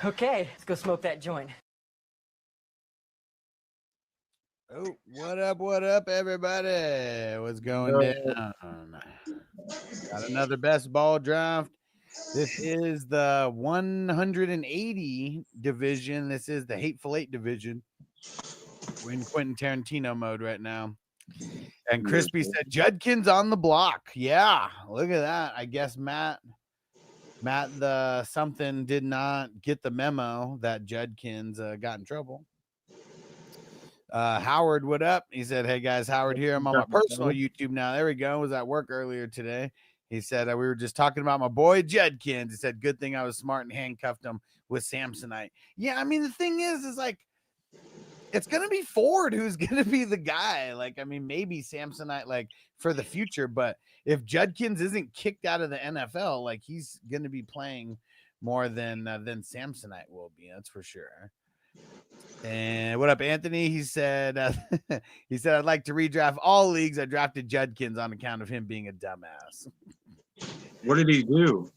Okay, let's go smoke that joint. Oh, what up, everybody? What's going down? Got another best ball draft. This is the 180 division. This is the Hateful Eight division. We're in Quentin Tarantino mode right now. And Crispy said Judkins on the block. Yeah, look at that. I guess Matt the something did not get the memo that Judkins got in trouble. Howard, what up? He said, hey guys, Howard here. I'm on my personal YouTube now. There we go. I was at work earlier today. He said, we were just talking about my boy Judkins. He said, good thing I was smart and handcuffed him with Samsonite. Yeah, I mean, the thing is like, it's going to be Ford who's going to be the guy. Like, I mean, maybe Samsonite, like, for the future. But if Judkins isn't kicked out of the NFL, like, he's going to be playing more than Samsonite will be. That's for sure. And what up, Anthony? He said, I'd like to redraft all leagues. I drafted Judkins on account of him being a dumbass. What did he do?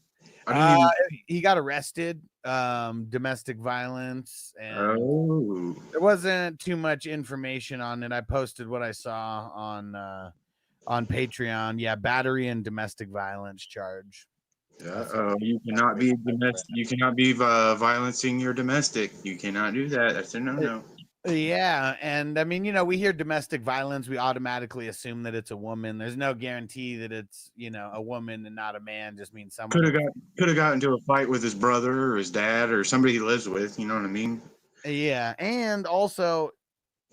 He got arrested, domestic violence, and there wasn't too much information on it. I posted what I saw on Patreon. Yeah, battery and domestic violence charge. Yeah, you cannot be domestic. You cannot be violencing your domestic. You cannot do that. That's a no-no. Yeah, and I mean, we hear domestic violence, we automatically assume that it's a woman. There's no guarantee that it's a woman and not a man. Just means someone could have got into a fight with his brother or his dad or somebody he lives with. You know what I mean? Yeah, and also,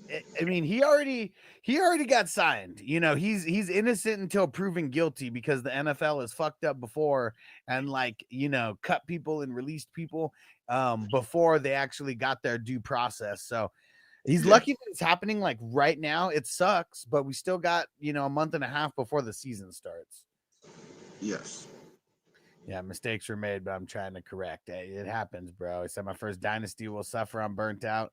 I mean, he already got signed. He's innocent until proven guilty because the NFL has fucked up before and cut people and released people before they actually got their due process. So he's lucky that it's happening like right now. It sucks, but we still got a month and a half before the season starts. Yes. Yeah, mistakes were made, but I'm trying to correct. It happens, bro. I said my first dynasty will suffer. I'm burnt out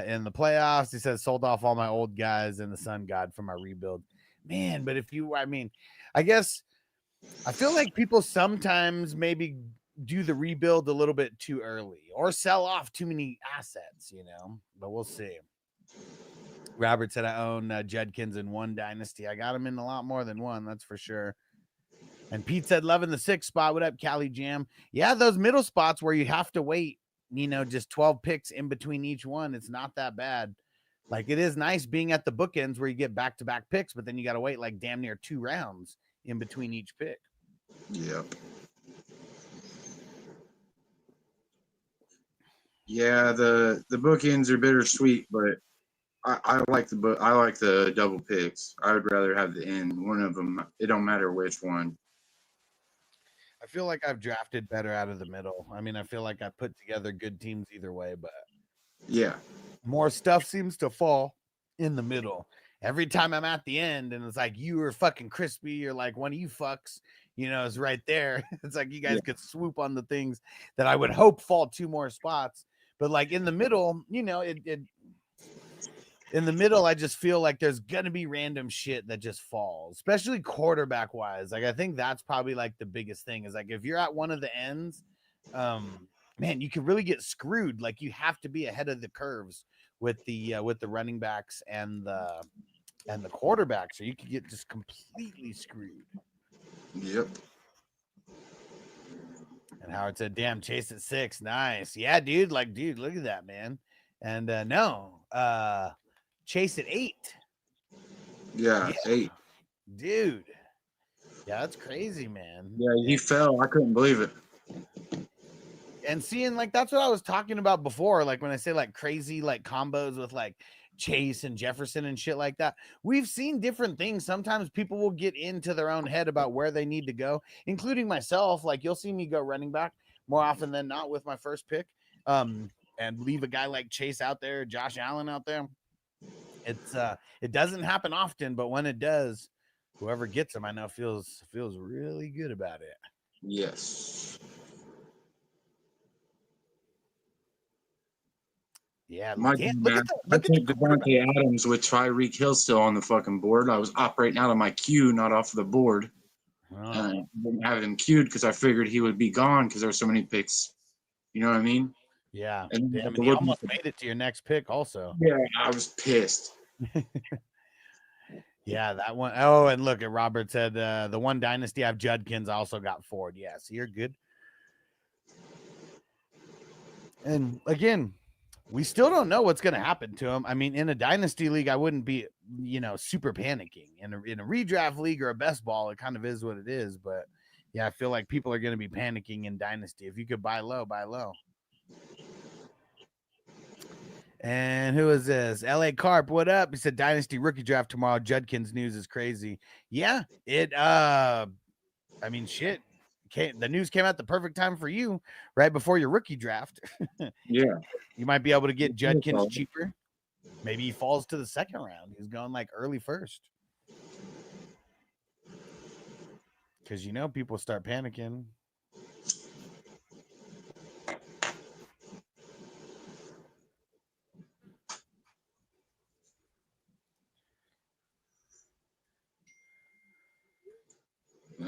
in the playoffs. He said sold off all my old guys and the sun god for my rebuild. Man, but I guess I feel like people sometimes maybe do the rebuild a little bit too early or sell off too many assets, but we'll see. Robert said I own Judkins in one dynasty. I got him in a lot more than one, that's for sure. And Pete said, loving the 6th spot. What up, Cali Jam? Yeah, those middle spots where you have to wait, just 12 picks in between each one. It's not that bad. Like, it is nice being at the bookends where you get back-to-back picks, but then you got to wait like damn near 2 rounds in between each pick. Yep. Yeah, the bookends are bittersweet, but I like the double picks. I would rather have the end. One of them. It don't matter which one. I feel like I've drafted better out of the middle. I mean, I feel like I put together good teams either way, but yeah, more stuff seems to fall in the middle. Every time I'm at the end and it's like you or fucking Crispy or like one of you fucks, is right there. It's like you guys could swoop on the things that I would hope fall 2 more spots. But like in the middle, in the middle, I just feel like there's going to be random shit that just falls, especially quarterback wise. Like, I think that's probably like the biggest thing is like, if you're at one of the ends, man, you can really get screwed. Like, you have to be ahead of the curves with the running backs and the quarterbacks, or you could get just completely screwed. Yep. And Howard said, damn, Chase at 6. Nice. Yeah, dude. Like, dude, look at that, man. And Chase at 8. Yeah, 8. Dude. Yeah, that's crazy, man. Yeah, he fell. I couldn't believe it. And seeing, like, that's what I was talking about before. Like, when I say, like, crazy, like, combos with, like, Chase and Jefferson and shit like that. We've seen different things. Sometimes people will get into their own head about where they need to go, including myself. Like, you'll see me go running back more often than not with my first pick, and leave a guy like Chase out there, Josh Allen out there. It doesn't happen often, but when it does, whoever gets him, I know feels really good about it. Yes. Yeah, look at Devontae Adams with Tyreek Hill still on the fucking board. I was operating out of my queue, not off of the board. And I didn't have him queued because I figured he would be gone because there were so many picks. You know what I mean? Yeah. And I mean, he almost made it to your next pick also. Yeah, I was pissed. Yeah, that one. Oh, and look at Robert said the one dynasty I have Judkins also got Ford. Yeah, so you're good. And again, we still don't know what's going to happen to him. I mean, in a dynasty league, I wouldn't be, super panicking. In a redraft league or a best ball, it kind of is what it is. But yeah, I feel like people are going to be panicking in dynasty. If you could buy low, buy low. And who is this? LA Carp, what up? He said dynasty rookie draft tomorrow. Judkins news is crazy. Yeah, it I mean shit. The news came out the perfect time for you, right before your rookie draft. Yeah. You might be able to get Judkins cheaper. Maybe he falls to the second round. He's going like early first. Because people start panicking.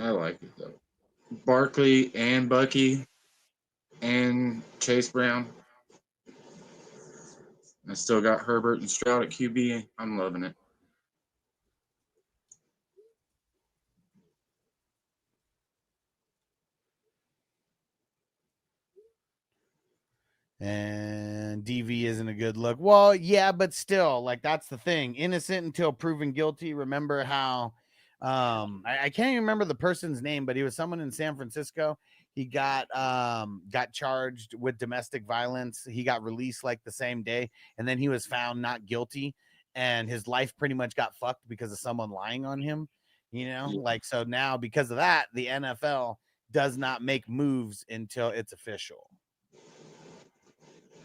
I like it though. Barkley and Bucky and Chase Brown. I still got Herbert and Stroud at QB. I'm loving it. And DV isn't a good look. Well, yeah, but still, like that's the thing. Innocent until proven guilty. Remember how I can't even remember the person's name, but he was someone in San Francisco. He got charged with domestic violence. He got released like the same day, and then he was found not guilty, and his life pretty much got fucked because of someone lying on him. Like so now because of that, the NFL does not make moves until it's official.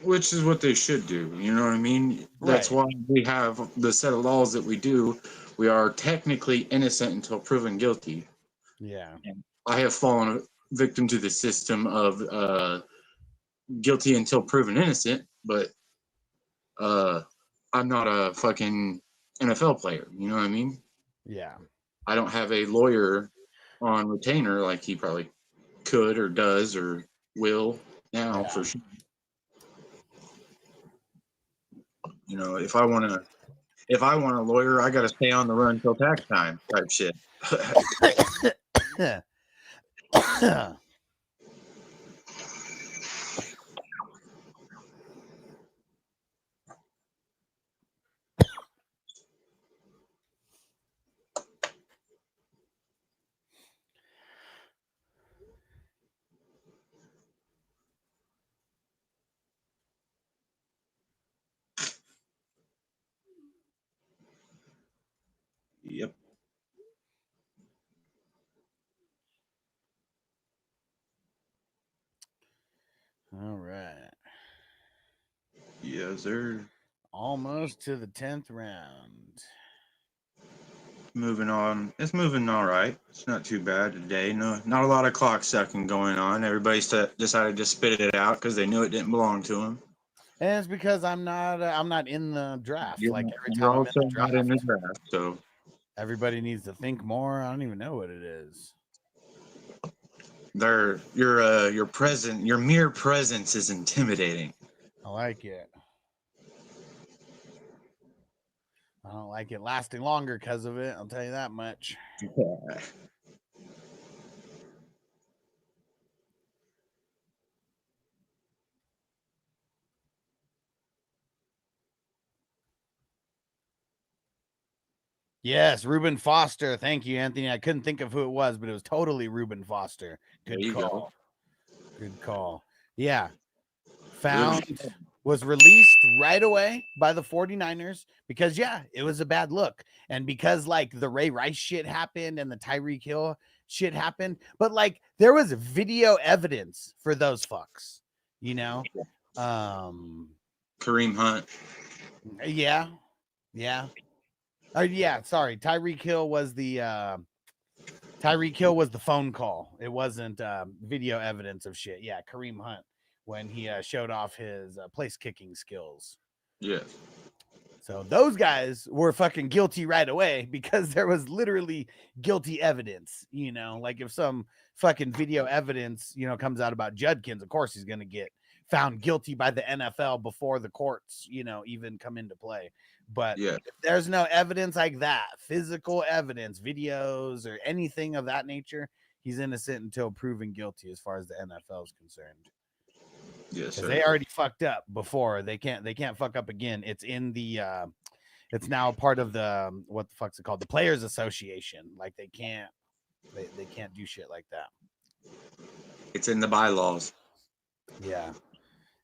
Which is what they should do. You know what I mean? That's why we have the set of laws that we do. We are technically innocent until proven guilty. Yeah. And I have fallen victim to the system of guilty until proven innocent, but I'm not a fucking NFL player. You know what I mean? Yeah. I don't have a lawyer on retainer like he probably could or does or will now for sure. If I want a lawyer, I got to stay on the run till tax time type shit. Yep. All right. Yes, sir. Almost to the 10th round. Moving on. It's moving all right. It's not too bad today. No, not a lot of clock sucking going on. Everybody decided to spit it out because they knew it didn't belong to them. And it's because I'm not in the draft. You're, like every you're time also I'm in the draft, not in the draft, so everybody needs to think more. I don't even know what it is. Your mere presence is intimidating. I like it. I don't like it lasting longer because of it. I'll tell you that much. Yeah. Yes, Reuben Foster. Thank you, Anthony. I couldn't think of who it was, but it was totally Reuben Foster. Good call. Good call. Yeah. Was released right away by the 49ers because, it was a bad look. And because, like, the Ray Rice shit happened and the Tyreek Hill shit happened. But, like, there was video evidence for those fucks, Kareem Hunt. Yeah. Yeah. Sorry. Tyreek Hill was the phone call. It wasn't video evidence of shit. Yeah, Kareem Hunt when he showed off his place kicking skills. Yeah. So those guys were fucking guilty right away because there was literally guilty evidence, you know, like if some fucking video evidence, you know, comes out about Judkins, of course he's going to get found guilty by the NFL before the courts, you know, even come into play. But Yeah. if there's no evidence like that, physical evidence, videos or anything of that nature, he's innocent until proven guilty as far as the NFL is concerned. Yes, Because sir. they already fucked up before. They can't fuck up again. It's in the it's now part of the what the fuck's it called? The Players Association. Like they can't do shit like that. It's in the bylaws. Yeah.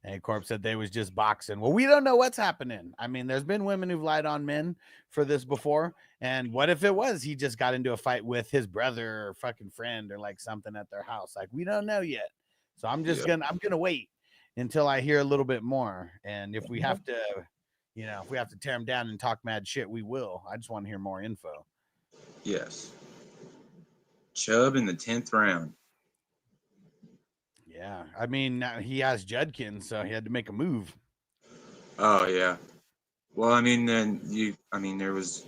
And Corp said they was just boxing. Well, we don't know what's happening. I mean, there's been women who've lied on men for this before. And what if it was he just got into a fight with his brother or fucking friend or like something at their house? Like we don't know yet. So I'm gonna wait until I hear a little bit more. And if we have to, you know, if we have to tear him down and talk mad shit, we will. I just want to hear more info. Yes. Chubb in the 10th round. Yeah. I mean, he has Judkins, so he had to make a move. Oh, yeah. Well, I mean, then there was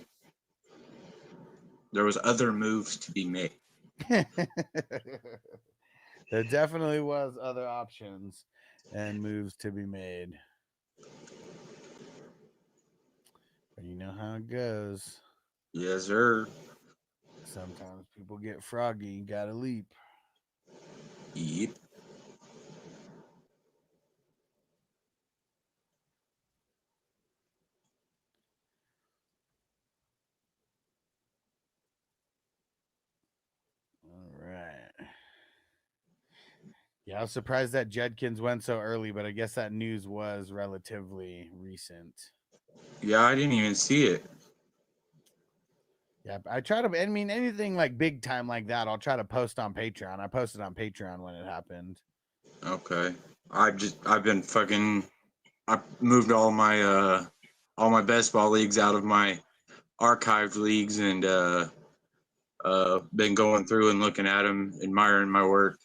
other moves to be made. There definitely was other options and moves to be made. But you know how it goes. Yes, sir. Sometimes people get froggy. You gotta leap. Yep. All right. Yeah, I was surprised that Judkins went so early, but I guess that news was relatively recent. Yeah, I didn't even see it. Yeah, I try to. I mean, anything like big time like that, I'll try to post on Patreon. I posted on Patreon when it happened. Okay. I moved all my best ball leagues out of my archived leagues and been going through and looking at them, admiring my work.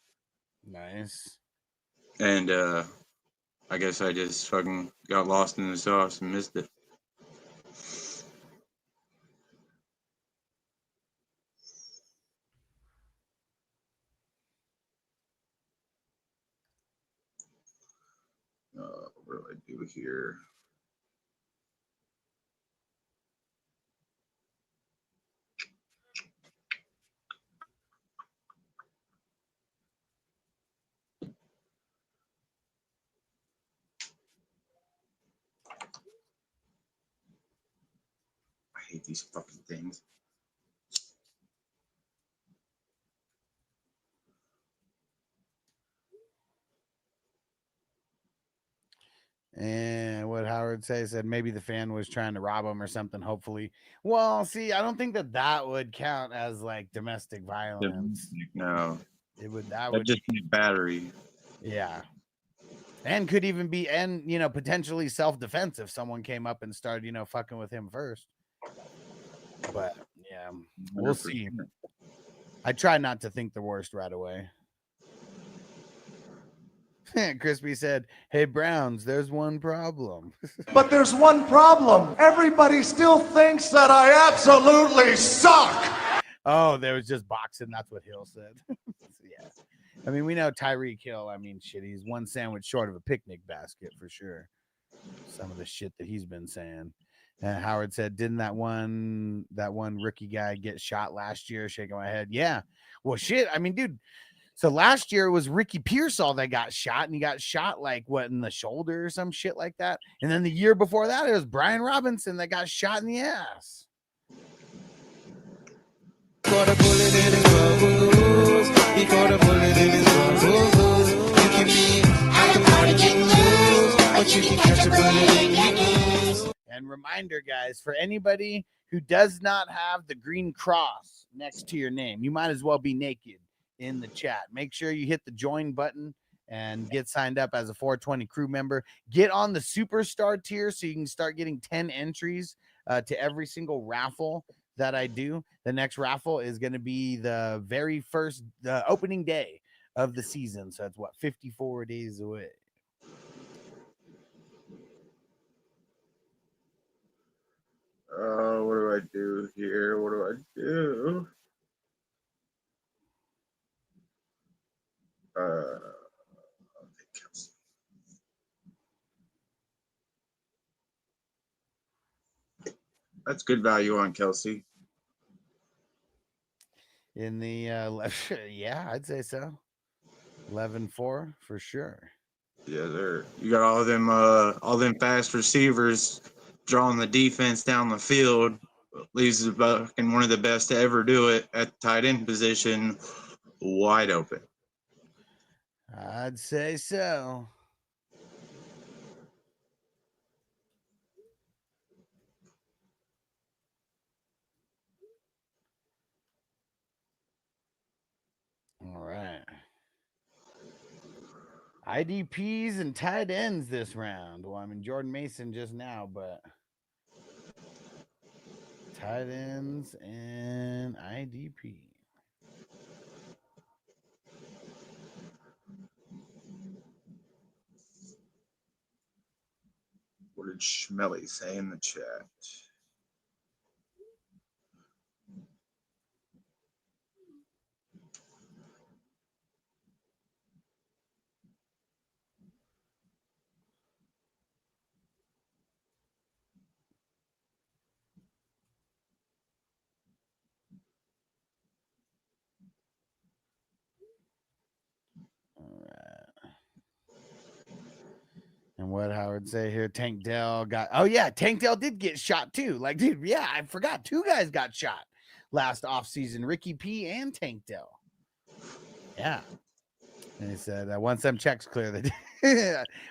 Nice. And I guess I just fucking got lost in the sauce and missed it. What do I do here? I hate these fucking things. And what Howard said maybe the fan was trying to rob him or something. Hopefully, well, see, I don't think that would count as like domestic violence. No, It would just be battery. Yeah, and could even be potentially self-defense if someone came up and started fucking with him first. But yeah, we'll 100%. see. I try not to think the worst right away. Crispy said, "Hey Browns, there's one problem." But there's one problem. Everybody still thinks that I absolutely suck. Oh, there was just boxing. That's what Hill said. So, yeah. I mean, we know Tyreek Hill. I mean, shit, he's one sandwich short of a picnic basket for sure. Some of the shit that he's been saying. And Howard said, didn't that one rookie guy get shot last year? Shaking my head. Yeah. Well, shit. I mean, dude. So last year it was Ricky Pearsall that got shot, and he got shot like in the shoulder or some shit like that. And then the year before that, it was Brian Robinson that got shot in the ass. Caught a bullet in his bubbles. He caught a bullet in his bubbles. You can be at a party getting loose, but you can catch a bullet in your goose. And reminder, guys, for anybody who does not have the green cross next to your name, you might as well be naked in the chat. Make sure you hit the join button and get signed up as a 420 crew member. Get on the superstar tier so you can start getting 10 entries to every single raffle that I do. The next raffle is going to be the very first opening day of the season. So it's 54 days away. What do I do here? What do I do? I'll take Kelsey. That's good value on Kelsey. In the yeah, I'd say so. 11-4 for sure. Yeah, you got all them fast receivers drawing the defense down the field. Leaves fucking one of the best to ever do it at the tight end position wide open. I'd say so. All right. IDPs and tight ends this round. Well, I mean, Jordan Mason just now, but tight ends and IDP. What did Schmelly say in the chat? All right. And what Howard say here? Tank Dell got. Oh yeah, Tank Dell did get shot too. Like, dude, yeah, I forgot. 2 guys got shot last offseason. Ricky P and Tank Dell. Yeah. And he said, once them checks clear,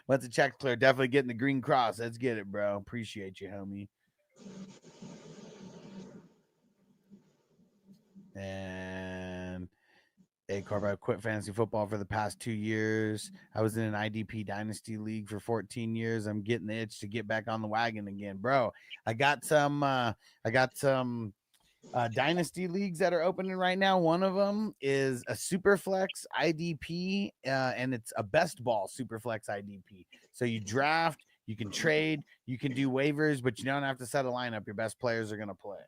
once the checks clear, definitely getting the green cross. Let's get it, bro. Appreciate you, homie. And A Corp, I quit fantasy football for the past 2 years. I was in an IDP dynasty league for 14 years. I'm getting the itch to get back on the wagon again, bro. I got some dynasty leagues that are opening right now. One of them is a Superflex IDP, and it's a best ball Superflex IDP. So you draft, you can trade, you can do waivers, but you don't have to set a lineup. Your best players are going to play.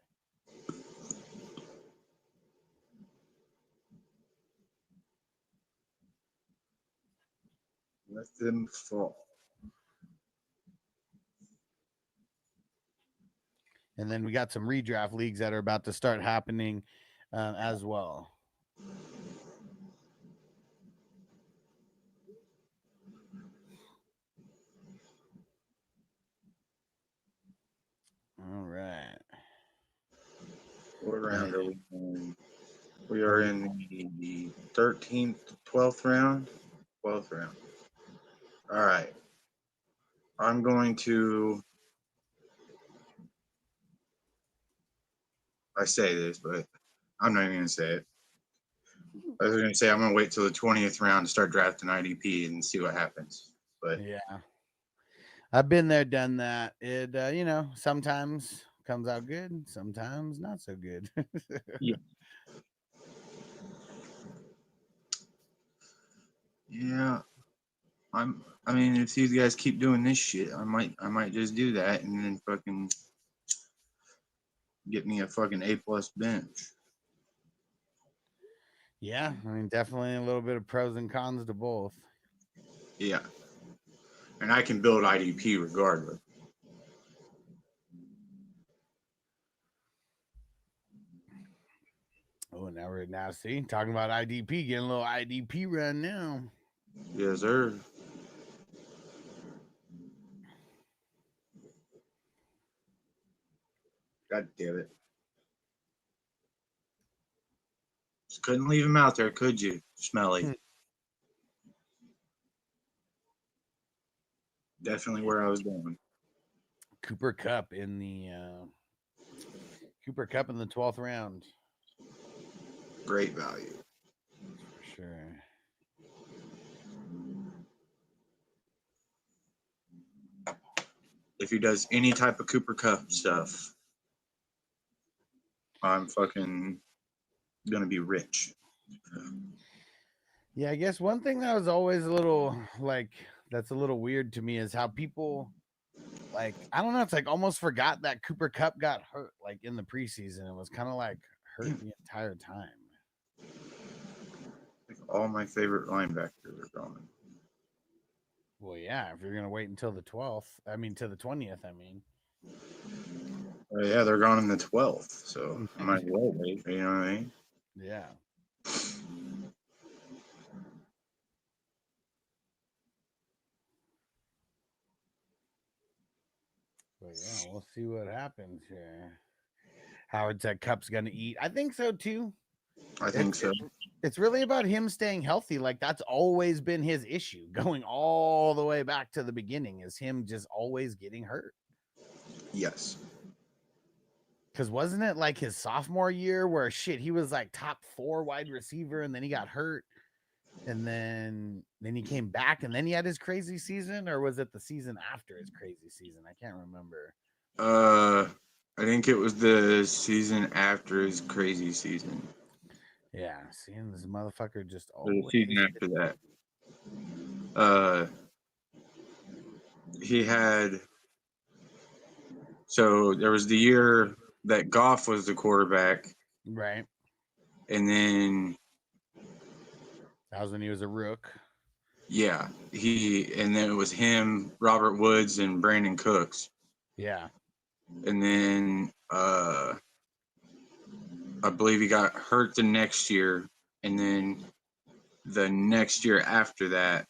Let them fall. And then we got some redraft leagues that are about to start happening as well. All right. What round are we in? We are in the 13th, 12th round. 12th round. All right. I'm going to. I say this, but I'm not even going to say it. I was going to say I'm going to wait till the 20th round to start drafting IDP and see what happens. But yeah, I've been there, done that. It, sometimes comes out good, sometimes not so good. yeah. Yeah. I mean, if these guys keep doing this shit, I might just do that and then fucking get me a fucking A+ bench. Yeah, I mean, definitely a little bit of pros and cons to both. Yeah. And I can build IDP regardless. Oh, now we're talking about IDP, getting a little IDP run now. Yes, sir. God damn it. Just couldn't leave him out there, could you? Smelly. Definitely where I was going. Cooper Kupp in the 12th round. Great value. For sure. If he does any type of Cooper Kupp stuff, I'm fucking gonna be rich. Yeah, I guess one thing that was always a little that's a little weird to me is how people like, I don't know. It's like almost forgot that Cooper Kupp got hurt like in the preseason. It was kind of like hurt the entire time. Like all my favorite linebackers are gone. Well, yeah, if you're gonna wait until the 12th, I mean to the 20th, I mean. Yeah, they're gone in the 12th, so I might as well wait. You know what I mean? Yeah. But yeah, we'll see what happens here. Howard said Cup's gonna eat. I think so too. I think so. It's really about him staying healthy. Like that's always been his issue, going all the way back to the beginning, is him just always getting hurt. Yes. Because wasn't it like his sophomore year where shit he was like top 4 wide receiver and then he got hurt and then he came back and then he had his crazy season, or was it the season after his crazy season? I can't remember. I think it was the season after his crazy season. Yeah, seeing this motherfucker just Or the always season after that. He had. So there was the year that Goff was the quarterback, right. and then That was when he was a rook. yeah, and then it was him, Robert Woods, and Brandon Cooks. Yeah. And then I believe he got hurt the next year, and then the next year after that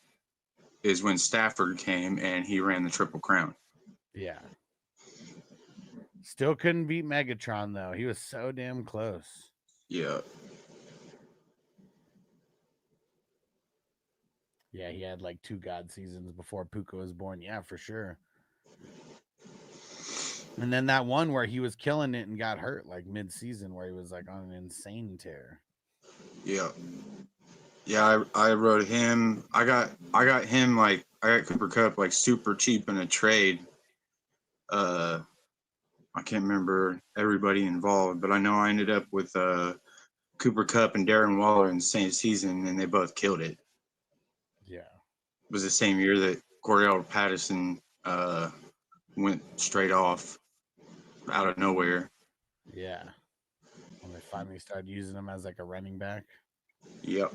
is when Stafford came and he ran the Triple Crown. Yeah. Still couldn't beat Megatron though. He was so damn close. Yeah. Yeah, he had like 2 God seasons before Puka was born. Yeah, for sure. And then that one where he was killing it and got hurt like mid-season, where he was like on an insane tear. Yeah. Yeah, I wrote him. I got him like I got Cooper Kupp like super cheap in a trade. I can't remember everybody involved, but I know I ended up with Cooper Kupp and Darren Waller in the same season, and they both killed it. Yeah. It was the same year that Cordell Patterson went straight off out of nowhere. Yeah. When they finally started using him as like a running back. Yep.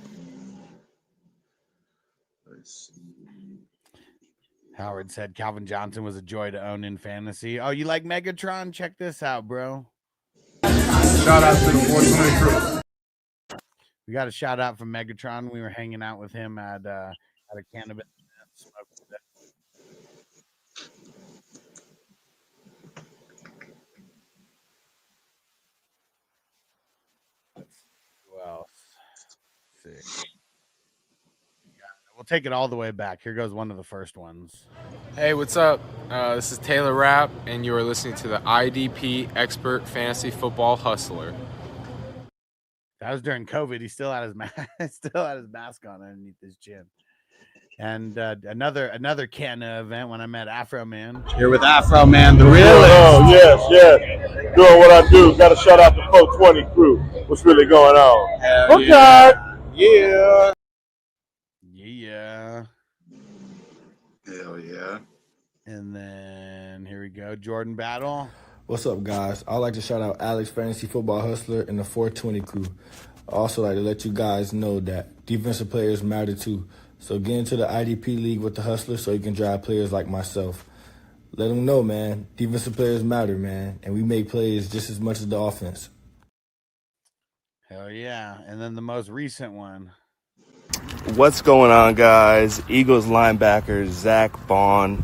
Howard said Calvin Johnson was a joy to own in fantasy. Oh, you like Megatron? Check this out, bro. Shout out to the 420 crew. We got a shout out from Megatron. We were hanging out with him at a cannabis smoke. Who else? Let's see. We'll take it all the way back. Here goes one of the first ones. Hey, what's up? This is Taylor Rapp, and you are listening to the IDP Expert Fantasy Football Hustler. That was during COVID. He still had his mask on underneath his chin. And another Canna event when I met Afro Man. Here with Afro Man, the realist. Oh, yes. Doing what I do. Got to shout out the 420 crew. What's really going on? Hell Okay. yeah. Yeah. Hell yeah. And then here we go. Jordan Battle. What's up, guys? I'd like to shout out Alex Fantasy Football Hustler and the 420 crew. I'd also like to let you guys know that defensive players matter too. So get into the IDP league with the Hustler so you can drive players like myself. Let them know, man. Defensive players matter, man. And we make plays just as much as the offense. Hell yeah. And then the most recent one. What's going on, guys? Eagles linebacker Zach Bond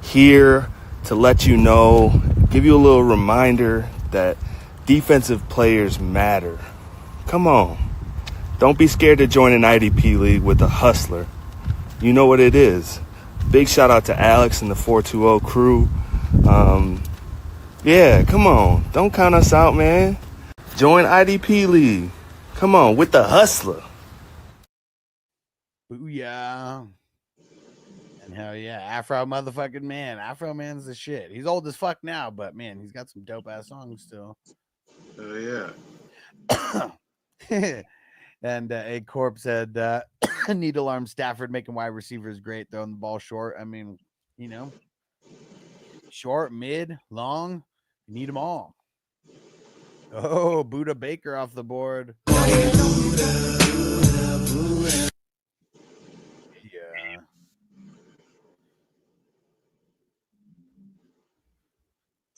here to let you know, give you a little reminder that defensive players matter. Come on. Don't be scared to join an IDP league with a hustler. You know what it is. Big shout out to Alex and the 420 crew. Yeah, come on. Don't count us out, man. Join IDP league. Come on, with the hustler. Booyah. And hell yeah, Afro motherfucking man. Afro Man's the shit. He's old as fuck now, but man, he's got some dope ass songs still. Yeah. And A Corp said, Needle Arm Stafford making wide receivers great, throwing the ball short. I mean, you know, Short, mid, long. You need them all. Oh, Buddha Baker off the board. Yeah.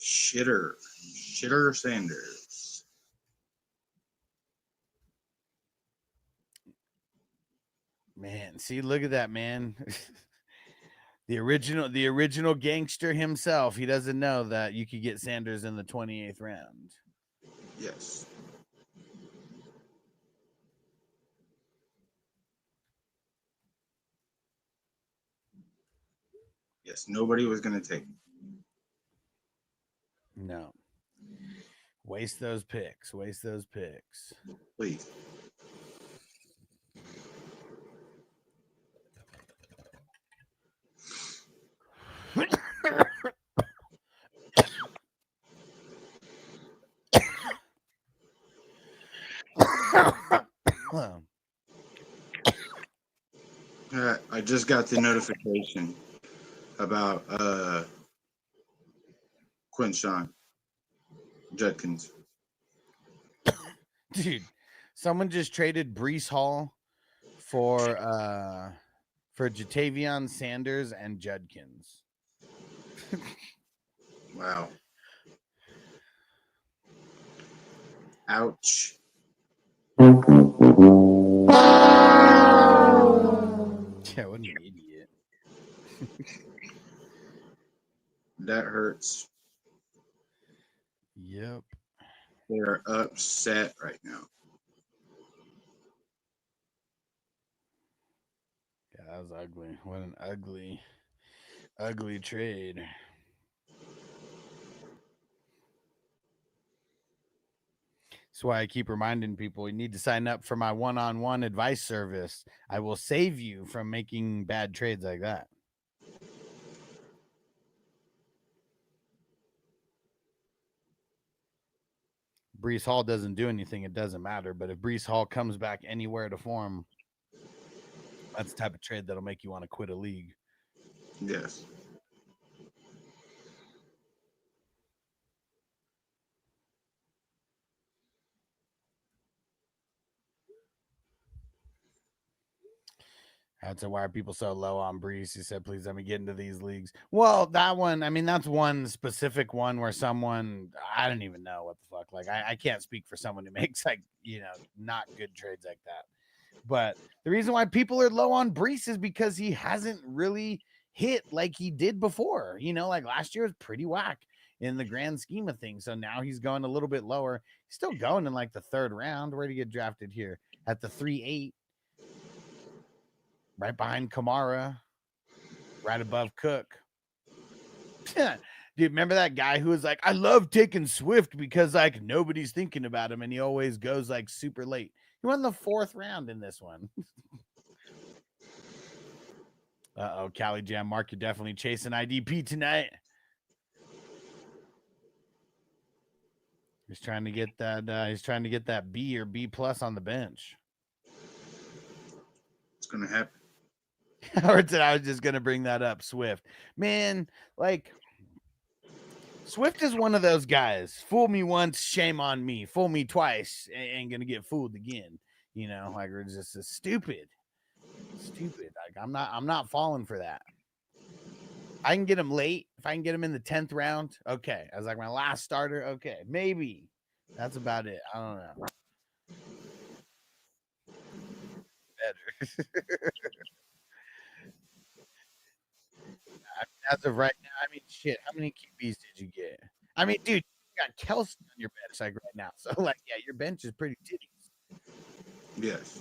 Shitter Sanders. Man, see, look at that, man. The original gangster himself. He doesn't know that you could get Sanders in the 28th round. Yes. Yes, nobody was going to take him. No. Waste those picks. Waste those picks. Please. I just got the notification about Quinshawn Judkins. Dude, someone just traded Breece Hall for Jatavion Sanders and Judkins. Wow. Ouch. Yeah, what an idiot. That hurts. Yep. They're upset right now. Yeah, that was ugly. What an ugly trade. That's why I keep reminding people you need to sign up for my one-on-one advice service. I will save you from making bad trades like that. Breece Hall doesn't do anything, it doesn't matter. But if Breece Hall comes back anywhere to form, that's the type of trade that'll make you want to quit a league. Yes. That's why are people so low on Breece? He said, please let me get into these leagues. Well, that one, I mean, that's one specific one where someone, I don't even know what the fuck. Like, I can't speak for someone who makes, like, you know, not good trades like that. But the reason why people are low on Breece is because he hasn't really hit like he did before. You know, like last year was pretty whack in the grand scheme of things. So now he's going a little bit lower. He's still going in like the 3rd round. Where did he get drafted here? At the 3-8. Right behind Kamara, right above Cook. Dude, remember that guy who was like, I love taking Swift because like nobody's thinking about him and he always goes like super late. He won the 4th round in this one. Uh-oh, Cali Jam Mark, you're definitely chasing IDP tonight. He's trying to get that B or B plus on the bench. It's gonna happen. Or I was just gonna bring that up. Swift, man, like Swift is one of those guys. Fool me once, shame on me. Fool me twice, ain't gonna get fooled again. You know, like we're just stupid. Like I'm not falling for that. I can get him late. If I can get him in the 10th round, okay. As like my last starter, okay, maybe. That's about it. I don't know. Better. As of right now, I mean, shit. How many QBs did you get? I mean, dude, you got Kelsey on your bench like right now. So, like, yeah, your bench is pretty titties. Yes.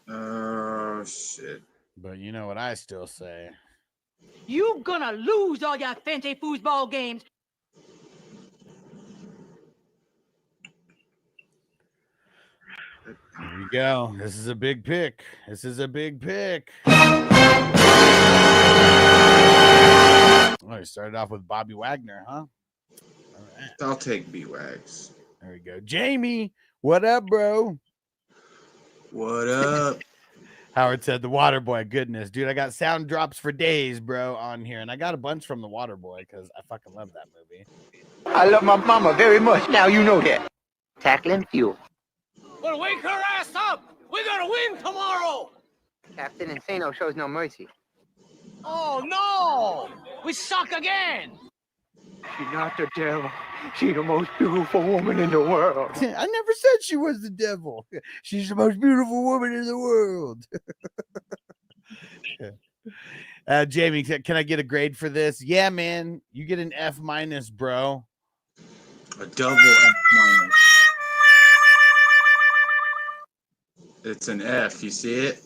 Oh, shit. But you know what I still say? You gonna lose all your fancy foosball games. Here we go. This is a big pick. Oh, you started off with Bobby Wagner, huh? All right. I'll take B-Wags. There we go. Jamie, what up, bro? What up? Howard said the water boy. Goodness, dude, I got sound drops for days, bro, on here, and I got a bunch from the water boy because I fucking love that movie. I love my mama very much. Now you know that. Tackling fuel. Well, wake her ass up! We're gonna win tomorrow! Captain Insano shows no mercy. Oh, no! We suck again! She's not the devil. She's the most beautiful woman in the world. I never said she was the devil. She's the most beautiful woman in the world. Jamie, can I get a grade for this? Yeah, man. You get an F-, bro. A double F-. It's an F. You see it?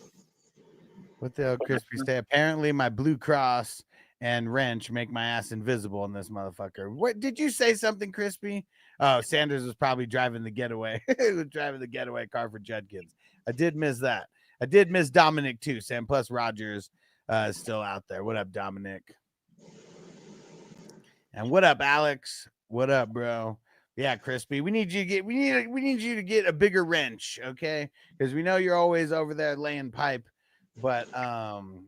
What the hell, Crispy say? Apparently, my Blue Cross and wrench make my ass invisible in this motherfucker. What did you say? Something, Crispy? Oh, Sanders was probably driving the getaway. He was driving the getaway car for Judkins. I did miss that. I did miss Dominic too, Sam. Plus Rogers is still out there. What up, Dominic? And what up, Alex? What up, bro? Yeah, Crispy. We need you to get a bigger wrench, okay? Because we know you're always over there laying pipe. But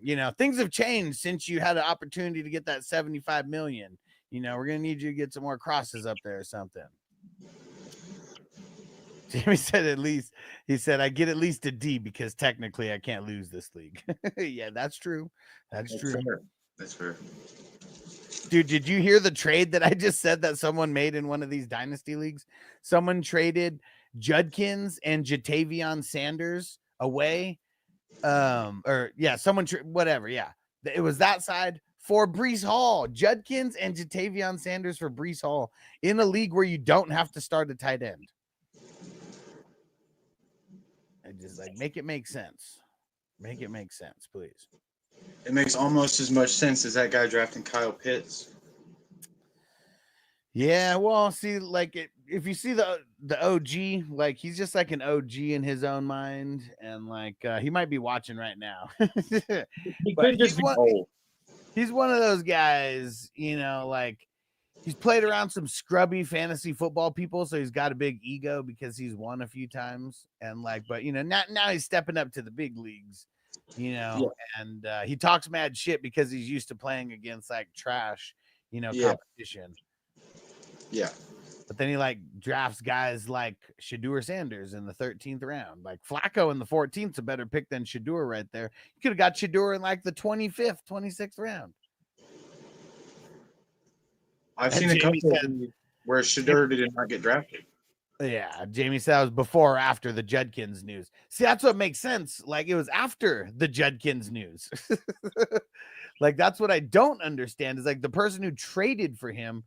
you know, things have changed since you had an opportunity to get that 75 million. You know, we're gonna need you to get some more crosses up there or something. Jamie said at least, he said, I get at least a D because technically I can't lose this league. Yeah, that's true. That's true. Fair. That's fair. Dude, did you hear the trade that I just said that someone made in one of these dynasty leagues? Someone traded Judkins and Jatavion Sanders away. Whatever. Yeah, it was that side for Breece Hall. Judkins and Jatavion Sanders for Breece Hall in a league where you don't have to start a tight end. I just like make it make sense. Make it make sense, please. It makes almost as much sense as that guy drafting Kyle Pitts. Yeah, well, see, like if you see the OG, like he's just like an OG in his own mind, and like he might be watching right now. He could just be old. He's one of those guys, you know, like he's played around some scrubby fantasy football people, so he's got a big ego because he's won a few times, and like, but you know, now he's stepping up to the big leagues, you know, and he talks mad shit because he's used to playing against like trash, you know, competition. Yeah. But then he like drafts guys like Shedeur Sanders in the 13th round. Like Flacco in the 14th is a better pick than Shedeur right there. You could have got Shedeur in like the 25th, 26th round. I've seen a couple where Shedeur did not get drafted. Yeah, Jamie said it was before or after the Judkins news. See, that's what makes sense. Like it was after the Judkins news. Like that's what I don't understand is like the person who traded for him.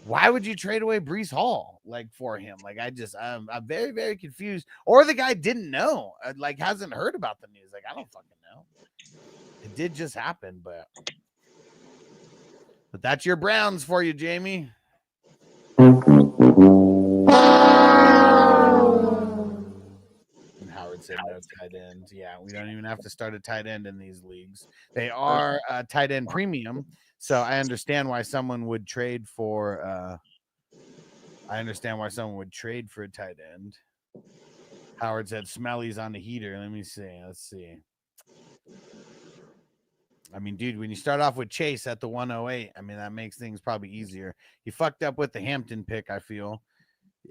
Why would you trade away Breece Hall like for him? Like I'm very, very confused. Or the guy didn't know, like hasn't heard about the news. Like I don't fucking know. It did just happen, but that's your Browns for you, Jamie. And Howard said no tight ends. Yeah, we don't even have to start a tight end in these leagues. They are tight end premium. So I understand why someone would trade for a tight end. Howard said Smelly's on the heater. Let me see. Let's see. I mean, dude, when you start off with Chase at the 108, I mean, that makes things probably easier. He fucked up with the Hampton pick, I feel.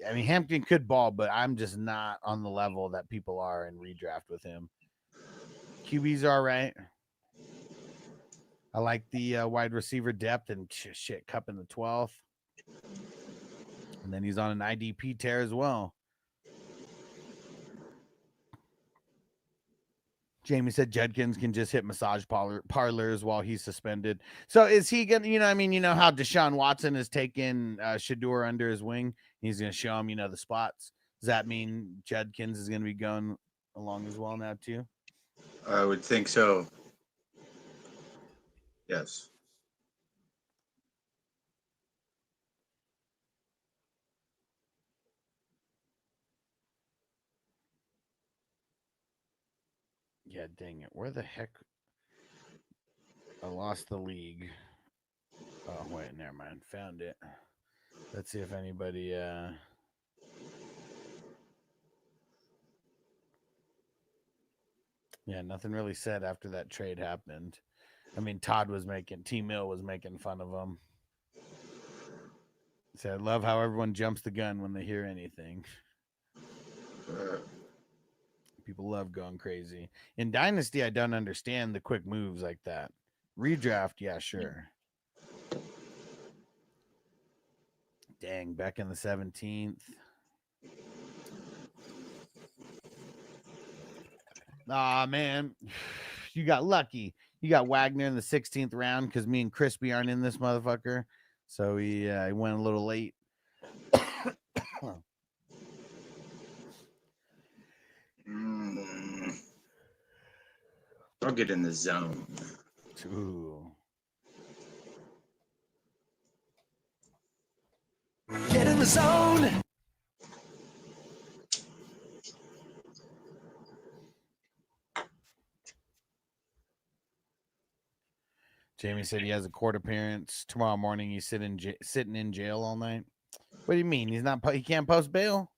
I mean, Hampton could ball, but I'm just not on the level that people are in redraft with him. QB's all right. I like the wide receiver depth and shit Cup in the 12th. And then he's on an IDP tear as well. Jamie said Judkins can just hit massage parlors while he's suspended. So is he going to, you know, I mean, you know how Deshaun Watson has taken Shedeur under his wing. He's going to show him, you know, the spots. Does that mean Judkins is going to be going along as well now too? I would think so. Yes. Yeah, dang it. Where the heck? I lost the league. Oh, wait, never mind. Found it. Let's see if anybody Yeah, nothing really said after that trade happened. I mean, T-Mill was making fun of him. So I love how everyone jumps the gun when they hear anything. People love going crazy. In Dynasty, I don't understand the quick moves like that. Redraft, yeah, sure. Dang, back in the 17th. Aw, man. You got lucky. You got Wagner in the 16th round because me and Crispy aren't in this motherfucker. So he went a little late. I'll get in the zone. Ooh. Get in the zone. Jamie said he has a court appearance tomorrow morning. He's sitting in jail all night. What do you mean? He can't post bail?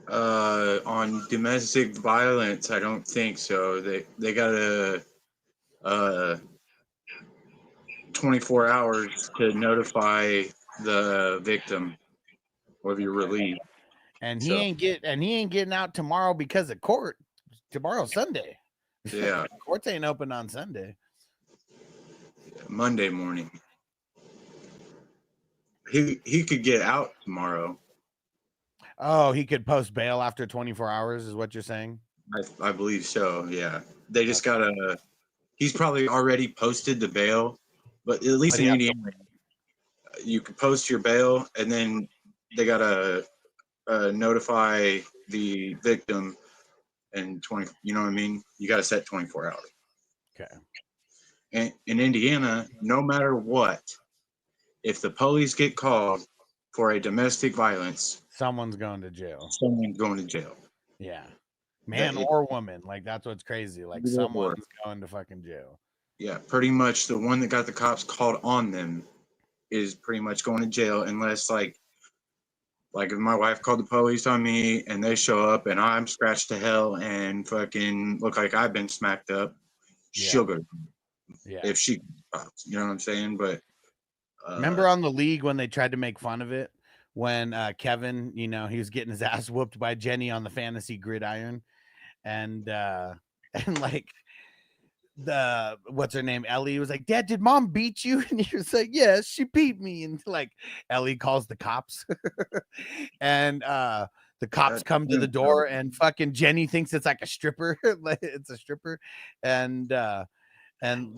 On domestic violence, I don't think so. They got a 24 hours to notify the victim of your release. And he ain't getting out tomorrow because of court. Tomorrow's Sunday. Yeah. Courts ain't open on Sunday. Monday morning. He could get out tomorrow. Oh, he could post bail after 24 hours is what you're saying? I believe so, yeah. They just gotta he's probably already posted the bail, but at least in Indiana, you can post your bail and then they gotta notify the victim in 20, you know what I mean? You gotta set 24 hours. Okay. And in Indiana, no matter what, if the police get called for a domestic violence, someone's going to jail. Someone's going to jail. Yeah. Man or woman. Like, that's what's crazy. Like, someone's going to fucking jail. Yeah, pretty much the one that got the cops called on them is pretty much going to jail unless, like if my wife called the police on me and they show up and I'm scratched to hell and fucking look like I've been smacked up, she'll go. Yeah. If she, you know what I'm saying? But remember on the league when they tried to make fun of it when Kevin, he was getting his ass whooped by Jenny on the fantasy gridiron, and like what's her name, Ellie was like, Dad, did Mom beat you? And he was like, yes, she beat me. And like Ellie calls the cops and the cops come to the door and fucking Jenny thinks it's like a stripper. Like it's a stripper. And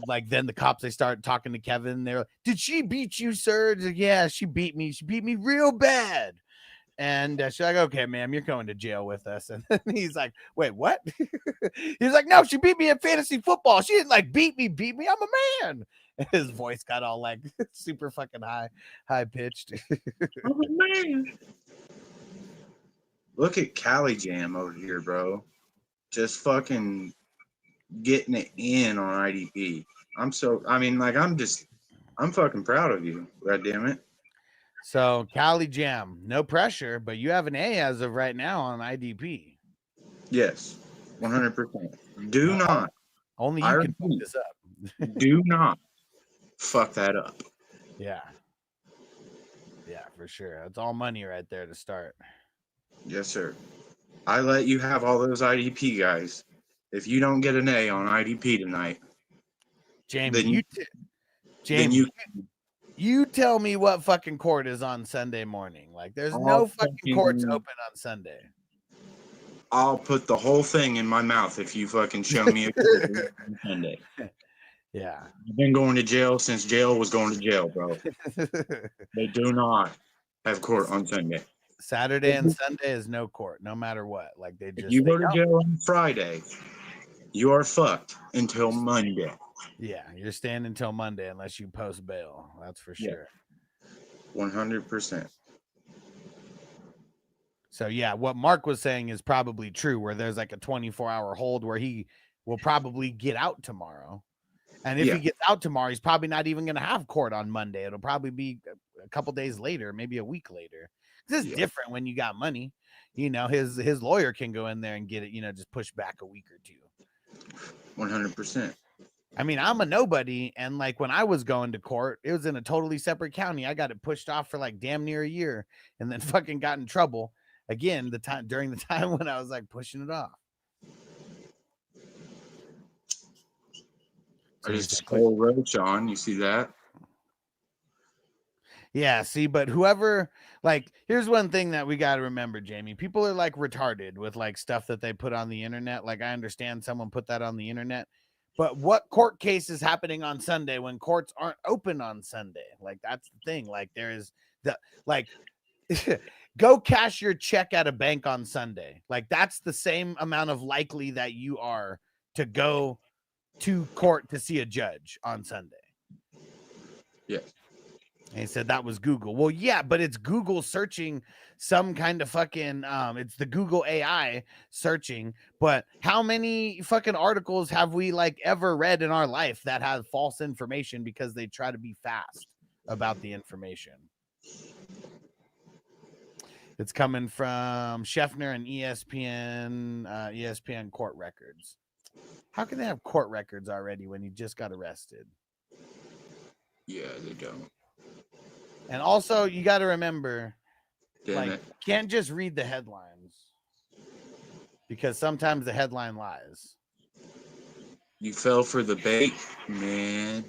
like then the cops, they start talking to Kevin. They're like, did she beat you, sir? Like, yeah, she beat me. She beat me real bad. And she's like, okay, ma'am, you're going to jail with us. And he's like, wait, what? He's like, no, she beat me at fantasy football. She didn't like beat me. I'm a man. And his voice got all like super fucking high pitched. I'm a man. Look at Cali Jam over here, bro. Just fucking getting it in on IDP. I'm fucking proud of you. God damn it. So Cali Jam, no pressure, but you have an A as of right now on IDP. Yes, 100%. Do not. Only you can fuck this up. Do not fuck that up. Yeah. Yeah, for sure. That's all money right there to start. Yes, sir. I let you have all those IDP guys. If you don't get an A on IDP tonight, Jamie, you tell me what fucking court is on Sunday morning. Like, there's no fucking courts open on Sunday. I'll put the whole thing in my mouth if you fucking show me a court on Sunday. Yeah. I've been going to jail since jail was going to jail, bro. They do not have court on Sunday. Saturday and Sunday is no court, no matter what. Like, they just. If you go to jail on Friday, you are fucked until Monday. Yeah, you're staying until Monday unless you post bail. That's for sure. 100%. So, yeah, what Mark was saying is probably true, where there's like a 24-hour hold where he will probably get out tomorrow. And if he gets out tomorrow, he's probably not even going to have court on Monday. It'll probably be a couple days later, maybe a week later. This is different when you got money. His lawyer can go in there and get it, just push back a week or two. 100%. I mean, I'm a nobody, and like when I was going to court, it was in a totally separate county. I got it pushed off for like damn near a year, and then fucking got in trouble again during the time when I was like pushing it off. I just scroll Roach on. You see that? Yeah, see, but whoever, like, here's one thing that we got to remember, Jamie. People are like retarded with like stuff that they put on the internet. Like, I understand someone put that on the internet, but what court case is happening on Sunday when courts aren't open on Sunday? Like, that's the thing. Like, there is the, like, go cash your check at a bank on Sunday. Like, that's the same amount of likely that you are to go to court to see a judge on Sunday. Yeah. And he said that was Google. Well, yeah, but it's Google searching some kind of fucking it's the Google AI searching. But how many fucking articles have we like ever read in our life that have false information because they try to be fast about the information? It's coming from Scheffner and ESPN court records. How can they have court records already when you just got arrested? Yeah, they don't. And also, you got to remember, Damn like, it. can't just read the headlines because sometimes the headline lies. You fell for the bait, man.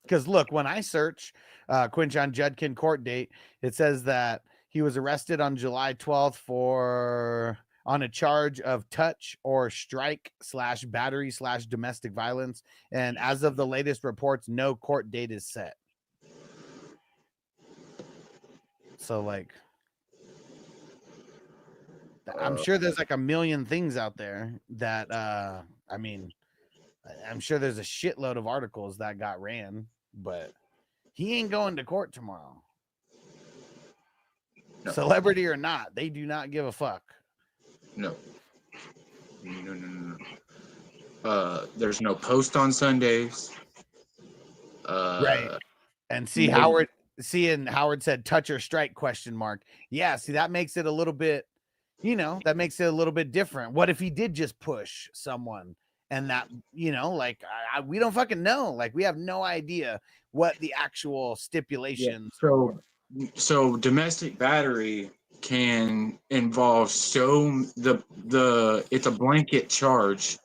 Because look, when I search Quinshon Judkin court date, it says that he was arrested on July 12th on a charge of touch or strike / battery / domestic violence. And as of the latest reports, no court date is set. So like, I'm sure there's like a million things out there that, I mean, I'm sure there's a shitload of articles that got ran, but he ain't going to court tomorrow. No. Celebrity or not, they do not give a fuck. No. There's no post on Sundays. Right. And see, Howard said touch or strike ? Yeah, see, that makes it a little bit, that makes it a little bit different. What if he did just push someone and that, like, we don't fucking know. Like, we have no idea what the actual stipulations. Yeah. So domestic battery can involve it's a blanket charge.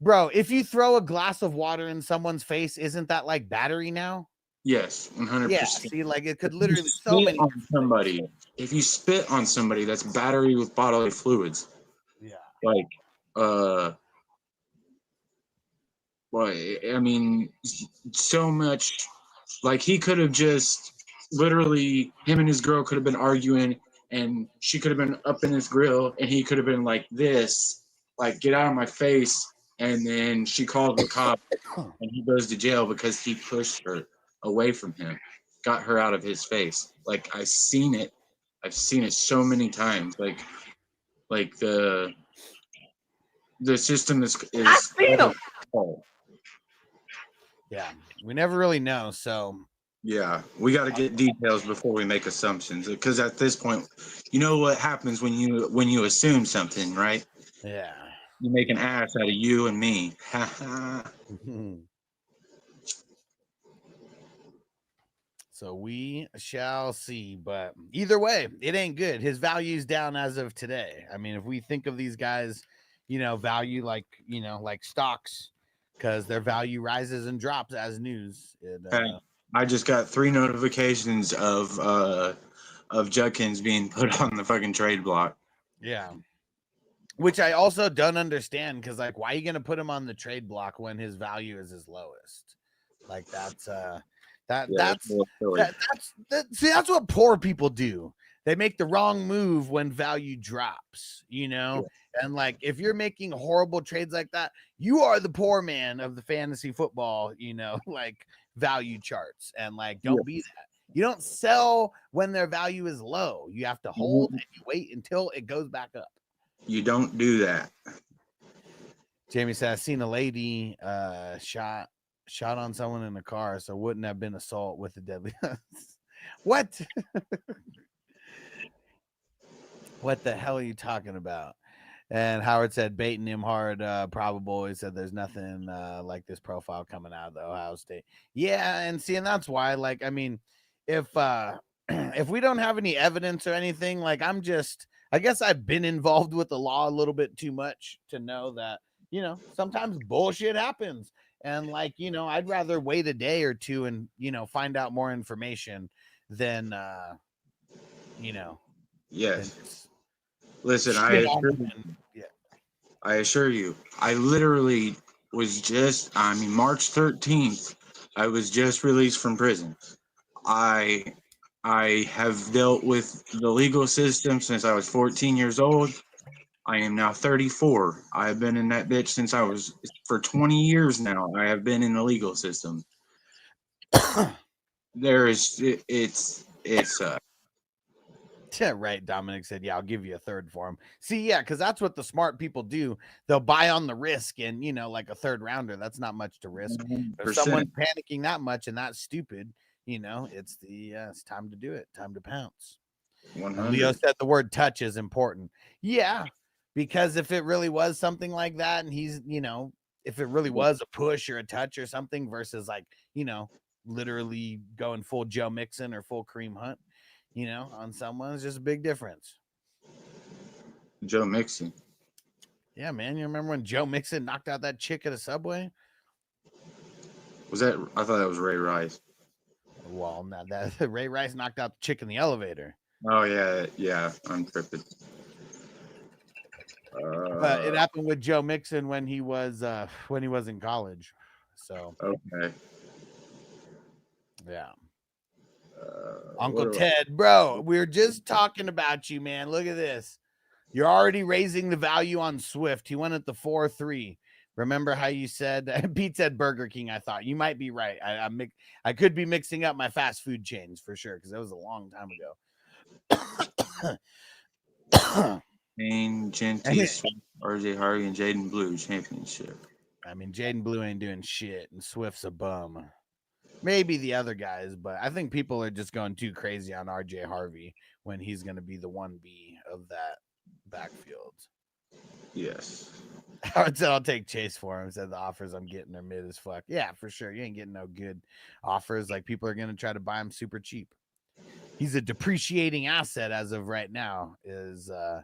Bro, if you throw a glass of water in someone's face, isn't that like battery now? Yes, 100%. Yeah, see, like it could literally if you spit on somebody, that's battery with bodily fluids. Yeah. Like, I mean, so much. Like, he could have just literally, him and his girl could have been arguing, and she could have been up in his grill, and he could have been like this, like, get out of my face. And then she calls the cop, and he goes to jail because he pushed her away from him, got her out of his face. Like, I've seen it so many times. Like the system is I've seen them. Yeah, we never really know. So yeah, we got to get details before we make assumptions, because at this point, you know what happens when you assume something, right? Yeah, you make an ass out of you and me. So we shall see, but either way, it ain't good. His value's down as of today. I mean, if we think of these guys, value like stocks, because their value rises and drops as news. I just got 3 notifications of Judkins being put on the fucking trade block. Yeah. Which I also don't understand, because like, why are you gonna put him on the trade block when his value is his lowest? Like that's what poor people do. They make the wrong move when value drops, Yeah. And like, if you're making horrible trades like that, you are the poor man of the fantasy football, like value charts. And like, don't be that. You don't sell when their value is low. You have to hold and you wait until it goes back up. You don't do that. Jamie said, I've seen a lady shot on someone in a car, so wouldn't have been assault with a deadly. What? What the hell are you talking about? And Howard said baiting him hard, probable. He said there's nothing like this profile coming out of the Ohio State. Yeah, and see, and that's why, like, I mean, if if we don't have any evidence or anything, like, I guess I've been involved with the law a little bit too much to know that, you know, sometimes bullshit happens. And like, you know, I'd rather wait a day or two and, you know, find out more information than, you know. Yes. Listen, I assure you, I literally was just, March 13th, I was just released from prison. I have dealt with the legal system since I was 14 years old. I am now 34. I have been in that bitch since I was, for 20 years now. I have been in the legal system. Yeah, right. Dominic said, yeah, I'll give you a third for him. See, yeah, because that's what the smart people do. They'll buy on the risk, and, you know, like a third rounder, that's not much to risk. If someone's panicking that much and that's stupid, you know, it's time to do it. Time to pounce. Leo said the word touch is important. Yeah, because if it really was something like that, and he's, you know, if it really was a push or a touch or something versus like, you know, literally going full Joe Mixon or full Kareem Hunt, you know, on someone, it's just a big difference. Joe Mixon. Yeah, man. You remember when Joe Mixon knocked out that chick at a Subway? Was that? I thought that was Ray Rice. Well, not that. Ray Rice knocked out the chick in the elevator. Oh yeah, I'm tripping. It happened with Joe Mixon when he was in college. So okay. Yeah. Uncle Ted, bro, we're just talking about you, man. Look at this. You're already raising the value on Swift. He went at the 4-3. Remember how you said Pete said Burger King? I thought you might be right. I could be mixing up my fast food chains for sure because that was a long time ago. Kane, Genty, RJ Harvey, and Jaden Blue championship. I mean, Jaden Blue ain't doing shit, and Swift's a bum. Maybe the other guys, but I think people are just going too crazy on RJ Harvey when he's going to be the 1B of that backfield. Yes. Howard said, I'll take Chase for him. Said the offers I'm getting are mid as fuck. Yeah, for sure. You ain't getting no good offers. Like, people are going to try to buy him super cheap. He's a depreciating asset as of right now is the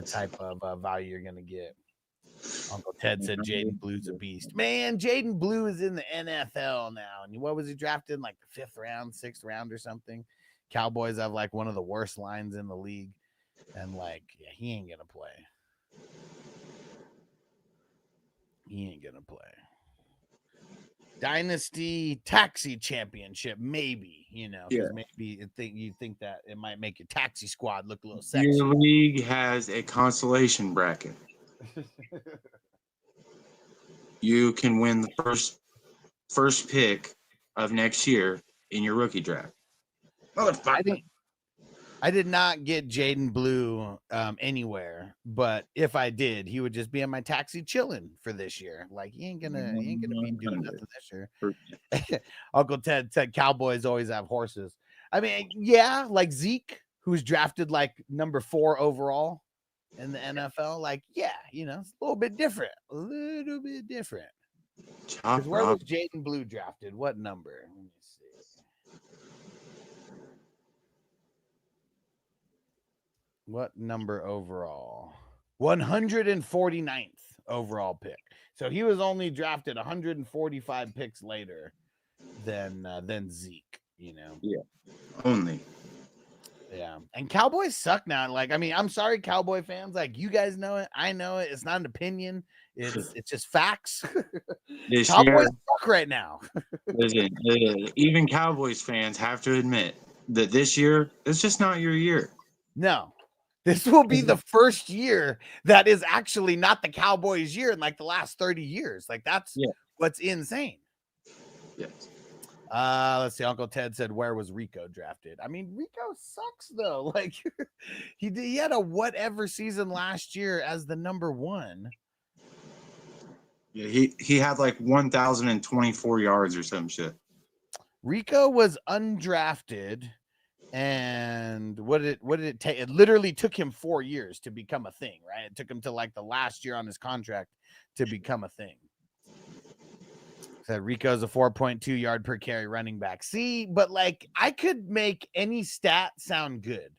type of value you're going to get. Uncle Ted said Jaden Blue's a beast. Man, Jaden Blue is in the NFL now. And what was he drafted in, like the 5th round, 6th round or something? Cowboys have like one of the worst lines in the league. And like, yeah, he ain't going to play. He ain't going to play. Dynasty Taxi Championship, maybe, you know, because maybe you think that it might make your taxi squad look a little sexy. Your league has a consolation bracket. You can win the first pick of next year in your rookie draft. I did not get Jaden Blue anywhere, but if I did, he would just be in my taxi chilling for this year. Like, he ain't gonna be doing nothing this year. Uncle Ted said Cowboys always have horses. I mean, yeah, like Zeke, who's drafted like number 4 overall in the NFL. Like, yeah, you know, it's a little bit different. Where was Jaden Blue drafted? What number? Let me see. What number overall? 149th overall pick. So he was only drafted 145 picks later than Zeke, you know. Yeah. Only. Yeah. And Cowboys suck now. Like, I mean, I'm sorry, Cowboy fans. Like, you guys know it. I know it. It's not an opinion. It's just facts. Cowboys suck right now. Listen, even Cowboys fans have to admit that this year, it's just not your year. No. This will be the first year that is actually not the Cowboys' year in like the last 30 years. Like, that's what's insane. Yes. Let's see. Uncle Ted said, where was Rico drafted? I mean, Rico sucks though. Like, he had a whatever season last year as the number 1. Yeah, he had like 1,024 yards or some shit. Rico was undrafted And what did it take? It literally took him 4 years to become a thing, right? It took him to like the last year on his contract to become a thing. So Rico's a 4.2 yard per carry running back. See, but like I could make any stat sound good.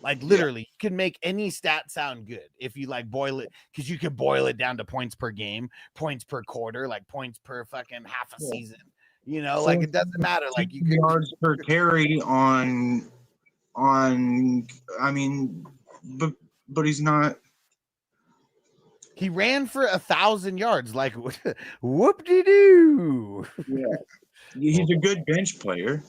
Like literally, you can make any stat sound good if you like boil it, because you could boil it down to points per game, points per quarter, like points per fucking half a season. You know, like it doesn't matter. Like you could yards per carry on. I mean, but he's not. He ran for 1,000 yards. Like whoop-de-doo. Yeah, he's a good bench player,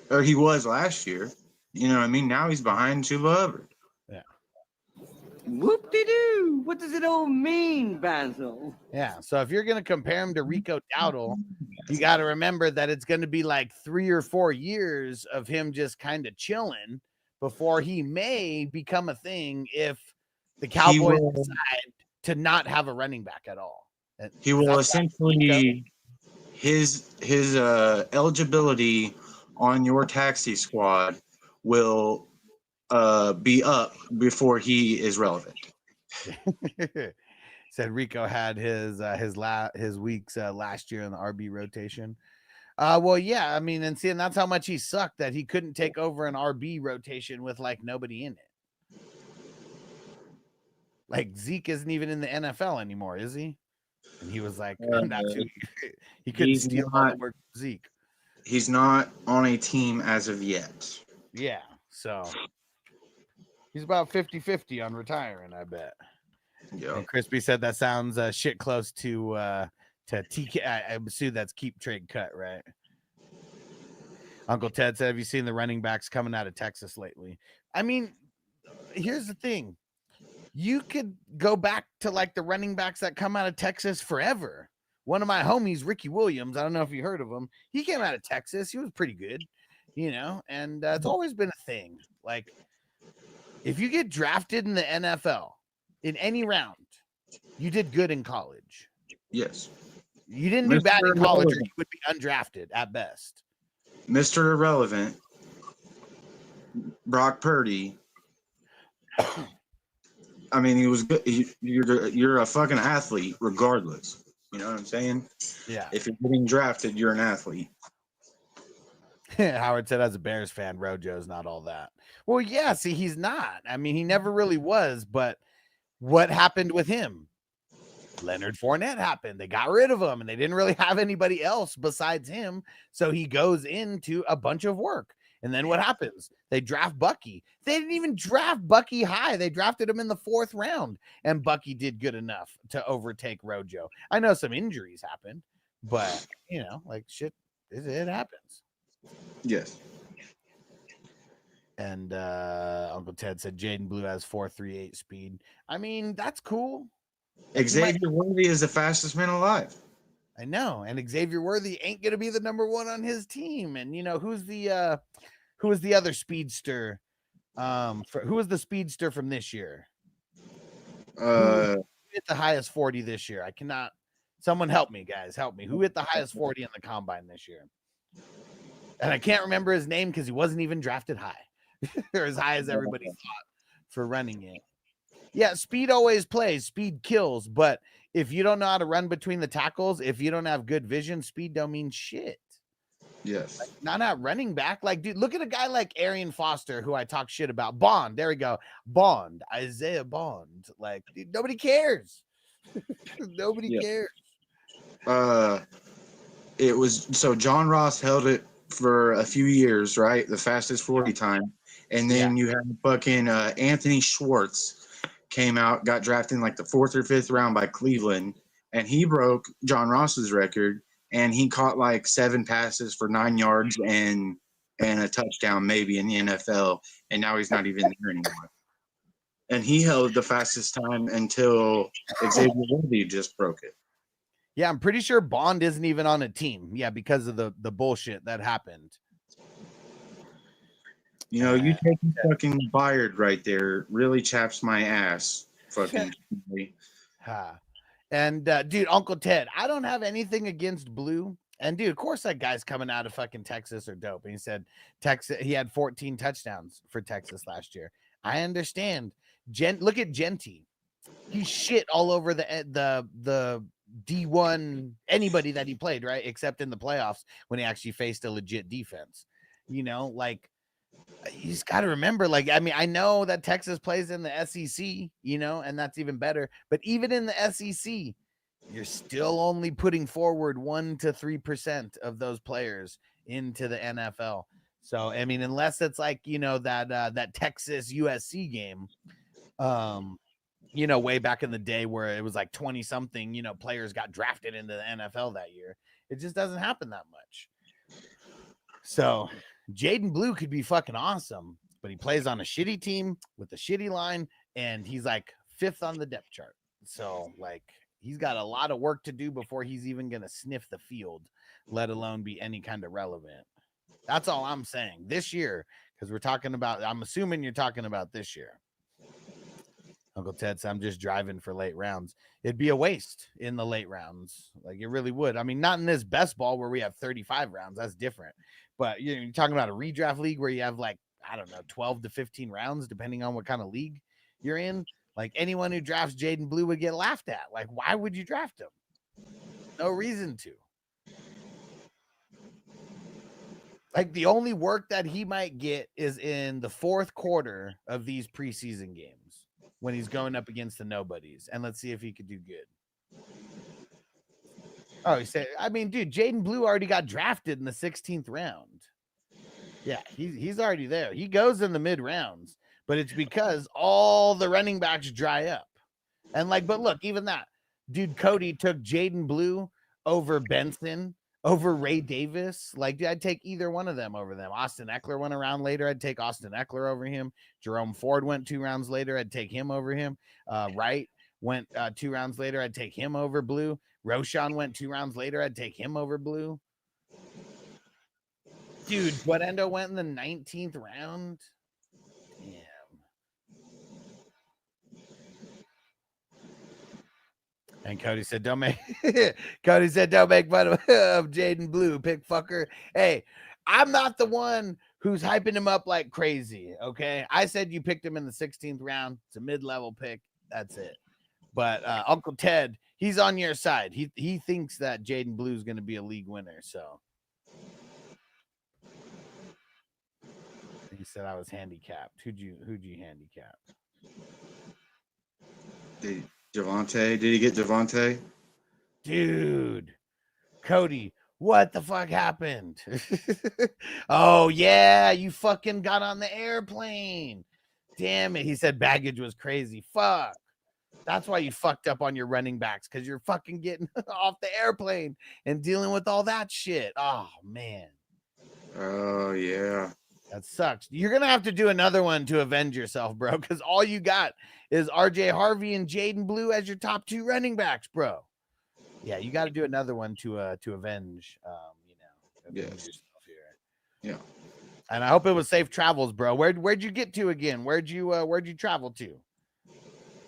or he was last year. You know what I mean? Now he's behind Chuba Hubbard. Yeah. Whoop-de-doo. What does it all mean, Basil? Yeah. So if you're going to compare him to Rico Dowdle, you got to remember that it's going to be like 3 or 4 years of him just kind of chilling before he may become a thing if the Cowboys decide to not have a running back at all. He will essentially his eligibility on your taxi squad will be up before he is relevant. Said Rico had his weeks last year in the RB rotation. Well, yeah, I mean, and that's how much he sucked that he couldn't take over an RB rotation with like nobody in it. Like Zeke isn't even in the NFL anymore, is he? And he was like, he couldn't steal all the work from Zeke. He's not on a team as of yet. Yeah, so he's about 50-50 on retiring, I bet. Yeah. And Crispy said that sounds shit close to TK. I assume that's keep trade cut, right? Uncle Ted said, have you seen the running backs coming out of Texas lately? I mean, here's the thing. You could go back to like the running backs that come out of Texas forever. One of my homies, Ricky Williams, I don't know if you heard of him. He came out of Texas. He was pretty good, you know, and it's always been a thing. Like, if you get drafted in the NFL in any round, you did good in college. Yes. You didn't do bad in college, or you would be undrafted at best. Mr. Irrelevant, Brock Purdy. I mean, he was good. You're a fucking athlete, regardless. You know what I'm saying? Yeah. If you're getting drafted, you're an athlete. Howard said, as a Bears fan, Rojo's not all that. Well, yeah, see, he's not. I mean, he never really was, but what happened with him? Leonard Fournette happened. They got rid of him, and they didn't really have anybody else besides him, so he goes into a bunch of work. And then what happens? They draft Bucky. They didn't even draft Bucky high. They drafted him in the 4th round, and Bucky did good enough to overtake Rojo. I know some injuries happened, but, you know, like shit, it happens. Yes. And Uncle Ted said Jaden Blue has 4.38 speed. I mean, that's cool. Xavier Worthy is the fastest man alive. I know, and Xavier Worthy ain't gonna be the number 1 on his team. And you know who was the other speedster? Who was the speedster from this year? Who hit the highest 40 this year? I cannot. Someone help me, guys. Help me. Who hit the highest 40 in the combine this year? And I can't remember his name because he wasn't even drafted high, or as high as everybody thought for running it. Yeah, speed always plays. Speed kills. But if you don't know how to run between the tackles, if you don't have good vision, speed don't mean shit. Yes. Like, not running back. Like, dude, look at a guy like Arian Foster, who I talk shit about. Bond. There we go. Bond. Isaiah Bond. Like, dude, nobody cares. Nobody cares. It was so John Ross held it for a few years, right? The fastest 40 time. And then you had fucking Anthony Schwartz came out, got drafted in like the 4th or 5th round by Cleveland, and he broke John Ross's record, and he caught like 7 passes for 9 yards and a touchdown maybe in the NFL, and now he's not even there anymore. And he held the fastest time until Xavier Worthy just broke it. Yeah, I'm pretty sure Bond isn't even on a team. Yeah, because of the bullshit that happened. You know, you taking fucking Bayard right there really chaps my ass. Fucking. And dude, Uncle Ted, I don't have anything against Blue And dude, of course, that guy's coming out of fucking Texas are dope. And he said Texas, he had 14 touchdowns for Texas last year. I understand. Look at Genty. He's shit all over the D1 anybody that he played, right? Except in the playoffs when he actually faced a legit defense. You know, like you just got to remember, like, I mean, I know that Texas plays in the SEC, you know, and that's even better. But even in the SEC, you're still only putting forward 1 to 3% of those players into the NFL. So, I mean, unless it's like, you know, that Texas USC game, you know, way back in the day where it was like 20 something, you know, players got drafted into the NFL that year. It just doesn't happen that much. So Jaden Blue could be fucking awesome, but he plays on a shitty team with a shitty line, and he's like 5th on the depth chart. So like he's got a lot of work to do before he's even going to sniff the field, let alone be any kind of relevant. That's all I'm saying this year. Cause we're talking about, I'm assuming you're talking about this year. Uncle Ted said, I'm just driving for late rounds. It'd be a waste in the late rounds. Like it really would. I mean, not in this best ball where we have 35 rounds. That's different. But you know, you're talking about a redraft league where you have like, I don't know, 12 to 15 rounds, depending on what kind of league you're in. Like anyone who drafts Jaden Blue would get laughed at. Like, why would you draft him? No reason to. Like the only work that he might get is in the 4th quarter of these preseason games when he's going up against the nobodies. And let's see if he could do good. Oh, he said, I mean, dude, Jaden Blue already got drafted in the 16th round. Yeah, he's already there. He goes in the mid rounds, but it's because all the running backs dry up. And like, but look, even that dude, Cody took Jaden Blue over Benson, over Ray Davis. Like, I'd take either one of them over them. Austin Eckler went around later. I'd take Austin Eckler over him. Jerome Ford went 2 rounds later. I'd take him over him. Wright went 2 rounds later. I'd take him over Blue. Roshan went 2 rounds later. I'd take him over Blue. Dude, Guarendo went in the 19th round. Damn. And Cody said, don't make Cody said, don't make fun of Jaden Blue, pick fucker. Hey, I'm not the one who's hyping him up like crazy. Okay. I said you picked him in the 16th round. It's a mid-level pick. That's it. But Uncle Ted, he's on your side. He thinks that Jaden Blue is going to be a league winner. So he said I was handicapped. Who'd you handicap? Javonte. Did he get Javonte? Dude, Cody, what the fuck happened? Oh, yeah, you fucking got on the airplane. Damn it. He said baggage was crazy. Fuck. That's why you fucked up on your running backs, because you're fucking getting off the airplane and dealing with all that shit. Oh, man. Oh, yeah. That sucks. You're going to have to do another one to avenge yourself, bro, because all you got is RJ Harvey and Jaden Blue as your top 2 running backs, bro. Yeah, you got to do another one to avenge, yourself here. Yeah. And I hope it was safe travels, bro. Where'd you get to again? Where'd you travel to?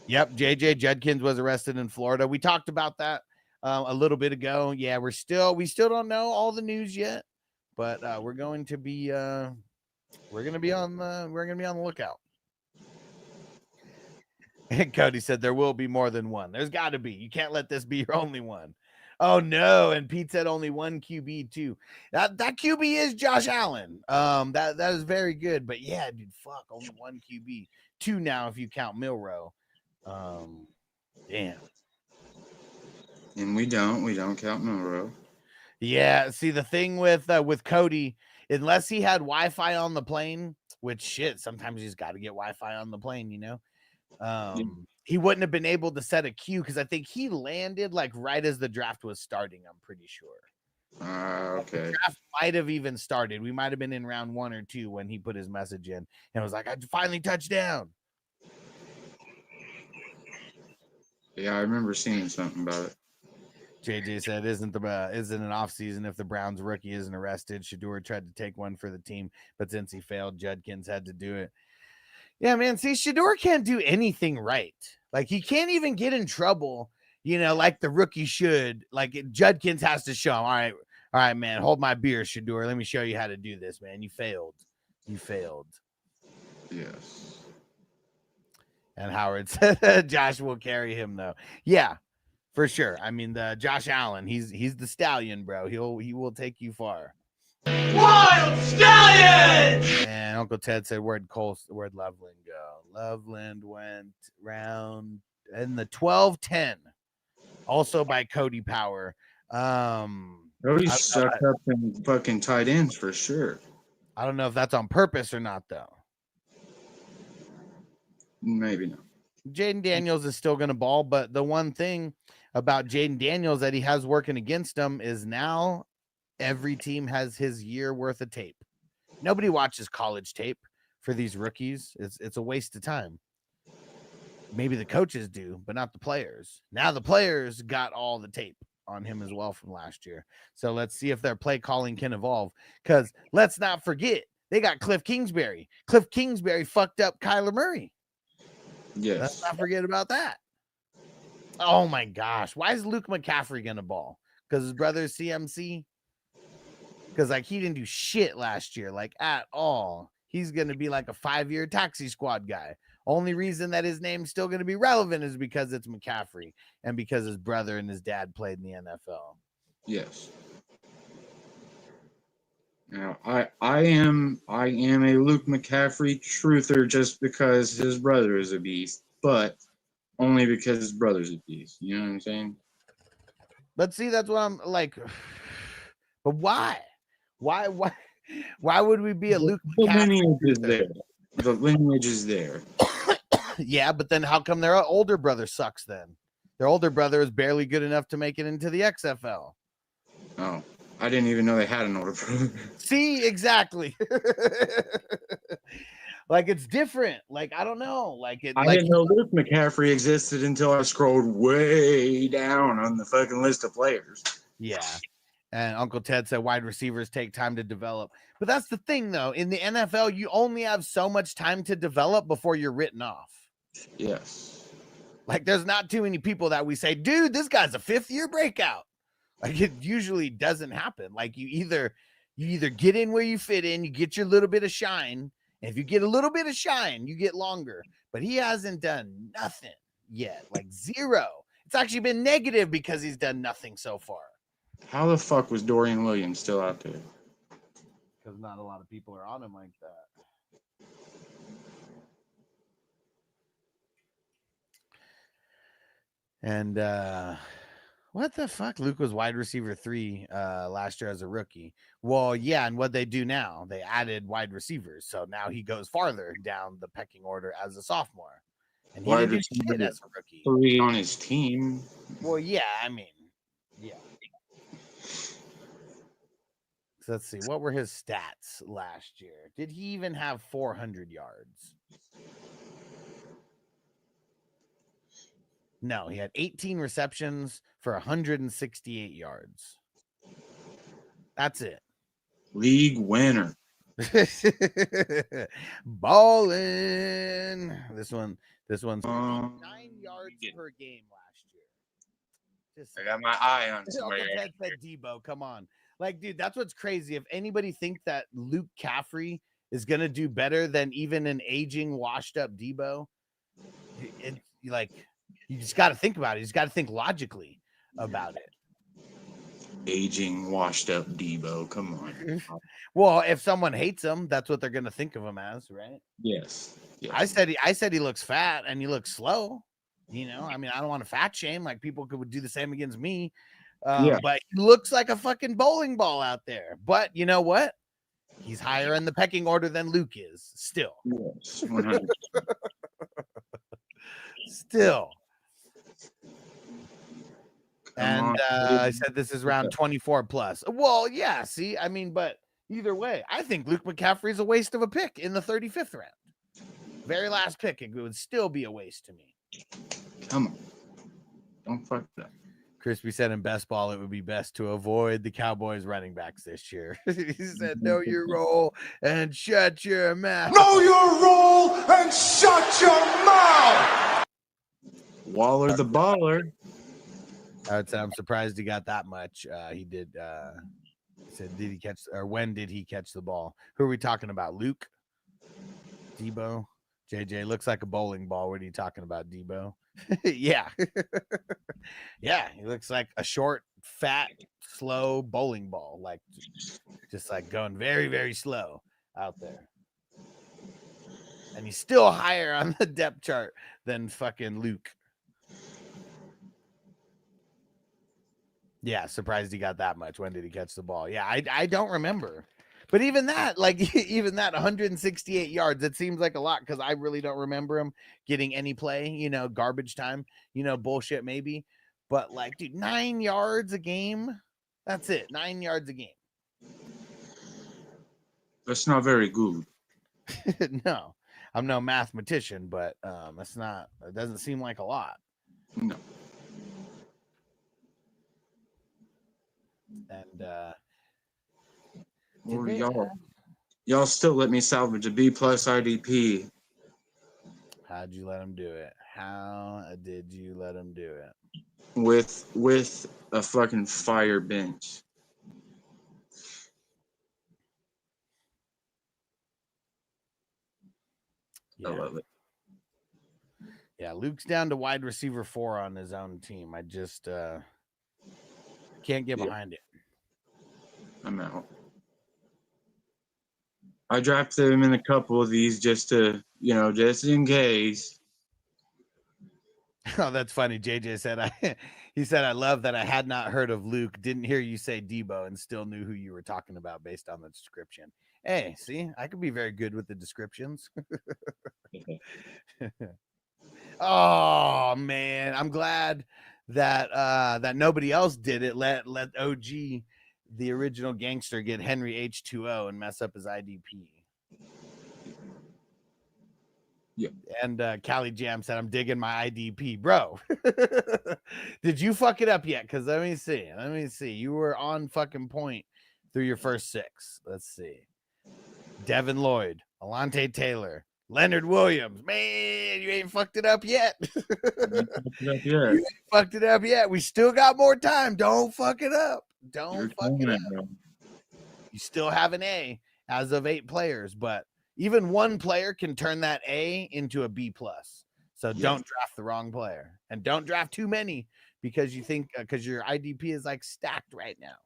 Yep, JJ Judkins was arrested in Florida. We talked about that a little bit ago. Yeah, we still don't know all the news yet, but we're going to be on the lookout. And Cody said there will be more than one. There's got to be. You can't let this be your only one. Oh no! And Pete said only one QB too. That QB is Josh Allen. That is very good. But yeah, dude, fuck, only one QB. 2 now if you count Milroe. Damn. And we don't count Monroe. Yeah, see the thing with Cody, unless he had Wi-Fi on the plane, which shit, sometimes you just got to get Wi-Fi on the plane, you know. He wouldn't have been able to set a queue because I think he landed like right as the draft was starting. I'm pretty sure. Okay. The draft might have even started. We might have been in round 1 or 2 when he put his message in and was like, I finally touched down. Yeah, I remember seeing something about it. JJ said, isn't an off season if the Browns rookie isn't arrested. Shador tried to take one for the team, but since he failed, Judkins had to do it. Yeah, man. See, Shador can't do anything right. Like he can't even get in trouble, like the rookie should. Like Judkins has to show him, all All right, man. Hold my beer, Shador. Let me show you how to do this, man. You failed. You failed. Yes. And Howard said Josh will carry him, though. Yeah, for sure. I mean, the Josh Allen, he's the stallion, bro. He will take you far. Wild Stallion! And Uncle Ted said, where'd Loveland go? Loveland went round in the 12-10, also by Cody Power. Cody sucked up in fucking tight ends for sure. I don't know if that's on purpose or not, though. Maybe not. Jaden Daniels is still going to ball, but the one thing about Jaden Daniels that he has working against him is now every team has his year worth of tape. Nobody watches college tape for these rookies. It's a waste of time. Maybe the coaches do, but not the players. Now the players got all the tape on him as well from last year. So let's see if their play calling can evolve. Because let's not forget, they got Cliff Kingsbury. Cliff Kingsbury fucked up Kyler Murray. Yes. Let's not forget about that. Oh my gosh. Why is Luke McCaffrey going to ball? Because his brother is CMC? Because like he didn't do shit last year, like at all. He's going to be like a 5-year taxi squad guy. Only reason that his name's still going to be relevant is because it's McCaffrey and because his brother and his dad played in the NFL. Yes. Now I am a Luke McCaffrey truther just because his brother is a beast, but only because his brother's a beast. You know what I'm saying? But see, that's what I'm like. But why? Why would we be a Luke McCaffrey? The lineage is there. The lineage is there. Yeah, but then how come their older brother sucks then? Their older brother is barely good enough to make it into the XFL. Oh, I didn't even know they had an older brother. See, exactly. Like it's different. Like I don't know. Like it. I didn't know Luke McCaffrey existed until I scrolled way down on the fucking list of players. Yeah. And Uncle Ted said wide receivers take time to develop. But that's the thing, though. In the NFL, you only have so much time to develop before you're written off. Yes. Like there's not too many people that we say, dude, this guy's a 5th-year breakout. Like it usually doesn't happen. Like you either get in where you fit in, you get your little bit of shine. And if you get a little bit of shine, you get longer. But he hasn't done nothing yet. Like zero. It's actually been negative because he's done nothing so far. How the fuck was Dorian Williams still out there? Because not a lot of people are on him like that. And what the fuck? Luke was wide receiver 3 last year as a rookie. Well, yeah, and what they do now, they added wide receivers. So now he goes farther down the pecking order as a sophomore. And he Wide didn't do shit as a rookie. 3 on his team. Well, yeah, I mean, yeah. So let's see. What were his stats last year? Did he even have 400 yards? No, he had 18 receptions for 168 yards. That's it. League winner. Ballin'. This one's 9 yards per game last year. I got my eye on somebody. Ted said Debo, come on. Like, dude, that's what's crazy. If anybody think that Luke Caffrey is going to do better than even an aging, washed-up Debo, it's like, you just got to think about it. You just got to think logically about it. Aging, washed-up Debo. Come on. Well, if someone hates him, that's what they're going to think of him as, right? Yes. I said he looks fat and he looks slow. You know, I mean, I don't want to fat shame. Like, people could do the same against me. But he looks like a fucking bowling ball out there. But you know what? He's higher in the pecking order than Luke is. Still. Yes, 100%. Still. And I said this is round 24 plus. Well, yeah. See, I mean, but either way, I think Luke McCaffrey is a waste of a pick in the 35th round. Very last pick. It would still be a waste to me. Come on. Don't fuck that. Crispy said in best ball, it would be best to avoid the Cowboys running backs this year. He said, know your role and shut your mouth. Know your role and shut your mouth. Waller the baller. I would say I'm surprised he got that much. He did He said, did he catch, or when did he catch the ball? Who are we talking about? Luke? Debo? JJ looks like a bowling ball. What are you talking about, Debo? Yeah. Yeah, he looks like a short, fat, slow bowling ball, like just like going very, very slow out there. And he's still higher on the depth chart than fucking Luke. Yeah, surprised he got that much. When did he catch the ball? Yeah, I don't remember. But even that, like, even that 168 yards, it seems like a lot because I really don't remember him getting any play, you know, garbage time, you know, bullshit maybe. But, like, dude, 9 yards a game, that's it, 9 yards a game. That's not very good. No, I'm no mathematician, but it's not, it doesn't seem like a lot. No. And, well, y'all still let me salvage a B+ IDP. How'd you let him do it? How did you let him do it? With a fucking fire bench. Yeah. I love it. Yeah, Luke's down to wide receiver 4 on his own team. I just can't get behind it. I'm out. I drafted him in a couple of these just to, you know, just in case. Oh, that's funny. JJ said he said, I love that I had not heard of Luke, didn't hear you say Debo, and still knew who you were talking about based on the description. Hey, see, I could be very good with the descriptions. Oh man, I'm glad that that nobody else did it. Let OG, the original gangster, get Henry H2O and mess up his IDP. Yeah. And Cali Jam said, I'm digging my IDP, bro. Did you fuck it up yet? Because let me see. You were on fucking point through your first 6. Let's see. Devin Lloyd, Alante Taylor, Leonard Williams. Man, you ain't fucked it up yet. You ain't fucked it up yet. We still got more time. Don't fuck it up. Don't fuck it up. You still have an A as of 8 players, but even one player can turn that A into a B+. So don't draft the wrong player, and don't draft too many because you think because your IDP is like stacked right now.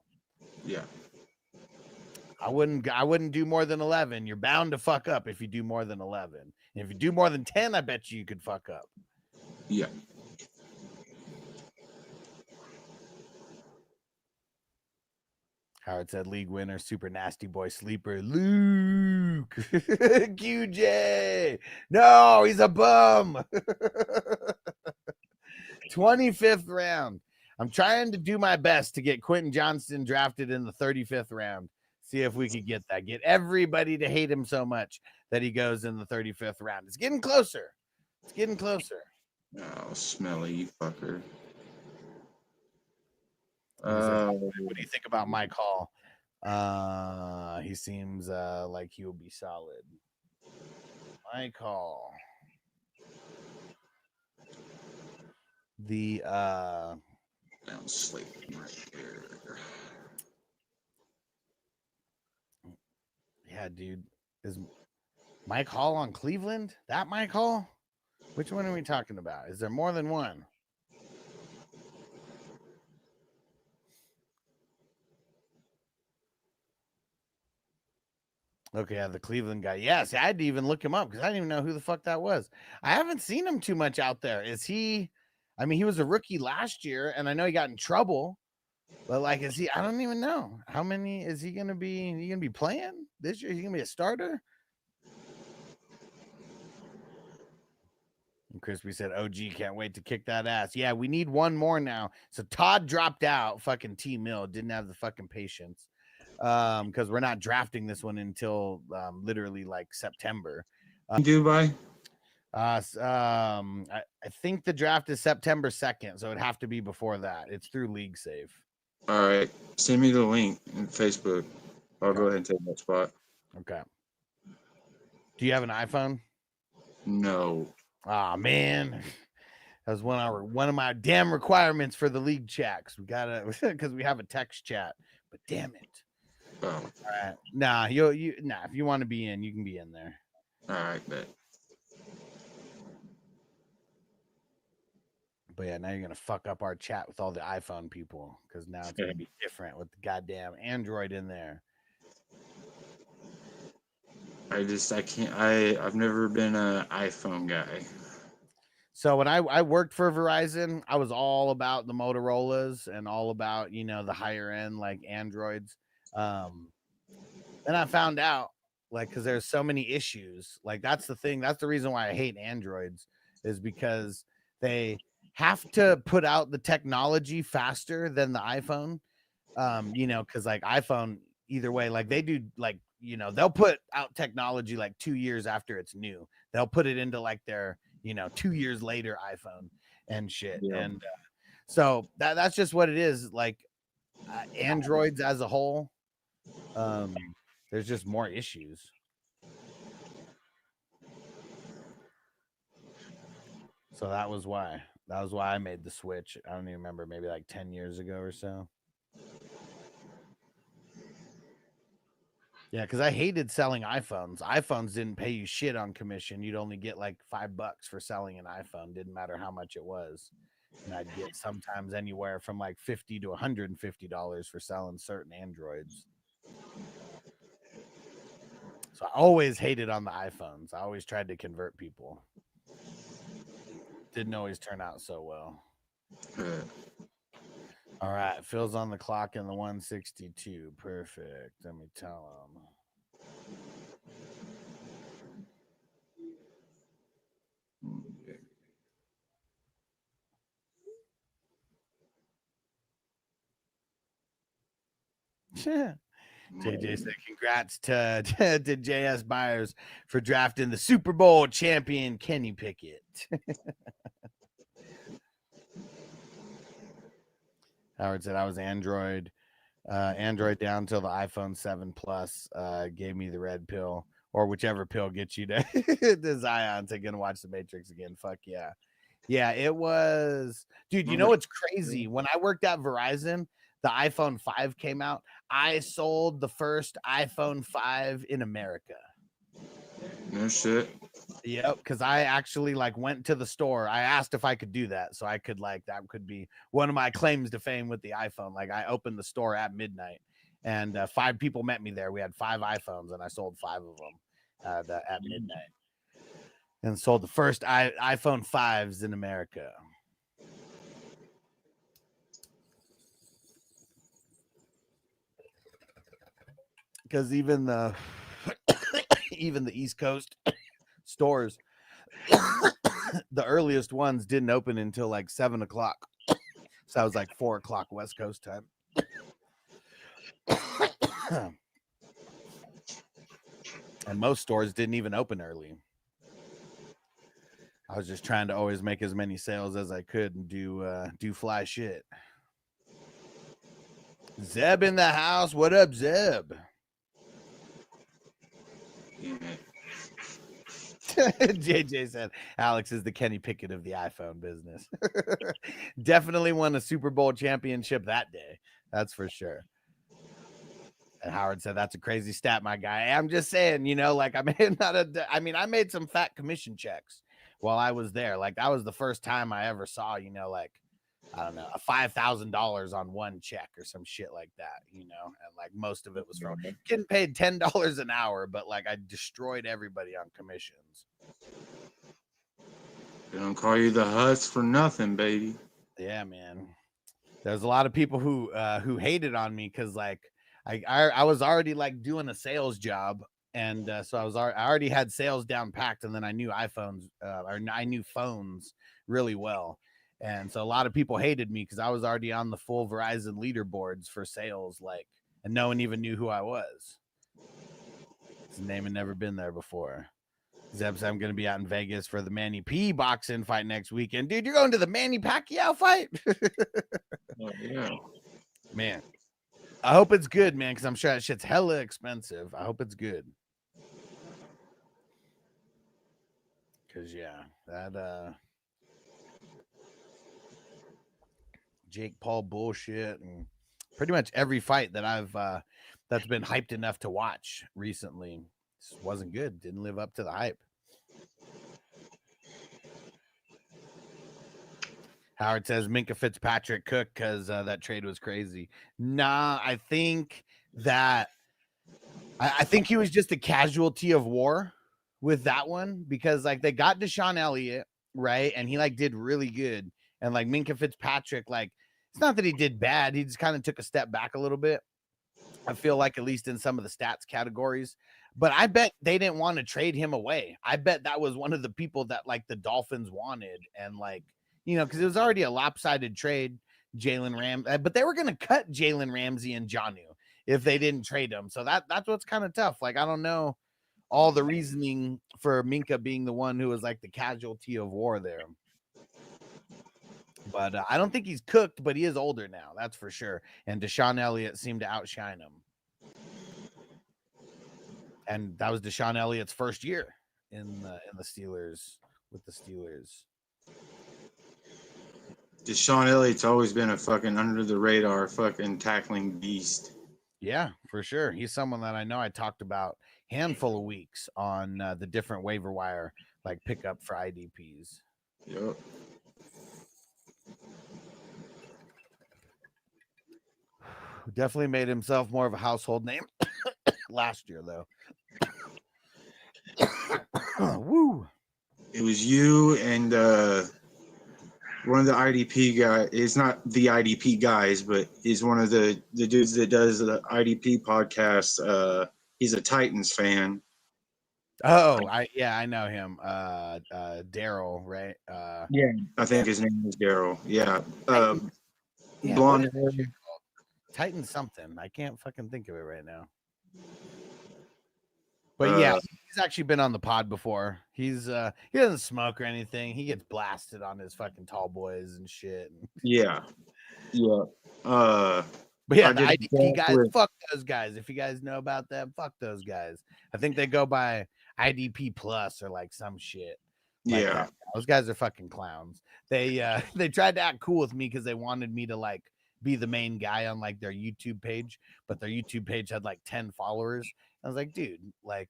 Yeah. I wouldn't do more than 11. You're bound to fuck up if you do more than 11. And if you do more than 10, I bet you could fuck up. Yeah. Howard said, league winner, super nasty boy sleeper, Luke. QJ. No, he's a bum. 25th round. I'm trying to do my best to get Quentin Johnston drafted in the 35th round. See if we could get that. Get everybody to hate him so much that he goes in the 35th round. It's getting closer. It's getting closer. Oh, smelly, you fucker. What do you think about Mike Hall? He seems like he will be solid. Mike Hall. The I'm sleeping right here. Yeah, dude. Is Mike Hall on Cleveland? That Mike Hall? Which one are we talking about? Is there more than one? Okay, yeah, the Cleveland guy. Yes, I had to even look him up because I didn't even know who the fuck that was. I haven't seen him too much out there. Is he? I mean, he was a rookie last year, and I know he got in trouble. But like, is he? I don't even know how many is he gonna be? Is he gonna be playing this year? Is he gonna be a starter? And Crispy said, "OG can't wait to kick that ass." Yeah, we need one more now. So Todd dropped out. Fucking T Mill didn't have the fucking patience. Because we're not drafting this one until literally like September. Dubai? I think the draft is September 2nd, so it'd have to be before that. It's through League Save. All right. Send me the link in Facebook. I'll go ahead and take that spot. Okay. Do you have an iPhone? No. Ah, man. That was one of my damn requirements for the league chats. We gotta because we have a text chat, but damn it. Oh, All right. Nah, if you want to be in, you can be in there. all right, bet. But yeah, now you're gonna fuck up our chat with all the iPhone people because now it's gonna be different with the goddamn Android in there. I can't. I've never been an iPhone guy. So when I worked for Verizon, I was all about the Motorola's and all about, the higher end like Androids. Then I found out because there's so many issues. Like that's the thing. That's the reason why I hate Androids is because they have to put out the technology faster than the iPhone. Because like iPhone, either way, like they do, like they'll put out technology like 2 years after it's new. They'll put it into like their 2 years later iPhone and shit. Yeah. And so that's just what it is. Like Androids as a whole, there's just more issues. So that was why I made the switch. I don't even remember, maybe like 10 years ago or so. Yeah, because I hated selling iPhones. iPhones didn't pay you shit on commission. You'd only get like $5 for selling an iPhone. Didn't matter how much it was. And I'd get sometimes anywhere from like $50 to $150 for selling certain Androids. So I always hated on the iPhones. I always tried to convert people. Didn't always turn out so well. All right, Phil's on the clock in the 162. Perfect. Let me tell him. JJ said, congrats to JS Byers for drafting the Super Bowl champion Kenny Pickett. Howard said, I was Android down till the iPhone 7 Plus gave me the red pill, or whichever pill gets you to Zion to go watch The Matrix again. Fuck yeah. Yeah, it was. Dude, you know what's crazy? When I worked at Verizon, the iPhone 5 came out. I sold the first iPhone 5 in America. No shit. Yep, because I actually went to the store. I asked if I could do that, so I could that could be one of my claims to fame with the iPhone. Like I opened the store at midnight, and 5 people met me there. We had 5 iPhones, and I sold 5 of them at midnight, and sold the first iPhone 5s in America. Because even the East Coast stores, the earliest ones didn't open until like 7 o'clock. So that was like 4 o'clock West Coast time. And most stores didn't even open early. I was just trying to always make as many sales as I could and do fly shit. Zeb in the house. What up, Zeb? JJ said Alex is the Kenny Pickett of the iPhone business. Definitely won a Super Bowl championship that day. That's for sure. And Howard said that's a crazy stat, my guy. I'm just saying, I made some fat commission checks while I was there. Like that was the first time I ever saw, I don't know, $5,000 on one check or some shit like that, and like most of it was from getting paid $10 an hour, but like I destroyed everybody on commissions. They don't call you the Huss for nothing, baby. Yeah, man. There's a lot of people who hated on me because like I was already like doing a sales job, and so I already had sales down packed, and then I knew iPhones I knew phones really well. And so a lot of people hated me because I was already on the full Verizon leaderboards for sales, and no one even knew who I was. His name had never been there before. Zeb said, I'm going to be out in Vegas for the Manny P boxing fight next weekend. Dude, you're going to the Manny Pacquiao fight? Oh, yeah. Man, I hope it's good, man, because I'm sure that shit's hella expensive. I hope it's good. Because, yeah, that... Jake Paul bullshit, and pretty much every fight that I've that's been hyped enough to watch recently. Just wasn't good. Didn't live up to the hype. Howard says Minka Fitzpatrick Cook because that trade was crazy. Nah, I think that I think he was just a casualty of war with that one because like they got Deshaun Elliott, right? And he like did really good. And like Minka Fitzpatrick, like it's not that he did bad. He just kind of took a step back a little bit. I feel like at least in some of the stats categories. But I bet they didn't want to trade him away. I bet that was one of the people that like the Dolphins wanted. And like, you know, because it was already a lopsided trade, Jalen Ramsey. But they were going to cut Jalen Ramsey and Jonnu if they didn't trade him. So that's what's kind of tough. Like, I don't know all the reasoning for Minka being the one who was like the casualty of war there. But I don't think he's cooked, but he is older now. That's for sure. And Deshaun Elliott seemed to outshine him. And that was Deshaun Elliott's first year in the Steelers with the Steelers. Deshaun Elliott's always been a fucking under the radar fucking tackling beast. Yeah, for sure. He's someone that I know I talked about handful of weeks on the different waiver wire like pickup for IDPs. Yep. Definitely made himself more of a household name last year, though. Woo! It was you and one of the IDP guys. It's not the IDP guys, but he's one of the dudes that does the IDP podcast. He's a Titans fan. Oh, I know him. Daryl, right? Yeah, I think his name is Daryl. Yeah. Yeah, Blonde. what is that shit called? Titan something. I can't fucking think of it right now. But yeah, he's actually been on the pod before. He's he doesn't smoke or anything. He gets blasted on his fucking tall boys and shit. Yeah. Yeah. But yeah, the IDP guys, fuck those guys. If you guys know about them, fuck those guys. I think they go by IDP Plus or like some shit. Like yeah. that. Those guys are fucking clowns. They tried to act cool with me because they wanted me to like be the main guy on like their YouTube page, but their YouTube page had like 10 followers. I was like, dude, like,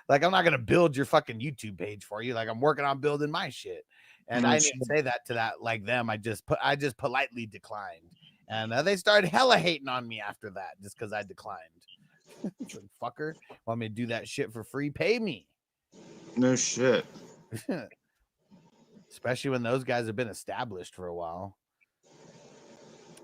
like I'm not gonna build your fucking YouTube page for you. Like I'm working on building my shit. And I didn't say that to that like them. I just politely declined. And they started hella hating on me after that just because I declined. Like, fucker, want me to do that shit for free? Pay me. No shit. Especially when those guys have been established for a while.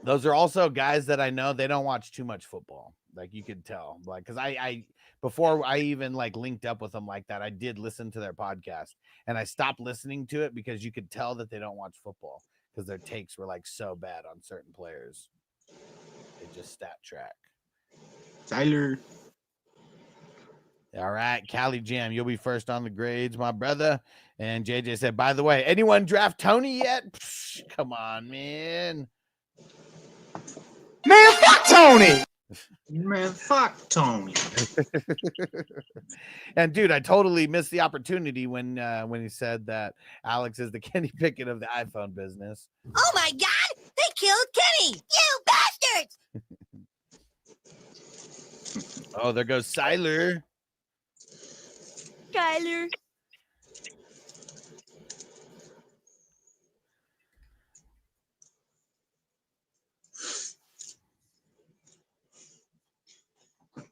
Those are also guys that I know they don't watch too much football. Like you could tell, like, because I before I even like linked up with them like that, I did listen to their podcast and I stopped listening to it because you could tell that they don't watch football because their takes were like so bad on certain players. They just stat track. Tyler. All right, Cali Jam, you'll be first on the grades, my brother. And JJ said, by the way, anyone draft Tony yet? Psh, come on, man. Man, fuck Tony. Man, fuck Tony. And dude, I totally missed the opportunity when he said that Alex is the Kenny Pickett of the iPhone business. Oh my God! They killed Kenny! You bastards! Oh, there goes Siler. Tyler.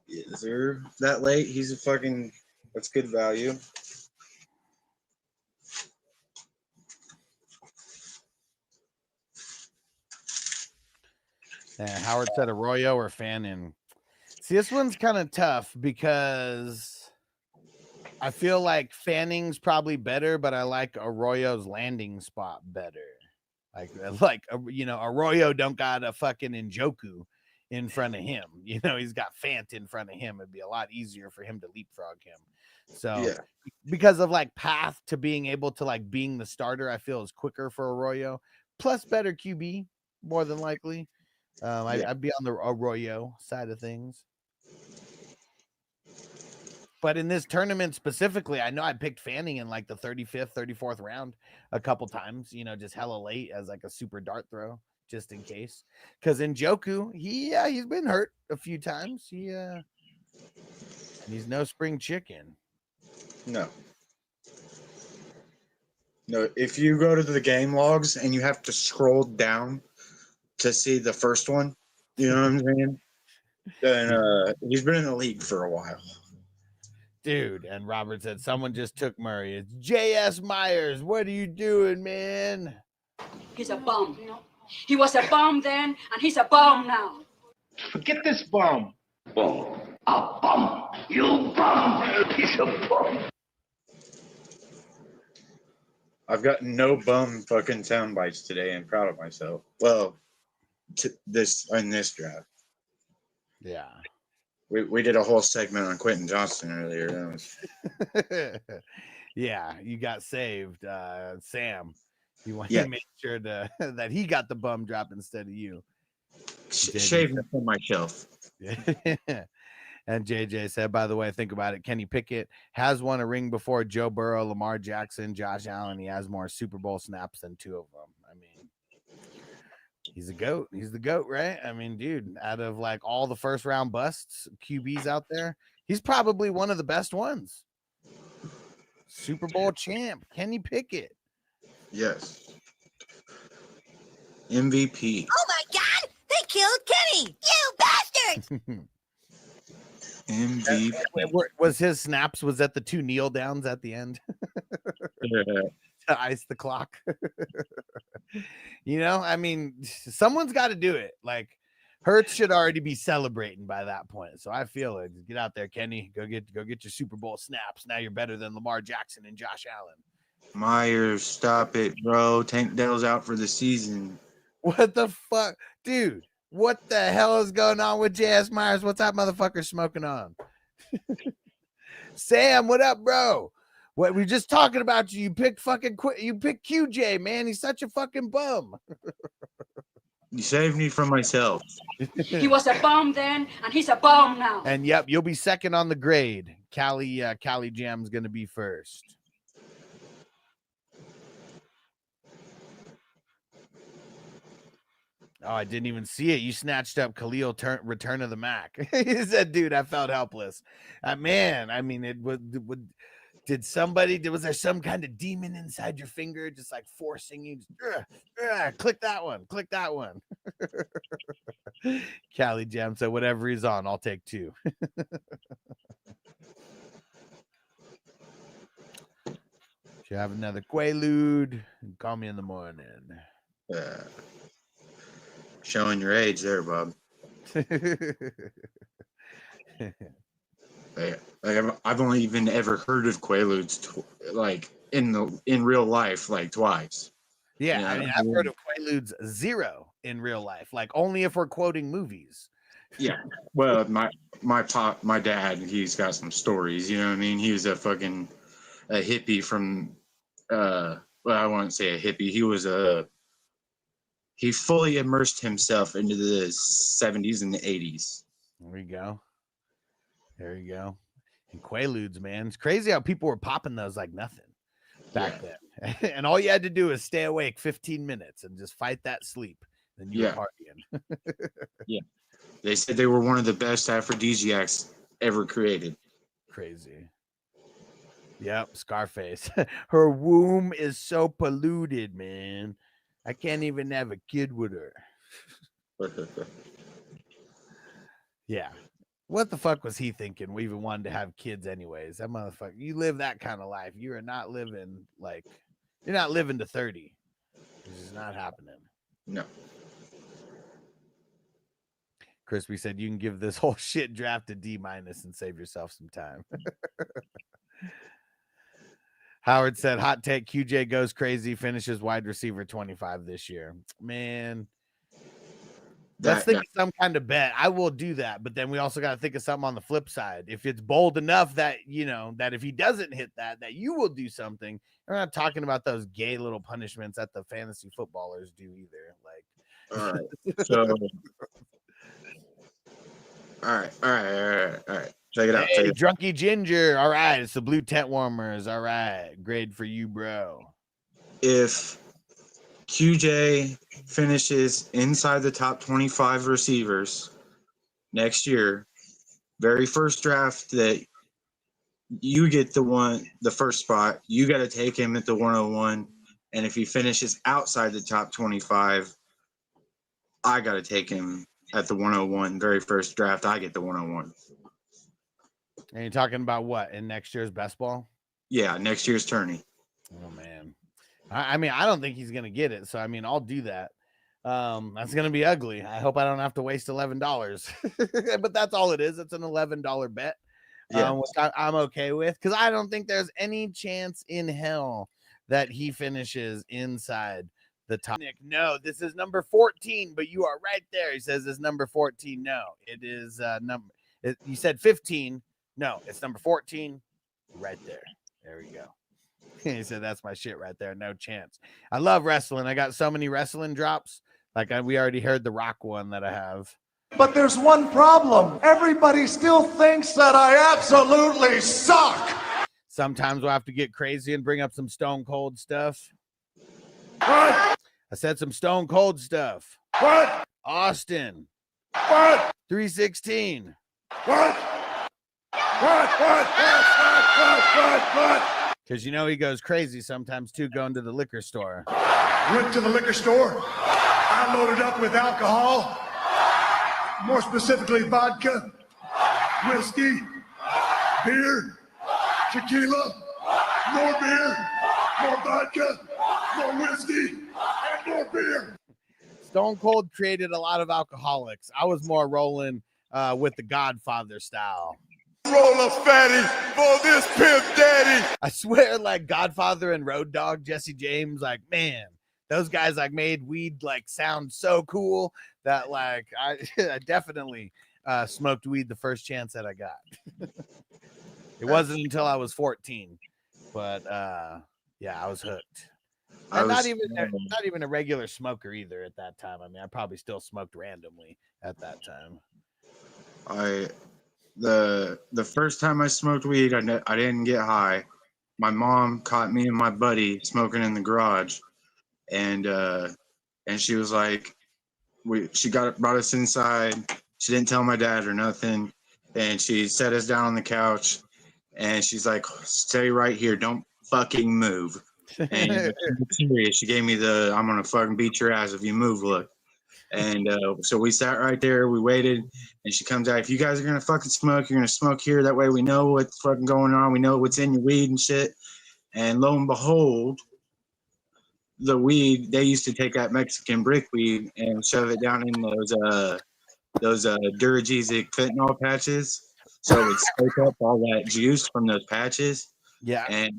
Is there that late? He's a fucking. That's good value. And Howard said Arroyo or Fannin. See, this one's kind of tough because I feel like Fanning's probably better, but I like Arroyo's landing spot better. Like you know, Arroyo don't got a fucking Njoku in front of him. You know, he's got Fant in front of him. It'd be a lot easier for him to leapfrog him. So Yeah. because of like path to being able to like being the starter, I feel is quicker for Arroyo. Plus better QB, more than likely. I'd be on the Arroyo side of things. But in this tournament specifically, I know I picked Fanning in like the 35th, 34th round a couple times, you know, just hella late as like a super dart throw. just in case. Because Njoku, he's been hurt a few times. And he's no spring chicken. No. No, if you go to the game logs and you have to scroll down to see the first one, you know what I'm saying? Then he's been in the league for a while. Dude, and Robert said, someone just took Murray. It's J.S. Myers. What are you doing, man? He's a bum. He was a bum then, and he's a bum now. Forget this bum. Bum. A bum. You bum. He's a bum. I've got no bum fucking sound bites today and proud of myself. Well, in this draft. Yeah. We did a whole segment on Quentin Johnston earlier. That was... Yeah, you got saved, Sam. You want Yeah. to make sure that he got the bum drop instead of you. Shave it from my shelf. And JJ said, by the way, think about it. Kenny Pickett has won a ring before Joe Burrow, Lamar Jackson, Josh Allen. He has more Super Bowl snaps than two of them. I mean, he's a GOAT. He's the GOAT, right? I mean, dude, out of like all the first round busts QBs out there, he's probably one of the best ones. Super Bowl champ, Kenny Pickett. Yes. MVP. Oh my God! They killed Kenny! You bastards! MVP. Was his snaps, was that the two kneel downs at the end? To ice the clock. You know, I mean, someone's got to do it. Like, Hurts should already be celebrating by that point. So I feel it. Get out there, Kenny. Go get your Super Bowl snaps. Now you're better than Lamar Jackson and Josh Allen. Myers, stop it, bro. Tank Dell's out for the season. What the fuck? Dude, what the hell is going on with J.S. Myers? What's that motherfucker smoking on? Sam, what up, bro? What, we're just talking about you. You picked QJ, man. He's such a fucking bum. You saved me from myself. He was a bum then, and he's a bum now. And yep, you'll be second on the grade. Cali Jam's gonna be first. Oh, I didn't even see it. You snatched up Khalil Return of the Mac. He said, dude, I felt helpless. Man, I mean, was there some kind of demon inside your finger just like forcing you? Click that one. Click that one. Cali Jam said, whatever he's on, I'll take two. If you have another Quaalude, call me in the morning. Showing your age there, Bob. I've only even ever heard of Quaaludes like in real life like twice. Yeah, You know? I mean, I've heard of Quaaludes zero in real life, like only if we're quoting movies. Yeah, well, my dad, he's got some stories. You know what I mean? He was a hippie from well, I won't say a hippie. He fully immersed himself into the 70s and the 80s. There you go. There you go. And Quaaludes, man. It's crazy how people were popping those like nothing back then. And all you had to do is stay awake 15 minutes and just fight that sleep. Then you were partying. Yeah. They said they were one of the best aphrodisiacs ever created. Crazy. Yep, Scarface. Her womb is so polluted, man. I can't even have a kid with her. Yeah. What the fuck was he thinking? We even wanted to have kids anyways. That motherfucker. You live that kind of life. You are not living you're not living to 30. This is not happening. No. Crispy said you can give this whole shit draft a D- and save yourself some time. Howard said, hot take, QJ goes crazy, finishes wide receiver 25 this year. Man, let's think of some kind of bet. I will do that, but then we also got to think of something on the flip side. If it's bold enough that, that if he doesn't hit that you will do something. We're not talking about those gay little punishments that the fantasy footballers do either. All right. So, all right. Check it out. Hey, Drunky Ginger. All right. It's the Blue Tent Warmers. All right. Grade for you, bro. If QJ finishes inside the top 25 receivers next year, very first draft that you get the first spot, you got to take him at the 101. And if he finishes outside the top 25, I got to take him at the 101. Very first draft, I get the 101. And you're talking about what in next year's best ball? Yeah, next year's tourney. Oh man, I mean, I don't think he's gonna get it. So I mean, I'll do that. That's gonna be ugly. I hope I don't have to waste $11. But that's all it is. It's an $11 bet. Yeah. Which I'm okay with, because I don't think there's any chance in hell that he finishes inside the top. Nick, no, this is number 14, but you are right there. He says it's number 14. No, it is you said 15. No, it's number 14 right there. There we go. He said that's my shit right there. No chance. I love wrestling. I got so many wrestling drops. Like we already heard the Rock one that I have. But there's one problem. Everybody still thinks that I absolutely suck. Sometimes we'll have to get crazy and bring up some Stone Cold stuff. What? I said some Stone Cold stuff. What? Austin. What? 316. What? What? Because you know he goes crazy sometimes too, going to the liquor store. Went to the liquor store. I loaded up with alcohol. More specifically, vodka, whiskey, beer, tequila, more beer, more vodka, more whiskey, and more beer. Stone Cold created a lot of alcoholics. I was more rolling with the Godfather style. Roll a fatty for this pimp daddy. I swear, like Godfather and Road Dogg, Jesse James, like, man, those guys like made weed like sound so cool that like I definitely smoked weed the first chance that I got. It wasn't until I was 14, but yeah, I was hooked. And not even a regular smoker either at that time. I mean, I probably still smoked randomly at that time. The first time I smoked weed, I didn't get high. My mom caught me and my buddy smoking in the garage, and she was like, she brought us inside. She didn't tell my dad or nothing, and she set us down on the couch, and she's like, "Stay right here, don't fucking move." And serious, she gave me the "I'm gonna fucking beat your ass if you move" look. And so we sat right there, we waited, and she comes out, "If you guys are gonna fucking smoke, you're gonna smoke here. That way we know what's fucking going on. We know what's in your weed and shit." And lo and behold, the weed, they used to take that Mexican brick weed and shove it down in those Duragesic fentanyl patches, so it would soak up all that juice from those patches. Yeah. And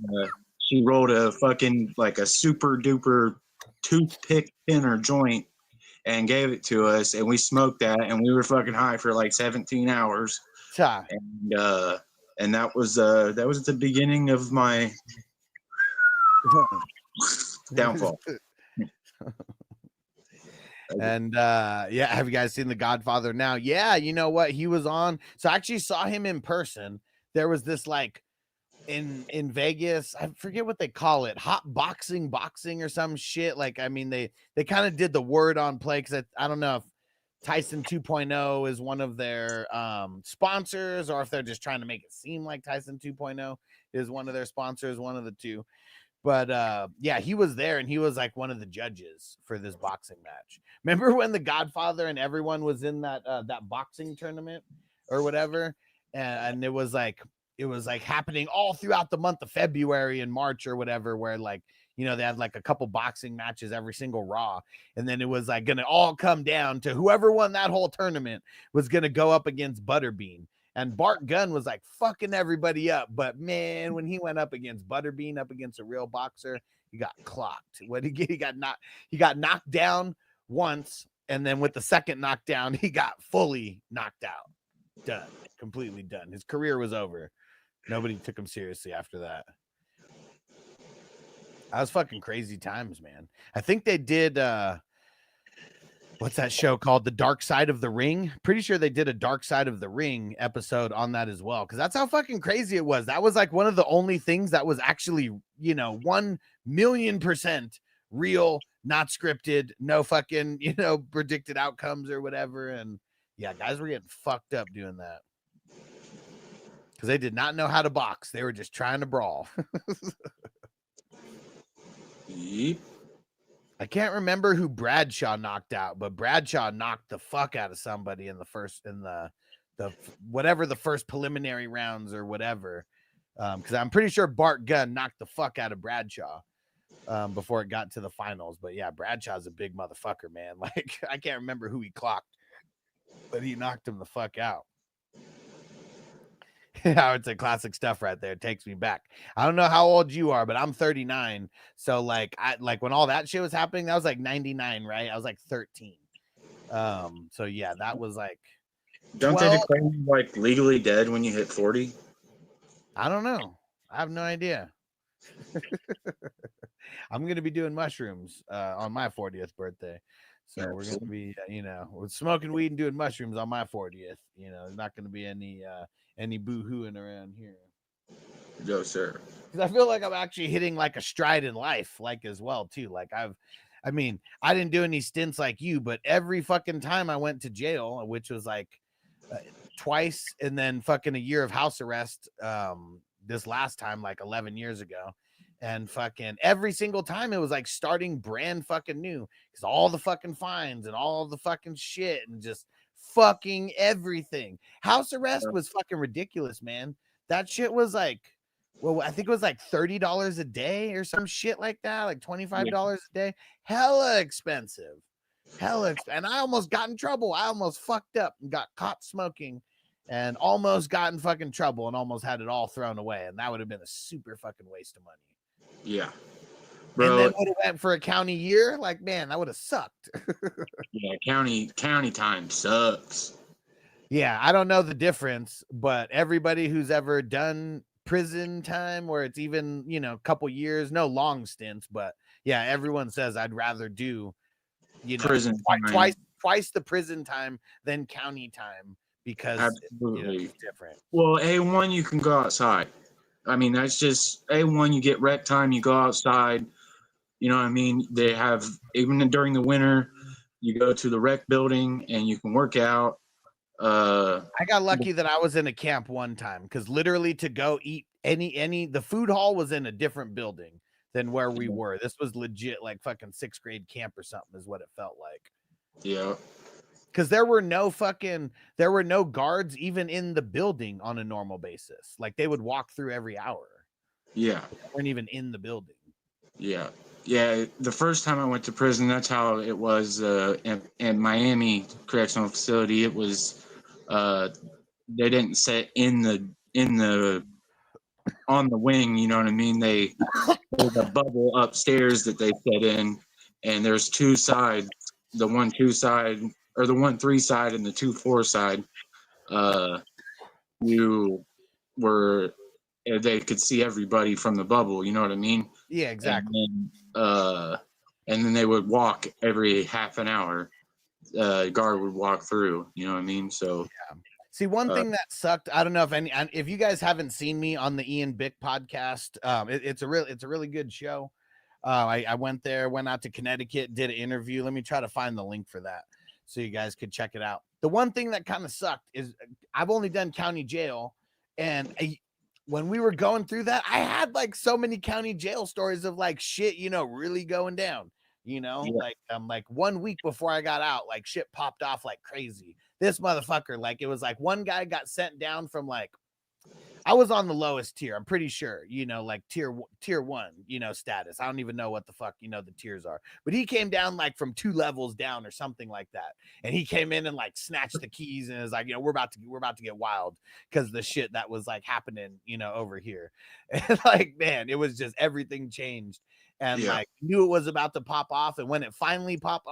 she rolled a fucking like a super duper toothpick thinner joint and gave it to us, and we smoked that, and we were fucking high for like 17 hours. And that was the beginning of my downfall. And yeah, have you guys seen The Godfather now? Yeah, you know what? He was on. So I actually saw him in person. There was this like in Vegas, I forget what they call it, hot boxing or some shit. Like, I mean, they kind of did the word on play, because I don't know if Tyson 2.0 is one of their sponsors, or if they're just trying to make it seem like Tyson 2.0 is one of their sponsors, one of the two. But yeah, he was there, and he was like one of the judges for this boxing match. Remember when The Godfather and everyone was in that boxing tournament or whatever, and it was like happening all throughout the month of February and March or whatever, where like, you know, they had like a couple boxing matches every single Raw, and then it was like gonna all come down to whoever won that whole tournament was gonna go up against Butterbean. And Bart Gunn was like fucking everybody up, but man, when he went up against Butterbean, up against a real boxer, he got clocked. What he get? He got knocked down once, and then with the second knockdown, he got fully knocked out. Done. Completely done. His career was over. Nobody took him seriously after that. That was fucking crazy times, man. I think they did what's that show called? The Dark Side of the Ring. Pretty sure they did a Dark Side of the Ring episode on that as well, because that's how fucking crazy it was. That was like one of the only things that was actually, you know, 1,000,000% real, not scripted, no fucking, you know, predicted outcomes or whatever. And yeah, guys were getting fucked up doing that because they did not know how to box. They were just trying to brawl. Yep. I can't remember who Bradshaw knocked out, but Bradshaw knocked the fuck out of somebody in the whatever the first preliminary rounds or whatever. Because I'm pretty sure Bart Gunn knocked the fuck out of Bradshaw before it got to the finals. But yeah, Bradshaw's a big motherfucker, man. Like, I can't remember who he clocked, but he knocked him the fuck out. It's a classic stuff right there. It takes me back. I don't know how old you are, but I'm 39. So like when all that shit was happening, that was like 99, right? I was like 13. So yeah, that was like Don't they declare you like legally dead when you hit 40? I don't know. I have no idea. I'm gonna be doing mushrooms on my 40th birthday. So we're gonna be, we're smoking weed and doing mushrooms on my 40th. You know, there's not gonna be any boo-hooing around here. No, sir. Because I feel like I'm actually hitting like a stride in life, like as well too. Like I didn't do any stints like you, but every fucking time I went to jail, which was like twice, and then fucking a year of house arrest this last time, like 11 years ago. And fucking every single time it was like starting brand fucking new because all the fucking fines and all the fucking shit and just fucking everything. House arrest was fucking ridiculous, man. That shit was like, well, I think it was like $30 a day or some shit like that, like $25 a day. Hella expensive. And I almost got in trouble. I almost fucked up and got caught smoking and almost got in fucking trouble and almost had it all thrown away. And that would have been a super fucking waste of money. Yeah. Bro, and then would have went for a county year. Like, man, that would have sucked. Yeah, county time sucks. Yeah, I don't know the difference, but everybody who's ever done prison time where it's even, a couple years, no long stints, but yeah, everyone says I'd rather do, prison twice the prison time than county time because it's different. Well, A1, you can go outside. I mean, that's just A1, you get rec time, you go outside. You know what I mean? They have, even during the winter, you go to the rec building and you can work out. I got lucky that I was in a camp one time because literally to go eat the food hall was in a different building than where we were. This was legit like fucking 6th grade camp or something is what it felt like. Yeah. Because there were no guards even in the building on a normal basis. Like they would walk through every hour. Yeah. They weren't even in the building. Yeah. Yeah. The first time I went to prison, that's how it was in Miami Correctional Facility. It was they didn't sit in the on the wing, you know what I mean? There's a bubble upstairs that they set in, and there's two sides, the 1-2 side or the 1-3 side and the 2-4 side. They could see everybody from the bubble, you know what I mean? Yeah, exactly. And then they would walk every half an hour. Guard would walk through, you know what I mean? So yeah. See, one thing that sucked, I don't know if you guys haven't seen me on the Ian Bick podcast, it's a really good show. I went out to Connecticut, did an interview. Let me try to find the link for that so you guys could check it out. The one thing that kind of sucked is I've only done county jail, and when we were going through that, I had like so many county jail stories of like shit, really going down. Like 1 week before I got out, like shit popped off like crazy. This motherfucker, like it was like one guy got sent down from like, I was on the lowest tier, I'm pretty sure, like tier 1, status. I don't even know what the fuck, the tiers are, but he came down like from 2 levels down or something like that. And he came in and like snatched the keys and is like, we're about to get wild because the shit that was like happening, over here. And like, man, it was just everything changed. And like knew it was about to pop off. And when it finally popped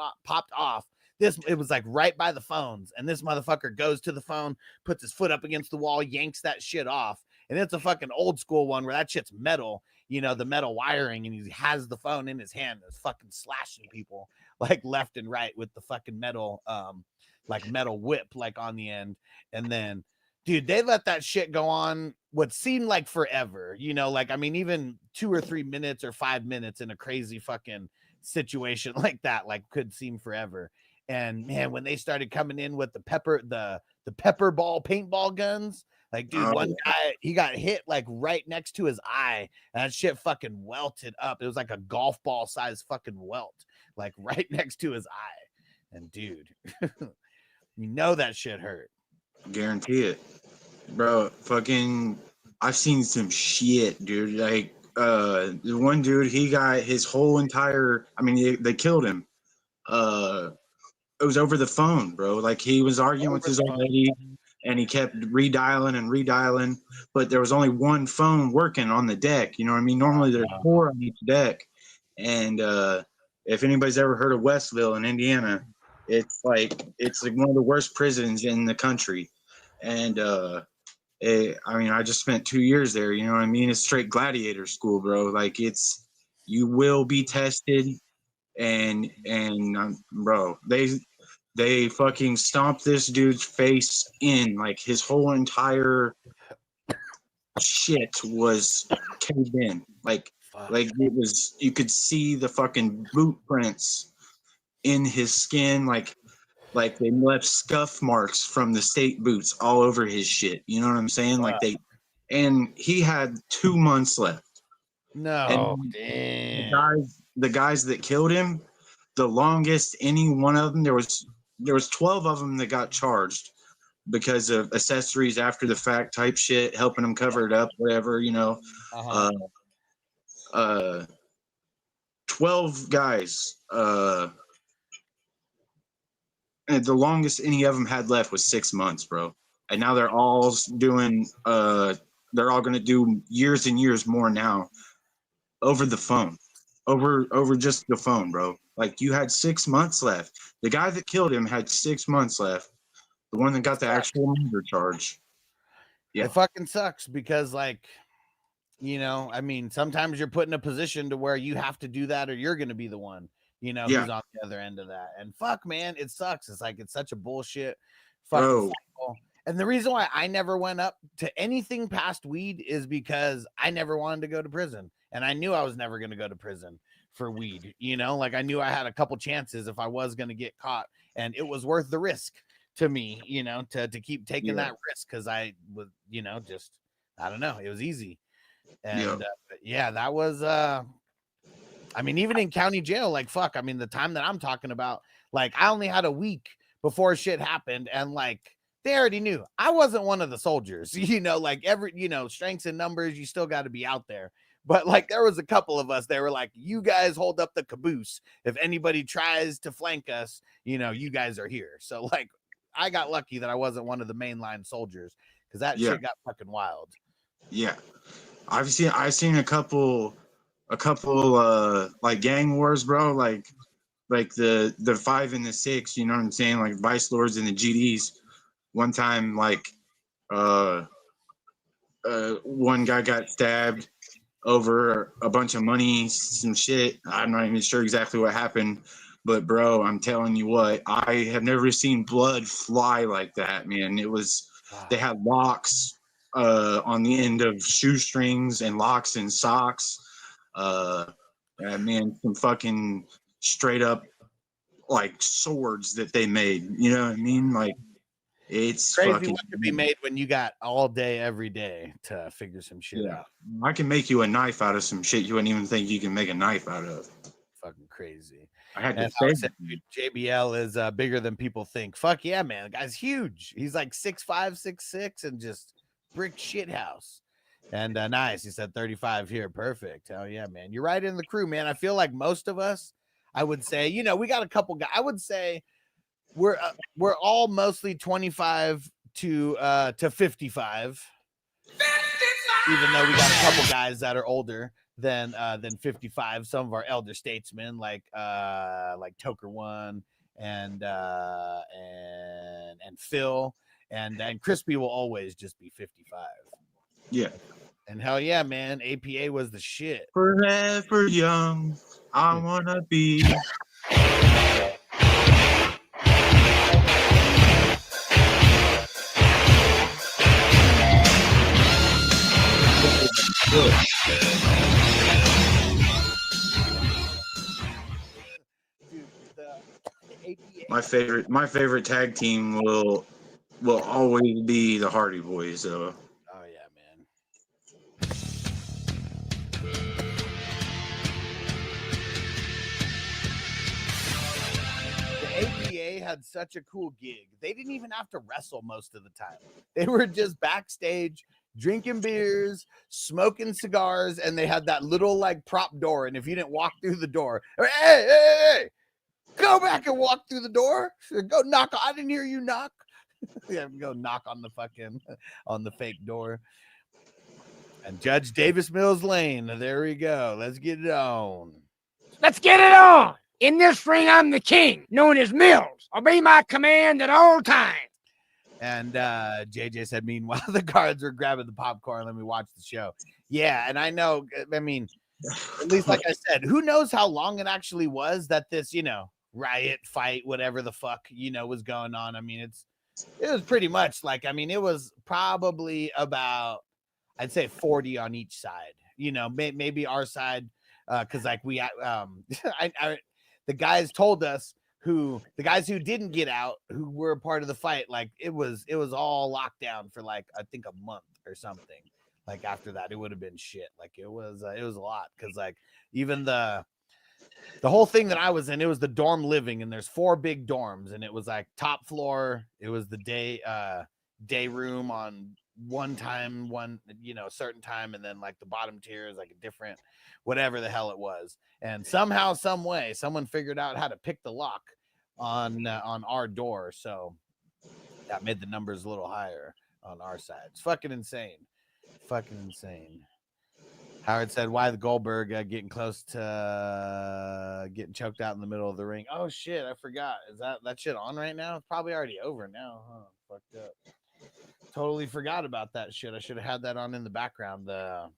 off, it was like right by the phones. And this motherfucker goes to the phone, puts his foot up against the wall, yanks that shit off. And it's a fucking old school one where that shit's metal, the metal wiring. And he has the phone in his hand and is fucking slashing people like left and right with the fucking metal, like metal whip, like on the end. And then, dude, they let that shit go on what seemed like forever, like, I mean, even 2 or 3 minutes or 5 minutes in a crazy fucking situation like that, like could seem forever. And man, when they started coming in with the pepper ball paintball guns, like dude, one guy, he got hit like right next to his eye, and that shit fucking welted up. It was like a golf ball size fucking welt, like right next to his eye. And dude, you know that shit hurt. Guarantee it, bro. Fucking, I've seen some shit, dude. Like, the one dude, he got his whole entire. I mean, they killed him. It was over the phone, bro. Like he was arguing with his old lady, and he kept redialing, but there was only one phone working on the deck. You know what I mean? Normally there's 4 on each deck, and if anybody's ever heard of Westville in Indiana, it's like one of the worst prisons in the country. And I mean, I just spent 2 years there. You know what I mean? It's straight gladiator school, bro. Like you will be tested, and bro, they fucking stomped this dude's face in, like his whole entire shit was caved in, like it was. You could see the fucking boot prints in his skin, like they left scuff marks from the state boots all over his shit. You know what I'm saying? Like and he had 2 months left. No, and damn. The guys that killed him, the longest any one of them, there was 12 of them that got charged because of accessories after the fact type shit, helping them cover it up, whatever, you know. 12 guys. And the longest any of them had left was 6 months, bro. And now they're all doing, they're all going to do years and years more now over the phone, over just the phone, bro. Like you had 6 months left. The guy that killed him had 6 months left. The one that got the actual murder charge. Yeah. It fucking sucks because, like, you know, I mean, sometimes you're put in a position to where you have to do that, or you're going to be the one, you know, who's on the other end of that. And fuck, man, it sucks. It's like, it's such a bullshit fucking cycle. And the reason why I never went up to anything past weed is because I never wanted to go to prison. And I knew I was never going to go to prison for weed, you know, like I knew I had a couple chances if I was going to get caught, and it was worth the risk to me, you know, to keep taking that risk. Cause I was, you know, just, I don't know. It was easy. And that was, I mean, even in county jail, like, fuck, I mean, the time that I'm talking about, like, I only had a week before shit happened. And like, they already knew I wasn't one of the soldiers, you know, like you know, strengths and numbers, you still got to be out there. But like, there was a couple of us, they were like, you guys hold up the caboose. If anybody tries to flank us, you know, you guys are here. So like, I got lucky that I wasn't one of the mainline soldiers, because that shit got fucking wild. Yeah. I've seen a couple like gang wars, bro, like the 5 and the 6, you know what I'm saying? Like vice lords and the GDs. One time, like one guy got stabbed over a bunch of money, some shit. I'm not even sure exactly what happened, but bro, I'm telling you what, I have never seen blood fly like that, man. It was, they had locks on the end of shoestrings and locks in socks. Man, some fucking straight up like swords that they made. You know what I mean? Like, it's crazy fucking, what could be made when you got all day, every day to figure some shit out. I can make you a knife out of some shit you wouldn't even think you can make a knife out of. Fucking crazy. I had to say JBL is bigger than people think. Fuck yeah, man. The guy's huge. He's like 6'5", 6'6", and just brick shit house. And nice. He said 35 here. Perfect. Hell yeah, man. You're right in the crew, man. I feel like most of us, I would say, you know, we got a couple guys. I would say we're all mostly 25 to 55. Even though we got a couple guys that are older than 55. Some of our elder statesmen, like Toker One and Phil and Crispy will always just be 55. Yeah. And hell yeah, man. APA was the shit. Forever young, I wanna be. my favorite tag team will always be the Hardy Boys, though. Oh yeah, man. The APA had such a cool gig. They didn't even have to wrestle most of the time. They were just backstage drinking beers, smoking cigars, and they had that little like prop door. And if you didn't walk through the door, hey, go back and walk through the door. Go knock. I didn't hear you knock. Yeah, go knock on the fake door. And Judge Davis Mills Lane. There we go. Let's get it on. Let's get it on. In this ring, I'm the king, known as Mills. Obey my command at all times. And JJ said, meanwhile, the guards were grabbing the popcorn. Let me watch the show. Yeah, and I know, I mean, at least like I said, who knows how long it actually was that this, riot, fight, whatever the fuck, was going on. I mean, it was pretty much like, I mean, it was probably about, I'd say 40 on each side, maybe our side, because like we, the guys told us the guys who didn't get out, who were a part of the fight, like it was all locked down for like, I think a month or something. Like after that, it would have been shit. Like it was a lot. Cause like even the whole thing that I was in, it was the dorm living, and there's 4 big dorms, and it was like top floor. It was the day room on one certain time, and then like the bottom tier is like a different whatever the hell it was. And somehow, some way, someone figured out how to pick the lock on our door, so that made the numbers a little higher on our side. It's fucking insane. Howard said, why the Goldberg getting close to getting choked out in the middle of the ring? Oh shit, I forgot. Is that shit on right now? It's probably already over now, huh? Fucked up. Totally forgot about that shit. I should have had that on in the background. The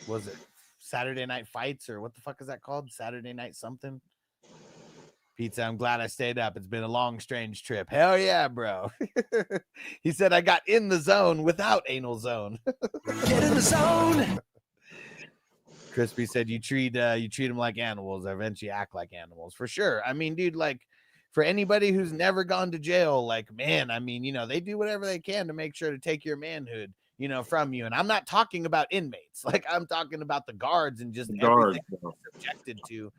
was it Saturday Night Fights, or what the fuck is that called? Saturday Night something? Pizza, I'm glad I stayed up. It's been a long, strange trip. Hell yeah, bro. He said I got in the zone without anal zone. Get in the zone. Crispy said you treat them like animals, or eventually act like animals. For sure. I mean, dude, like for anybody who's never gone to jail, like, man, I mean, they do whatever they can to make sure to take your manhood, from you. And I'm not talking about inmates. Like I'm talking about the guards and just everything they're subjected to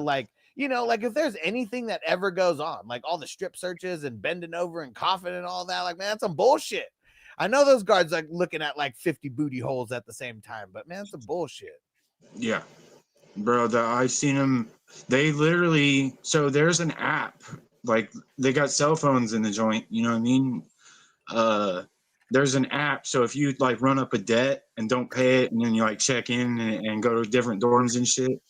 like, like if there's anything that ever goes on, like all the strip searches and bending over and coughing and all that, like, man, that's some bullshit. I know those guards like looking at like 50 booty holes at the same time, but man, it's some bullshit. Yeah, bro, I've seen them. They literally, so there's an app, like they got cell phones in the joint, you know what I mean? There's an app, so if you like run up a debt and don't pay it, and then you like check in and go to different dorms and shit,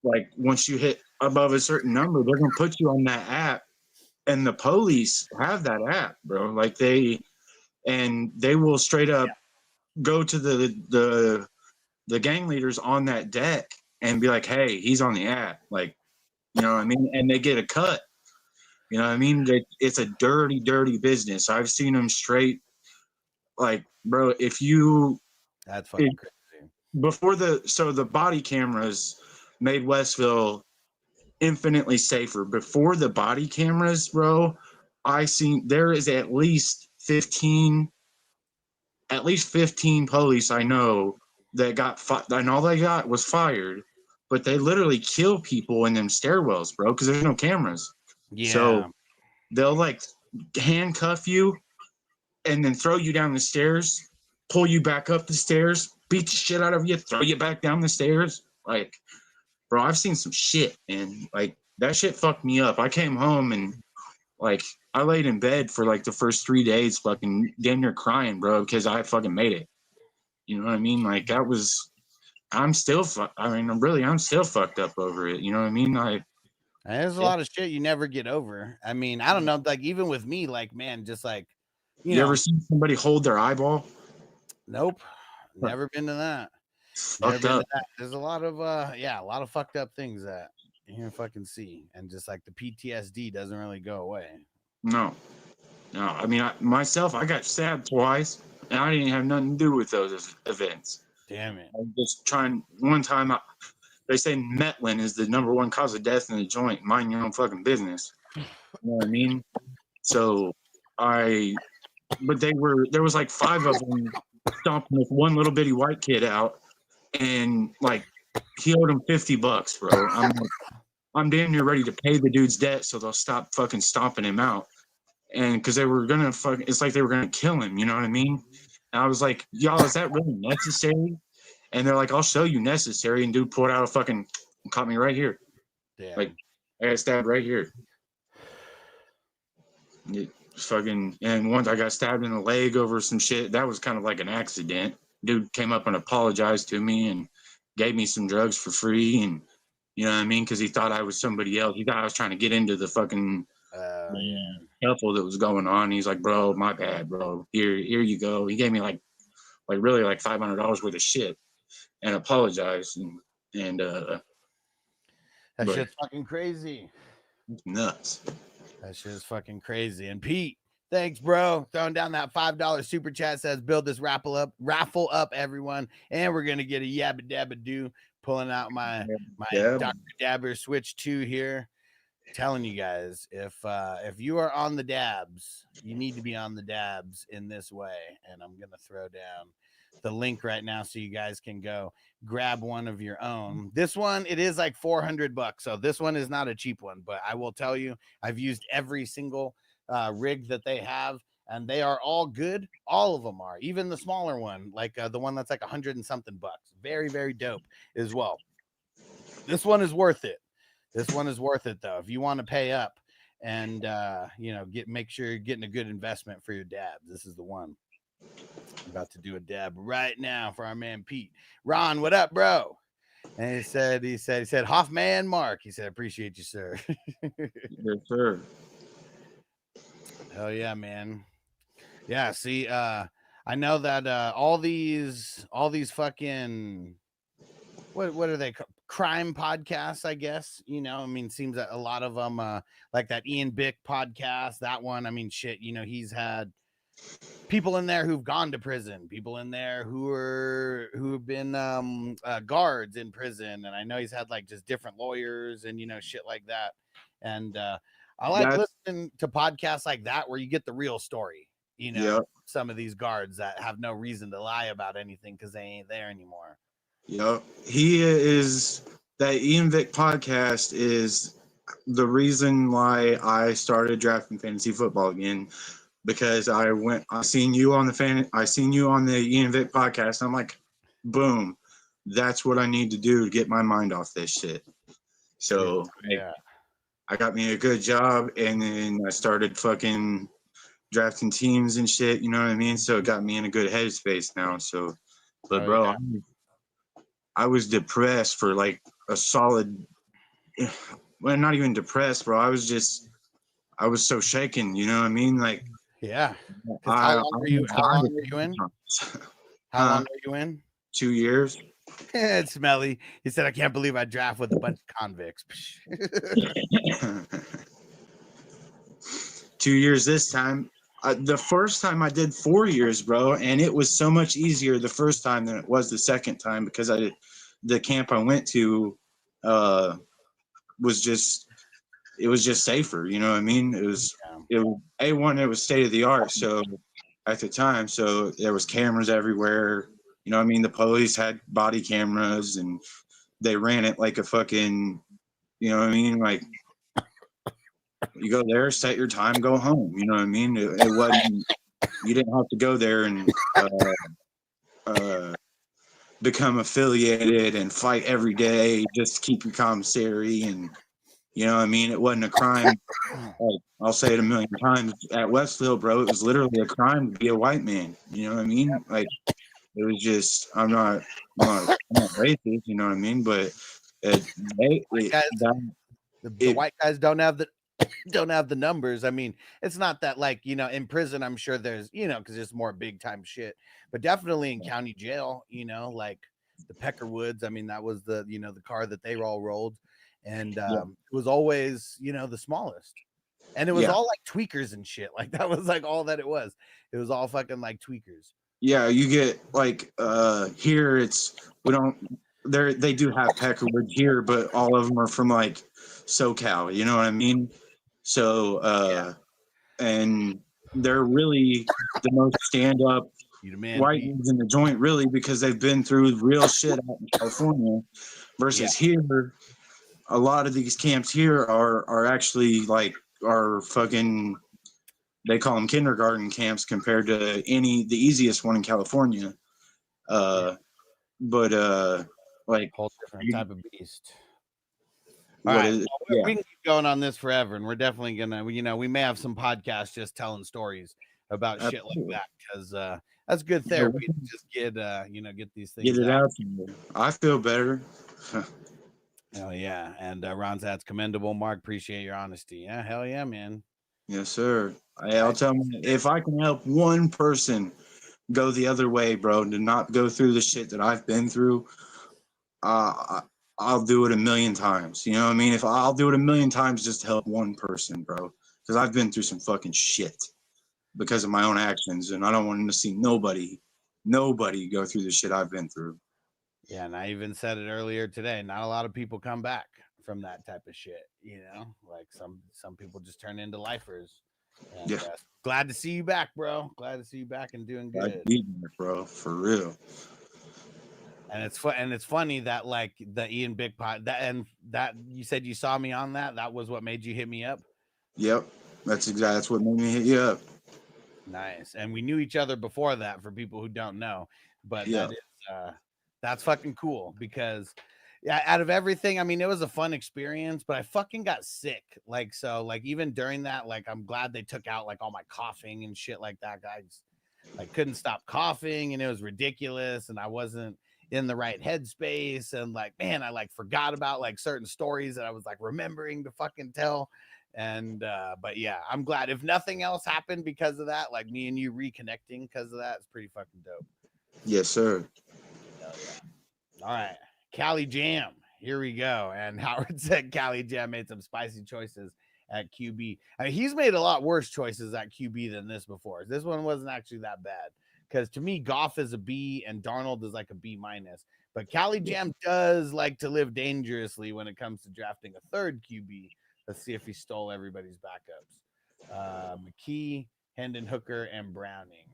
like once you hit above a certain number, they're gonna put you on that app, and the police have that app, bro. Like they will straight up go to the gang leaders on that deck and be like, hey, he's on the app, like, you know what I mean? And they get a cut. You know what I mean? It's a dirty, dirty business. I've seen them straight, like, bro, that's fucking crazy. Before the body cameras made Westville infinitely safer. Before the body cameras, bro, there is at least 15 police I know that got and all they got was fired, but they literally kill people in them stairwells, bro, because there's no cameras. Yeah. So they'll like handcuff you and then throw you down the stairs, pull you back up the stairs, beat the shit out of you, throw you back down the stairs. Like, bro, I've seen some shit, and like that shit fucked me up. I came home and like I laid in bed for like the first 3 days, fucking damn near crying, bro, because I fucking made it. You know what I mean? Like I'm still fucked up over it. You know what I mean? There's a lot of shit you never get over. I mean, I don't know, like even with me, like, man, just like, you ever seen somebody hold their eyeball? Nope. Never been to that. Fucked up. There's a lot of fucked up things that you can fucking see. And just like the PTSD doesn't really go away. No. I mean, I got stabbed twice, and I didn't have nothing to do with those events. Damn it. I'm just trying. One time, they say Metlin is the #1 cause of death in the joint. Mind your own fucking business. You know what I mean? So but there was like 5 of them stomping this one little bitty white kid out, and like he owed him $50, bro. I'm damn near ready to pay the dude's debt so they'll stop fucking stomping him out. And because they were gonna it's like they were gonna kill him, you know what I mean? And I was like, y'all, is that really necessary? And they're like, I'll show you necessary. And dude pulled out a fucking, caught me right here. Damn. Like, I got stabbed right here. And once I got stabbed in the leg over some shit. That was kind of like an accident. Dude came up and apologized to me and gave me some drugs for free. And you know what I mean? Because he thought I was somebody else. He thought I was trying to get into the fucking Hateful that was going on. He's like, bro, my bad, bro. Here you go. He gave me like really like $500 worth of shit and apologized. And that shit's fucking crazy. Nuts. That shit is fucking crazy. And Pete, thanks, bro. Throwing down that $5 super chat, says build this raffle up, everyone. And we're gonna get a yabba dabba do. Pulling out my Dr. Dabber Switch 2 here. Telling you guys, if you are on the dabs, you need to be on the dabs in this way. And I'm gonna throw down the link right now so you guys can go grab one of your own. This one, it is like $400, so this one is not a cheap one, but I will tell you, I've used every single rig that they have, and they are all good. All of them are, even the smaller one, like the one that's like $100 and something. Very, very dope as well. This one is worth it. This one is worth it though. If you want to pay up and make sure you're getting a good investment for your dabs, this is the one. I'm about to do a dab right now for our man Pete. Ron, what up, bro? And he said, Hoffman Mark. He said, appreciate you, sir. Yes, sir. Hell yeah, man. Yeah, see, I know that all these fucking what are they called? Crime podcasts, I guess. Seems that a lot of them like that Ian Bick podcast, that one. Shit, he's had people in there who've gone to prison, people in there who've been guards in prison, and I know he's had like just different lawyers and shit like that. And I like listening to podcasts like that where you get the real story. Some of these guards that have no reason to lie about anything because they ain't there anymore. Yep. That Ian Vick podcast is the reason why I started drafting fantasy football again, because I seen you on the Ian Vick podcast. I'm like, boom, that's what I need to do to get my mind off this shit. So I got me a good job, and then I started fucking drafting teams and shit, you know what I mean? So it got me in a good headspace now. So, but bro, I was depressed for like a solid, well, not even depressed, bro. I was so shaken, you know what I mean? Like, yeah. How long are you in? How long are you in? 2 years. It's smelly. He said, I can't believe I draft with a bunch of convicts. 2 years this time. The first time I did 4 years, bro, and it was so much easier the first time than it was the second time, because the camp I went to was just safer, you know what I mean? It was A1, it was state of the art, so at the time, so there was cameras everywhere, you know what I mean? The police had body cameras, and they ran it like a fucking, you know what I mean? Like, you go there, set your time, go home. You know what I mean? It wasn't. You didn't have to go there and become affiliated and fight every day just to keep your commissary. And you know what I mean? It wasn't a crime. Like, I'll say it a million times. At Westfield, bro, it was literally a crime to be a white man. You know what I mean? Like, it was just. I'm not racist. You know what I mean? But the white guys don't have the numbers. I mean, it's not that, like, in prison, I'm sure there's, because it's more big time shit, but definitely in county jail, like the Peckerwoods. I mean, that was the car that they all rolled, and it was always, the smallest, and it was all like tweakers and shit. Like, that was like all that it was. It was all fucking like tweakers. Yeah, you get like here we don't they do have Peckerwood here, but all of them are from like SoCal. You know what I mean? So and they're really the most stand up white dudes in the joint, really, because they've been through real shit out in California. Versus here, a lot of these camps here are actually like are fucking. They call them kindergarten camps compared to the easiest one in California. But like whole different type of beast. All right, is, we can keep going on this forever, and we're definitely gonna, we may have some podcasts just telling stories about shit like that, because that's good therapy to just get get these things get it out to you. I feel better. Hell yeah. And Ron, that's commendable. Mark, appreciate your honesty. Yeah, hell yeah, man. Yes, sir. I'll tell you, if I can help one person go the other way, bro, to not go through the shit that I've been through, I'll do it 1,000,000 times. You know what I mean? If I'll do it 1,000,000 times just to help one person, bro, because I've been through some fucking shit because of my own actions, and I don't want to see nobody go through the shit I've been through. Yeah, and I even said it earlier today. Not a lot of people come back from that type of shit. Like some people just turn into lifers. And, glad to see you back, bro. Glad to see you back and doing good. Glad to be here, bro, for real. And it's funny that like the Ian Big Pot that you said you saw me on that was what made you hit me up. Yep, that's what made me hit you up. Nice. And we knew each other before that, for people who don't know, but that's fucking cool, because out of everything, I mean, it was a fun experience, but I fucking got sick. Like, so like even during that, like, I'm glad they took out like all my coughing and shit like that, guys. Like, couldn't stop coughing, and it was ridiculous, and I wasn't in the right headspace, and like, man, I like forgot about like certain stories that I was like remembering to fucking tell. And but yeah, I'm glad. If nothing else happened because of that, like me and you reconnecting because of that, it's pretty fucking dope. Yes, sir. Hell yeah. All right, Cali Jam, here we go. And Howard said Cali Jam made some spicy choices at QB. I mean, he's made a lot worse choices at QB than this before. This one wasn't actually that bad, because to me, Goff is a B and Darnold is like a B minus. But Cali Jam does like to live dangerously when it comes to drafting a third QB. Let's see if he stole everybody's backups. McKee, Hendon Hooker, and Browning.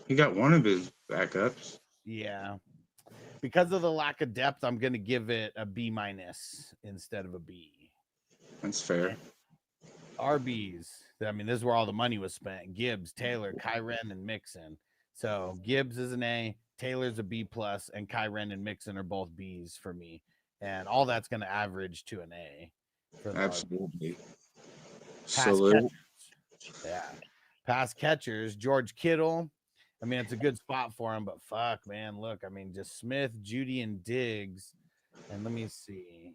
He got one of his backups. Yeah. Because of the lack of depth, I'm going to give it a B minus instead of a B. That's fair. RBs. I mean, this is where all the money was spent. Gibbs, Taylor, Kyren, and Mixon. So Gibbs is an A, Taylor's a B plus, and Kyren and Mixon are both Bs for me. And all that's going to average to an A. For absolutely. Pass catchers. Yeah. Pass catchers. George Kittle. I mean, it's a good spot for him, but fuck, man. Look, I mean, just Smith, Judy, and Diggs. And let me see.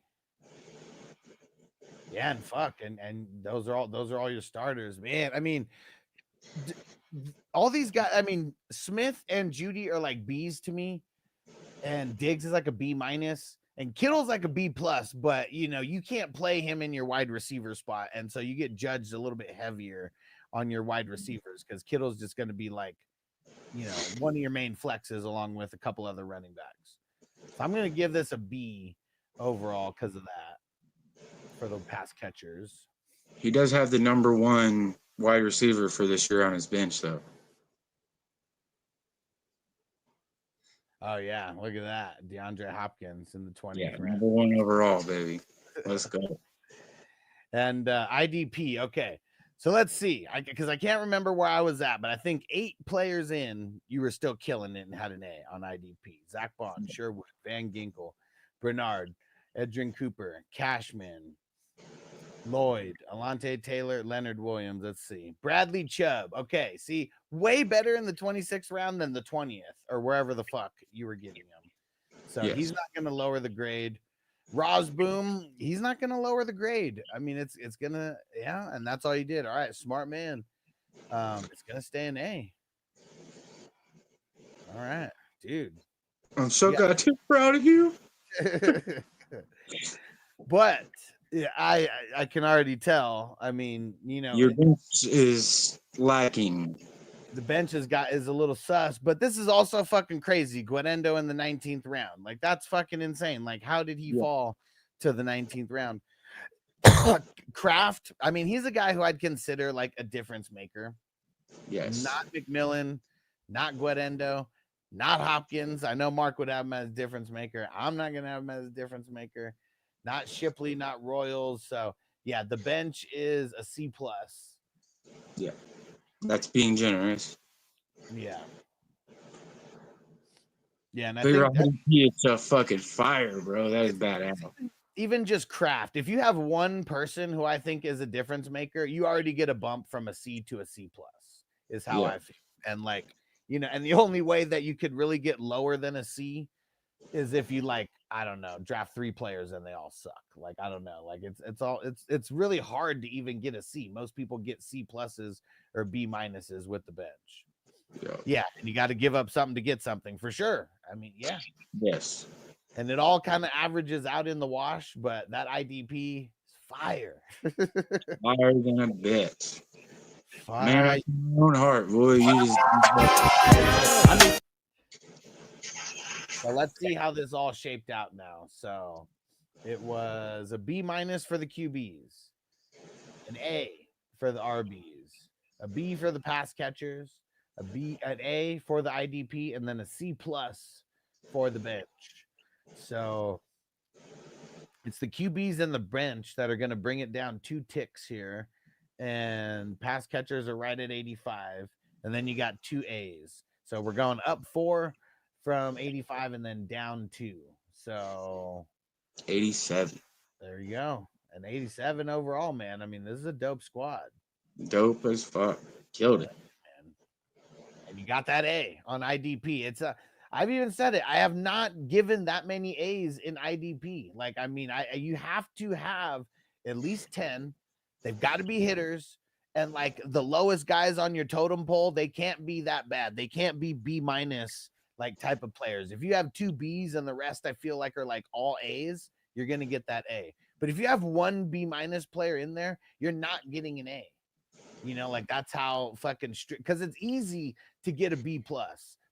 Yeah, and fuck, and those are all your starters, man. I mean, all these guys. I mean, Smith and Judy are like B's to me, and Diggs is like a B minus, and Kittle's like a B plus. But you can't play him in your wide receiver spot, and so you get judged a little bit heavier on your wide receivers, because Kittle's just going to be like, one of your main flexes along with a couple other running backs. So I'm going to give this a B overall because of that for the pass catchers. He does have the number one wide receiver for this year on his bench, though. Oh, yeah. Look at that. DeAndre Hopkins in the 20th. Yeah, number one overall, baby. Let's go. And IDP. Okay. So let's see, because I can't remember where I was at, but I think 8 players in, you were still killing it and had an A on IDP. Zach Bond, Sherwood, Van Ginkel, Bernard, Edrin Cooper, Cashman, Lloyd, Alante Taylor, Leonard Williams. Let's see. Bradley Chubb. Okay, see, way better in the 26th round than the 20th or wherever the fuck you were getting him. So he's not going to lower the grade. Rosboom, he's not going to lower the grade. I mean, it's going to, and that's all he did. All right, smart man. It's going to stay an A. All right, dude. I'm so goddamn proud of you. But I can already tell. I mean, your bench is lacking. the bench is a little sus, but this is also fucking crazy. Guarendo in the 19th round. Like, that's fucking insane. Like, how did he fall to the 19th round? Kraft, I mean, he's a guy who I'd consider like a difference maker. Yes. Not McMillan, not Guarendo, not Hopkins. I know Mark would have him as a difference maker. I'm not gonna have him as a difference maker. Not Shipley, not Royals. So yeah, the bench is a C+. Yeah. That's being generous. Yeah. Yeah, and I Figure think out it's a fucking fire, bro. That is badass. even just Kraft, if you have one person who I think is a difference maker, you already get a bump from a C to a C+, is how I feel. And like, you know, and the only way that you could really get lower than a C is if you, like, I don't know, draft 3 players and they all suck. Like, I don't know, like it's really hard to even get a C. Most people get C+ or B- with the bench. Yeah, and you got to give up something to get something, for sure. I mean, yeah. Yes. And it all kind of averages out in the wash, but that IDP is fire. Fire than a bitch. Fire. Man, I my own heart, boy. You just I mean, so let's see how this all shaped out now. So it was a B- for the QBs, an A for the RBs, a B for the pass catchers, an A for the IDP, and then a C+ for the bench. So it's the QBs and the bench that are going to bring it down 2 ticks here. And pass catchers are right at 85. And then you got 2 A's. So we're going up 4 from 85 and then down 2. So 87. There you go. An 87 overall, man. I mean, this is a dope squad. Dope as fuck. Killed it. Man. And you got that A on IDP. I've even said it. I have not given that many A's in IDP. Like, I mean, you have to have at least 10. They've got to be hitters. And like the lowest guys on your totem pole, they can't be that bad. They can't be B- like type of players. If you have 2 B's and the rest I feel like are like all A's, you're going to get that A. But if you have 1 B- player in there, you're not getting an A. You know, like that's how fucking strict, because it's easy to get a B+,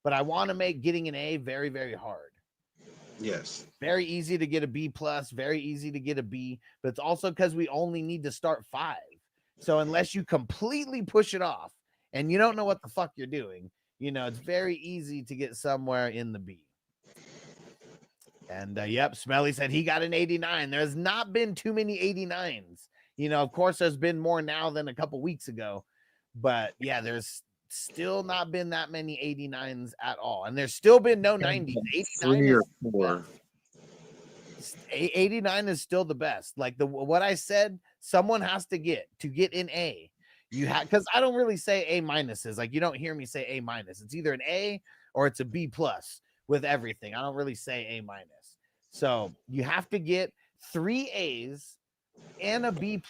but I want to make getting an A very, very hard. Yes. Very easy to get a B+, very easy to get a B, but it's also because we only need to start 5. So unless you completely push it off and you don't know what the fuck you're doing, you know, it's very easy to get somewhere in the B. And yep, Smelly said he got an 89. There's not been too many 89s. You know, of course, there's been more now than a couple weeks ago. But yeah, there's still not been that many 89s at all. And there's still been no 90s. 3 or 4. 89 is still the best. Like what I said, someone has to get an A. You have, because I don't really say A minuses. Like, you don't hear me say A minus. It's either an A or it's a B+ with everything. I don't really say A minus. So you have to get 3 A's and a B+,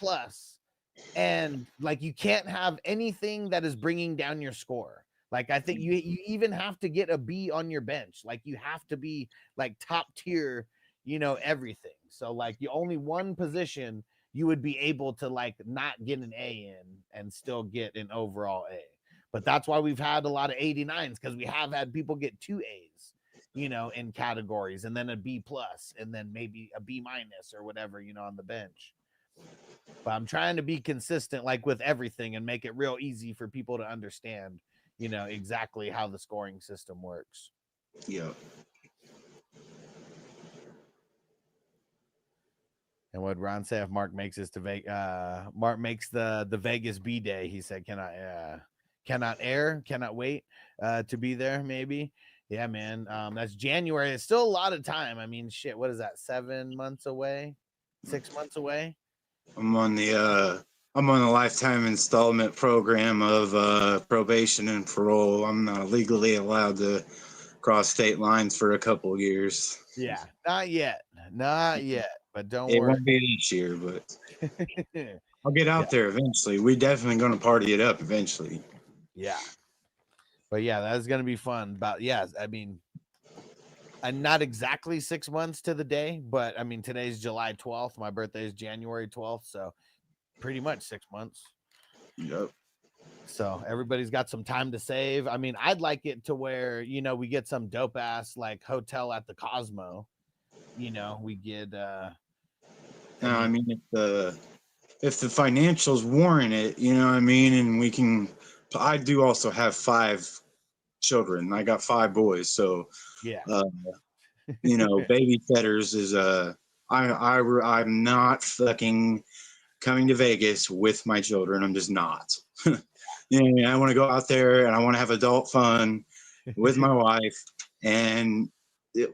and like you can't have anything that is bringing down your score. Like, I think you even have to get a B on your bench. Like, you have to be like top tier, you know, everything. So like, you only one position you would be able to like not get an A in and still get an overall A. But that's why we've had a lot of 89s, because we have had people get 2 A's, you know, in categories, and then a B+, and then maybe a B- or whatever, you know, on the bench. But I'm trying to be consistent, like with everything, and make it real easy for people to understand, you know, exactly how the scoring system works. Yeah. And what Ron say if Mark makes this to Mark makes the Vegas B day, he said, cannot wait to be there, maybe. Yeah, man. That's January. It's still a lot of time. I mean, shit, what is that? 7 months away? 6 months away? I'm on the lifetime installment program of probation and parole. I'm not legally allowed to cross state lines for a couple years. Yeah, not yet. But don't it worry. Won't be this year, but I'll get out there eventually. We're definitely going to party it up eventually. Yeah. But yeah, that's going to be fun. But yeah, I mean, and not exactly 6 months to the day, but I mean, today's July 12th. My birthday is January 12th. So pretty much 6 months. Yep. So everybody's got some time to save. I mean, I'd like it to where, you know, we get some dope ass like hotel at the Cosmo. You know, we get No, I mean if the financials warrant it, you know what I mean, and we can. I do also have 5 children. I got 5 boys, so yeah. You know, baby fetters is I'm not fucking coming to Vegas with my children. I'm just not. You know, I want to go out there and I want to have adult fun with my wife, and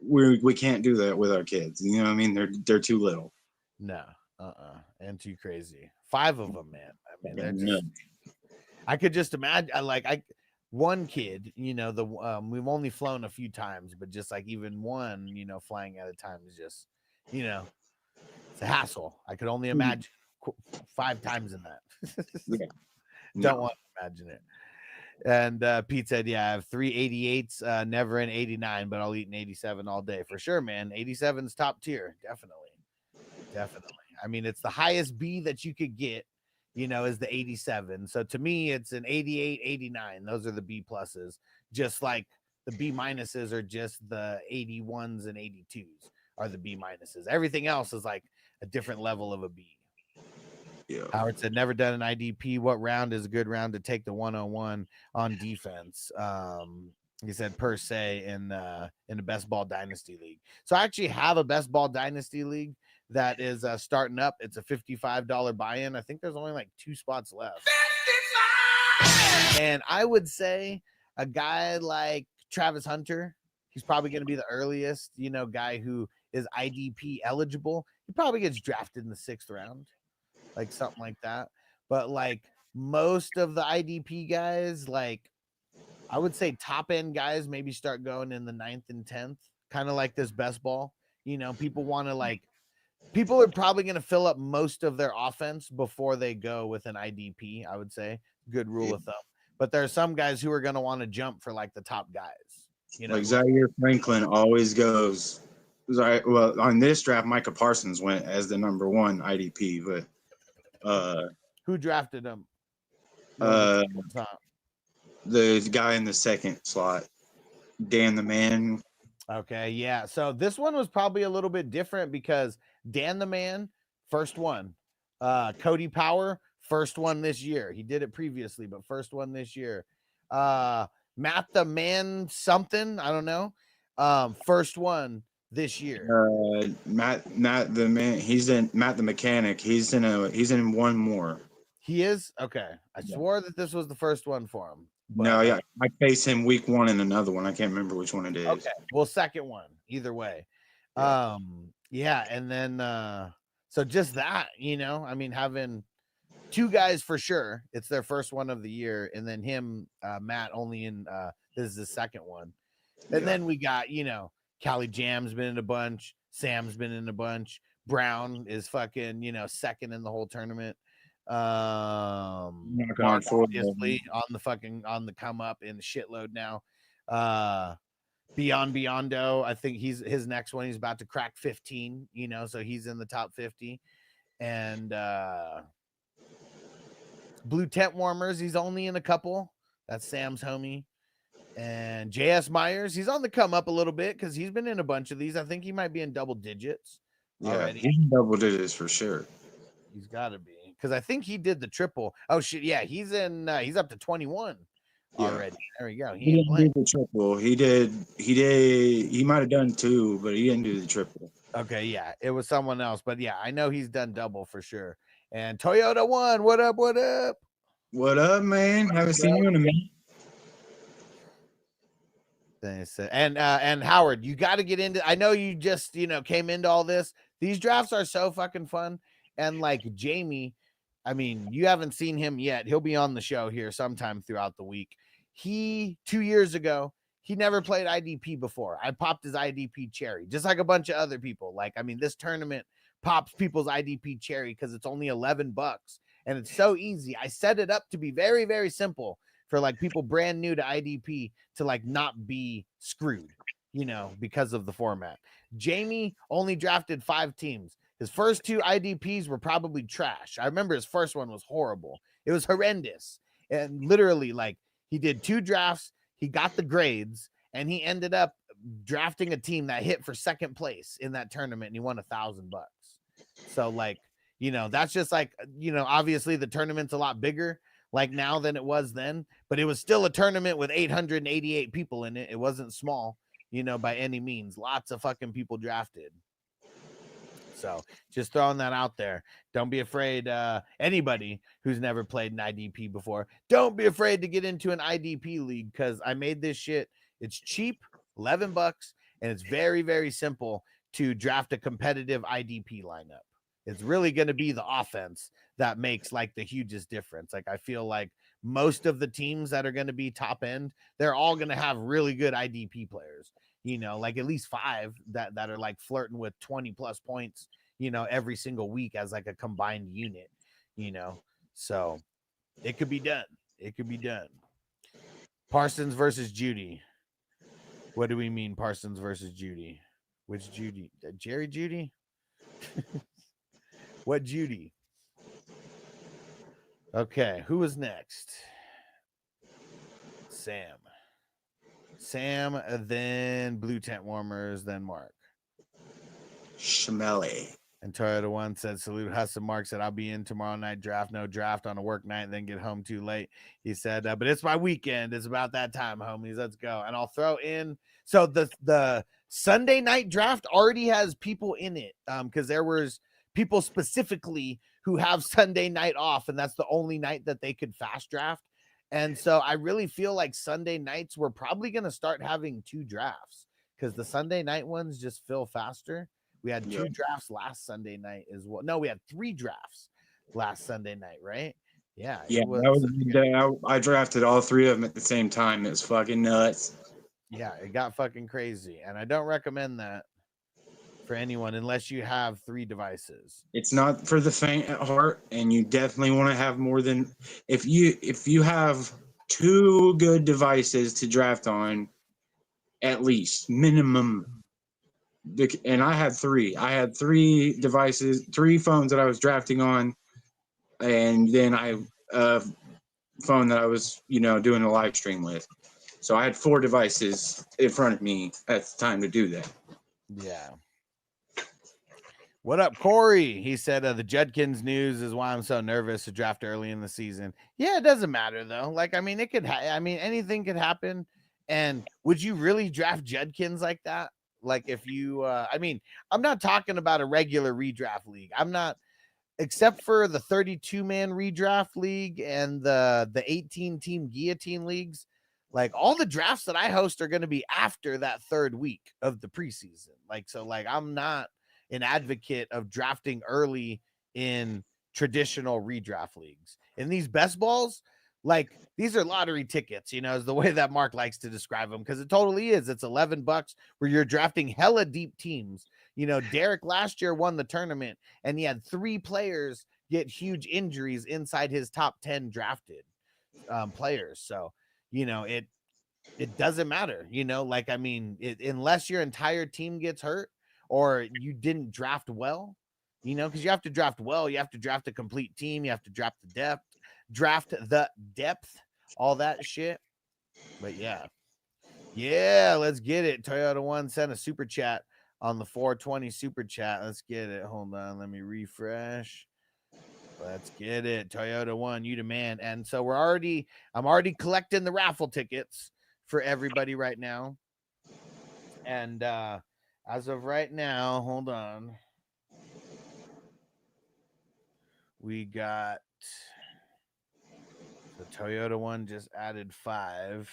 we can't do that with our kids. You know what I mean? They're too little. No, and too crazy. 5 of them, man. I mean, they're No. just. I could just imagine. One kid. You know, we've only flown a few times, but just like even one, you know, flying at a time is just, you know, it's a hassle. I could only imagine 5 times in that. Yeah. Don't want to imagine it. And Pete said, yeah, I have 3 88s, never in 89, but I'll eat an 87 all day for sure, man. 87's top tier. Definitely. I mean, it's the highest B that you could get, you know, is the 87. So to me, it's an 88, 89. Those are the B pluses, just like the B minuses are just the 81s and 82s are the B minuses. Everything else is like a different level of a B. Yeah. Howard said, never done an IDP. What round is a good round to take the 101 on defense? He said per se in the Best Ball Dynasty League. So I actually have a Best Ball Dynasty League that is starting up. It's a $55 buy-in. I think there's only like 2 spots left. 55! And I would say a guy like Travis Hunter, he's probably going to be the earliest, you know, guy who is IDP eligible. He probably gets drafted in the 6th round. Like something like that. But like most of the IDP guys, like I would say top end guys maybe start going in the 9th and 10th, kind of like this best ball. You know, people are probably going to fill up most of their offense before they go with an IDP, I would say. Good rule of thumb. But there are some guys who are going to want to jump for like the top guys. You know, like Zaire Franklin always goes. Well, on this draft, Micah Parsons went as the number 1 IDP, but who drafted him? The guy in the 2nd slot, Dan the Man. Okay, yeah. So this one was probably a little bit different because Dan the Man, first one. Cody Power, first one this year. He did it previously, but first one this year. Matt the Man something, I don't know. First one this year. Matt the Man, he's in Matt the Mechanic. He's in one more. He is? Okay. I swore that this was the first one for him. But, no, yeah, I face him week 1 in another one. I can't remember which one it is. Okay. Well, second one, either way. Yeah, and then so just that, you know, I mean, having 2 guys for sure, it's their first one of the year, and then him, Matt, only in this is the second one. And then we got, you know, Callie Jam's been in a bunch, Sam's been in a bunch, Brown is fucking, you know, second in the whole tournament. Mark obviously on the come up in the shitload now. Beyondoe, I think his next one, he's about to crack 15, you know, so he's in the top 50. And Blue Tent Warmers, he's only in a couple. That's Sam's homie. And JS Myers, he's on the come up a little bit because he's been in a bunch of these. I think he might be in double digits already. He's in double digits for sure. He's got to be, because I think he did the triple. Oh shit, yeah, he's up to 21 already. There we go. He didn't do the triple. He might have done 2, but he didn't do the triple. Okay, yeah, it was someone else, but yeah, I know he's done double for sure. And Toyota 1, what up? What up, man? Haven't seen you in a minute. And Howard, you got to get into. I know you just came into all this. These drafts are so fucking fun. And like Jamie, I mean, you haven't seen him yet. He'll be on the show here sometime throughout the week. 2 years ago, he never played IDP before. I popped his IDP cherry, just like a bunch of other people. Like, I mean, this tournament pops people's IDP cherry because it's only $11 and it's so easy. I set it up to be very, very simple for like people brand new to IDP to like not be screwed, because of the format. Jamie only drafted 5 teams. His first 2 IDPs were probably trash. I remember his first one was horrible. It was horrendous. And literally, like, he did 2 drafts, he got the grades, and he ended up drafting a team that hit for second place in that tournament, and he won $1,000. So, like, you know, that's just like, you know, obviously the tournament's a lot bigger like now than it was then, but it was still a tournament with 888 people in it. It wasn't small, you know, by any means. Lots of fucking people drafted. So just throwing that out there. Don't be afraid. Anybody who's never played an IDP before, don't be afraid to get into an IDP league, because I made this shit. It's cheap, $11, and it's very, very simple to draft a competitive IDP lineup. It's really going to be the offense that makes like the hugest difference. Like, I feel like most of the teams that are going to be top end, they're all going to have really good IDP players, you know, like at least 5 that are like flirting with 20 plus points, you know, every single week as like a combined unit, you know. So it could be done. It could be done. Parsons versus Judy. What do we mean, Parsons versus Judy? Which Judy? Jerry Judy? What Judy? Okay, who was next? Sam, then Blue Tent Warmers, then Mark. Shmelly. And Toyota One said, salute Hustle. Mark said, I'll be in tomorrow night. Draft, no draft on a work night, then get home too late. He said, but it's my weekend. It's about that time, homies. Let's go. And I'll throw in. So the Sunday night draft already has people in it, because there was people specifically who have Sunday night off, and that's the only night that they could fast draft. And so I really feel like Sunday nights, we're probably going to start having 2 drafts, because the Sunday night ones just fill faster. We had 2 drafts last Sunday night as well. No, we had 3 drafts last Sunday night, right? Yeah. Yeah, I drafted all 3 of them at the same time. It was fucking nuts. Yeah, it got fucking crazy. And I don't recommend that for anyone unless you have 3 devices. It's not for the faint at heart, and you definitely want to have more than if you have 2 good devices to draft on, at least minimum. And I had 3. I had 3 devices, 3 phones that I was drafting on, and then I phone that I was, you know, doing a live stream with. So I had 4 devices in front of me at the time to do that. Yeah. What up, Corey? He said the Judkins news is why I'm so nervous to draft early in the season. Yeah, it doesn't matter though. Like, I mean, it could. Anything could happen. And would you really draft Judkins like that? Like, if you, I'm not talking about a regular redraft league. I'm not, except for the 32-man redraft league and the 18-team guillotine leagues. Like, all the drafts that I host are going to be after that 3rd week of the preseason. Like, so like, I'm not an advocate of drafting early in traditional redraft leagues. In these best balls, like, these are lottery tickets, you know, is the way that Mark likes to describe them, because it totally is. It's $11 where you're drafting hella deep teams. You know, Derek last year won the tournament, and he had 3 players get huge injuries inside his top 10 drafted players. So, you know, it doesn't matter, you know, like, I mean, unless your entire team gets hurt or you didn't draft well, you know, because you have to draft well, you have to draft a complete team, you have to draft the depth, all that shit. But yeah, let's get it. Toyota One sent a super chat on the 420 super chat. Let's get it. Hold on, let me refresh. Let's get it. Toyota One, you demand. And so I'm already collecting the raffle tickets for everybody right now. And as of right now, hold on. We got the Toyota One just added 5.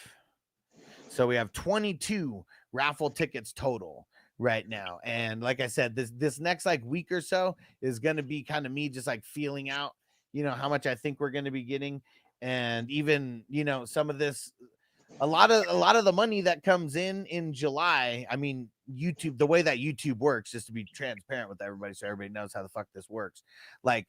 So we have 22 raffle tickets total right now. And like I said, this next like week or so is going to be kind of me just like feeling out, you know, how much I think we're going to be getting. And even, you know, some of this, a lot of the money that comes in July. I mean, YouTube, the way that YouTube works, just to be transparent with everybody, so everybody knows how the fuck this works. Like,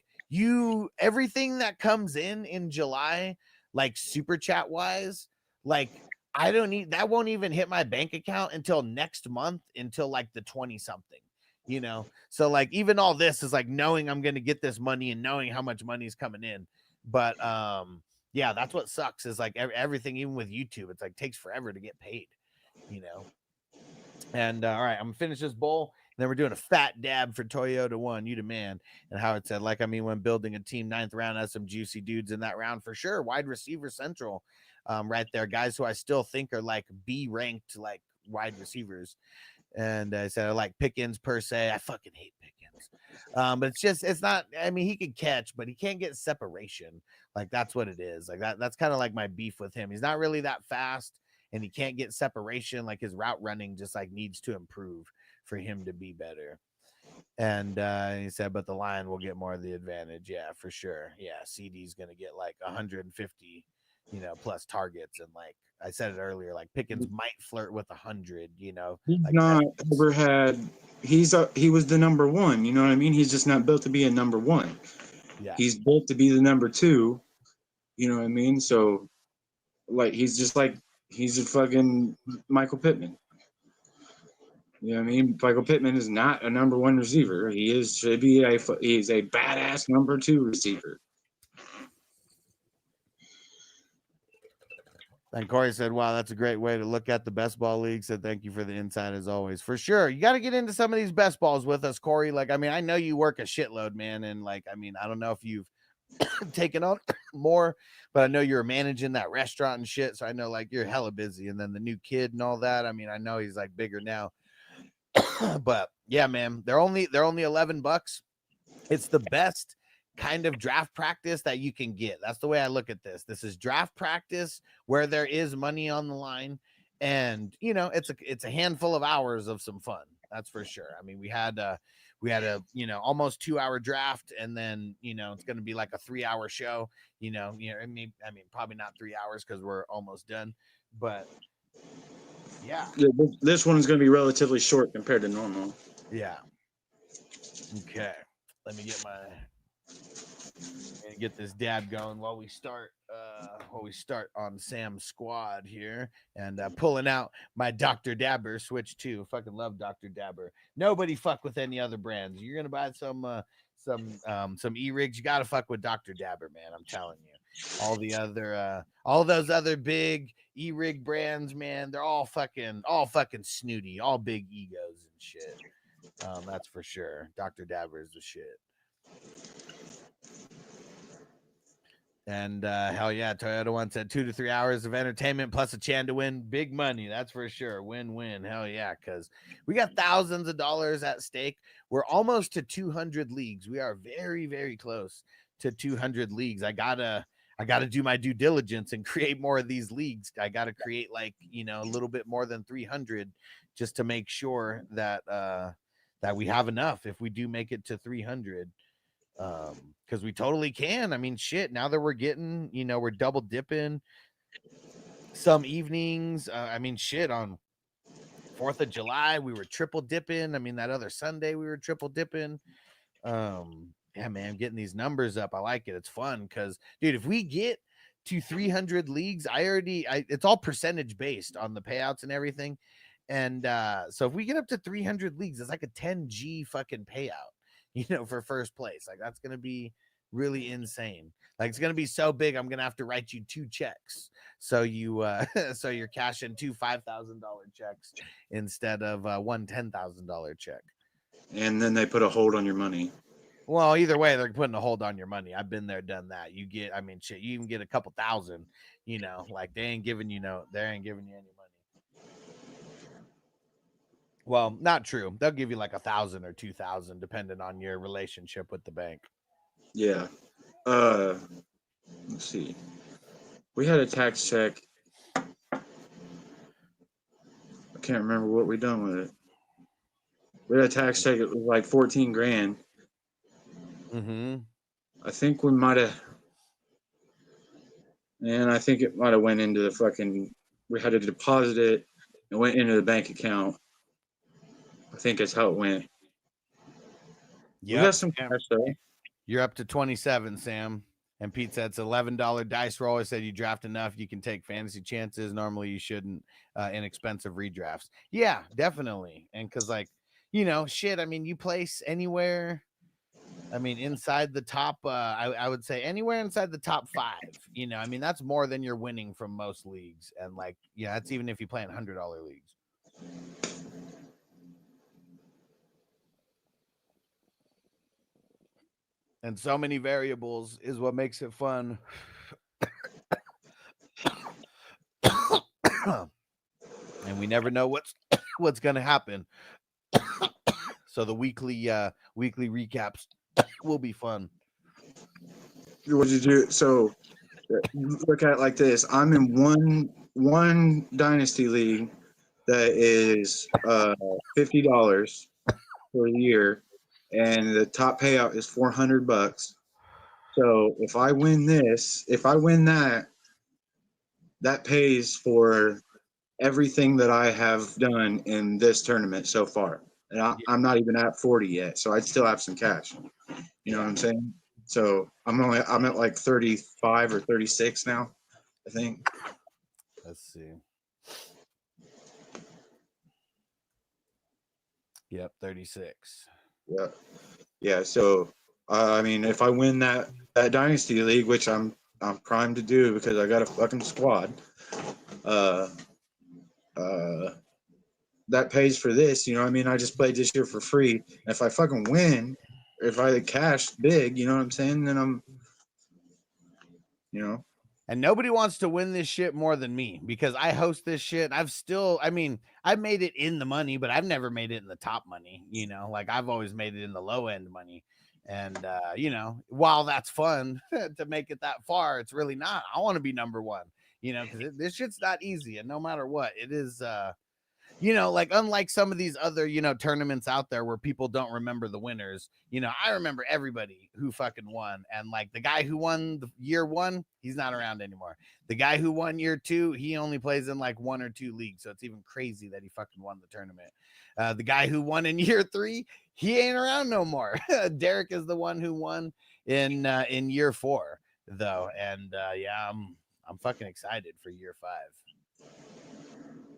everything that comes in July, like super chat wise, like, that won't even hit my bank account until next month, until like the 20 something, you know? So like, even all this is like knowing I'm going to get this money and knowing how much money is coming in. But, yeah, that's what sucks is like everything, even with YouTube, it's like takes forever to get paid, you know. And all right, I'm gonna finish this bowl. And then we're doing a fat dab for Toyota 1, you the man. And Howard said, like, I mean, when building a team, 9th round has some juicy dudes in that round for sure. Wide receiver central, right there. Guys who I still think are like B ranked, like wide receivers. And I said, I like Pickens per se. I fucking hate Pickens. But it's not, I mean, he can catch, but he can't get separation. Like, that's what it is. Like, that's kind of like my beef with him. He's not really that fast, and he can't get separation. Like, his route running just like needs to improve for him to be better. And he said, but the Lion will get more of the advantage. Yeah, for sure. Yeah, CD's gonna get like 150, plus targets. And like I said it earlier, like Pickens might flirt with 100. He's like not ever had. He was the number one. You know what I mean? He's just not built to be a number one. Yeah, he's built to be the number two. You know what I mean? So, like, he's a fucking Michael Pittman. You know what I mean? Michael Pittman is not a number one receiver. He's a badass number two receiver. And Corey said, wow, that's a great way to look at the best ball league. Said, thank you for the insight as always. For sure. You got to get into some of these best balls with us, Corey. Like, I mean, I know you work a shitload, man. And like, I mean, I don't know if you've taken on more, but I know you're managing that restaurant and shit. So I know like you're hella busy. And then the new kid and all that. I mean, I know he's like bigger now. But yeah, man, they're only $11. It's the best kind of draft practice that you can get. That's the way I look at this. This is draft practice where there is money on the line, and it's a handful of hours of some fun. That's for sure. I mean, we had a almost 2-hour draft, and then it's going to be like a 3-hour show. I mean probably not 3 hours because we're almost done, but yeah, this one is going to be relatively short compared to normal. Yeah. Okay. Let me get this dab going while we start on Sam's squad here, and pulling out my Dr. Dabber Switch 2. Fucking love Dr. Dabber. Nobody fuck with any other brands. You're gonna buy some e-rigs, you gotta fuck with Dr. Dabber, man. I'm telling you. All those other big e-rig brands, man, they're all fucking snooty, all big egos and shit. That's for sure. Dr. Dabber is the shit. And hell yeah, Toyota 1 said 2 to 3 hours of entertainment plus a chance to win big money. That's for sure. Win-win. Hell yeah, because we got thousands of dollars at stake. We're almost to 200 leagues. We are very, very close to 200 leagues. I gotta do my due diligence and create more of these leagues. I gotta create like a little bit more than 300 just to make sure that that we have enough if we do make it to 300. Because we totally can. I mean, shit, now that we're getting, we're double dipping some evenings. I mean, shit, on 4th of July, we were triple dipping. I mean, that other Sunday, we were triple dipping. Yeah, man, getting these numbers up. I like it. It's fun because, dude, if we get to 300 leagues, it's all percentage based on the payouts and everything. And so if we get up to 300 leagues, it's like a 10G fucking payout, for first place. Like, that's going to be really insane. Like, it's going to be so big, I'm going to have to write you 2 checks. So so you're cashing 2 $5,000 checks instead of one $10,000 check. And then they put a hold on your money. Well, either way, they're putting a hold on your money. I've been there, done that. You get, I mean, shit, you even get a couple thousand, like they ain't giving you any money. Well, not true. They'll give you like 1,000 or 2,000, depending on your relationship with the bank. Yeah. Let's see. We had a tax check. I can't remember what we done with it. We had a tax check. It was like 14 grand. Mm-hmm. I think we might have. And I think it might have went into the fucking. We had to deposit it. It went into the bank account. I think that's how it went. Yeah. We got some cash though. You're up to 27, Sam. And Pete said it's $11 dice roll. I said you draft enough, you can take fantasy chances. Normally you shouldn't. Inexpensive redrafts. Yeah, definitely. And because, like, shit, I mean, you place anywhere I mean, inside the top, I would say anywhere inside the top 5. You know, I mean, that's more than you're winning from most leagues, and like, yeah, that's even if you play in $100 leagues. And so many variables is what makes it fun. And we never know what's going to happen. So the weekly recaps will be fun. What did you do? So look at it like this. I'm in one dynasty league that is $50 for a year, and the top payout is $400. So if I win that pays for everything that I have done in this tournament so far. And I'm not even at 40 yet, so I'd still have some cash. You know what I'm saying? So I'm at like 35 or 36 now, I think. Let's see. Yep, 36. Yeah. Yeah, so I mean, if I win that dynasty league, which I'm primed to do because I got a fucking squad, that pays for this, you know what I mean? I just played this year for free. And if I fucking win, if I cash big, you know what I'm saying, then I'm, you know. And nobody wants to win this shit more than me because I host this shit. I've made it in the money, but I've never made it in the top money, you know, like I've always made it in the low end money. And, you know, while that's fun to make it that far, it's really not. I want to be number one, you know, because this shit's not easy. And no matter what, it is, you know, like unlike some of these other, you know, tournaments out there where people don't remember the winners, you know, I remember everybody who fucking won. And like the guy who won the year 1, he's not around anymore. The guy who won year 2, he only plays in like 1 or 2 leagues. So it's even crazy that he fucking won the tournament. The guy who won in year 3, he ain't around no more. Derek is the one who won in year 4 though. And yeah, I'm fucking excited for year 5.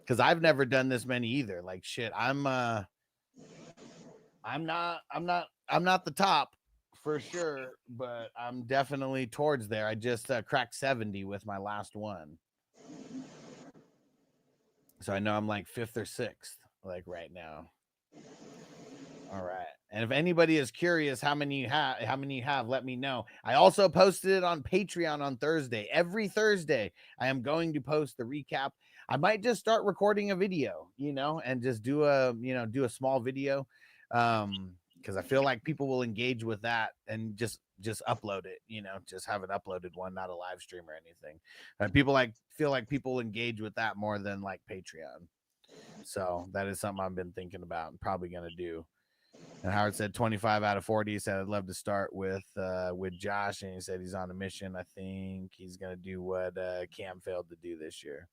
Because I've never done this many either. Like shit, I'm not the top for sure, but I'm definitely towards there. I just cracked 70 with my last one, so I know I'm like 5th or 6th, like right now. All right, and if anybody is curious how many you have, let me know. I also posted it on Patreon on Thursday. Every Thursday, I am going to post the recap. I might just start recording a video, you know, and just do a small video, because I feel like people will engage with that and just upload it, you know, just have an uploaded one, not a live stream or anything. Feel like people engage with that more than like Patreon. So that is something I've been thinking about and probably going to do. And Howard said 25 out of 40. He said, I'd love to start with Josh. And he said he's on a mission. I think he's going to do what Cam failed to do this year.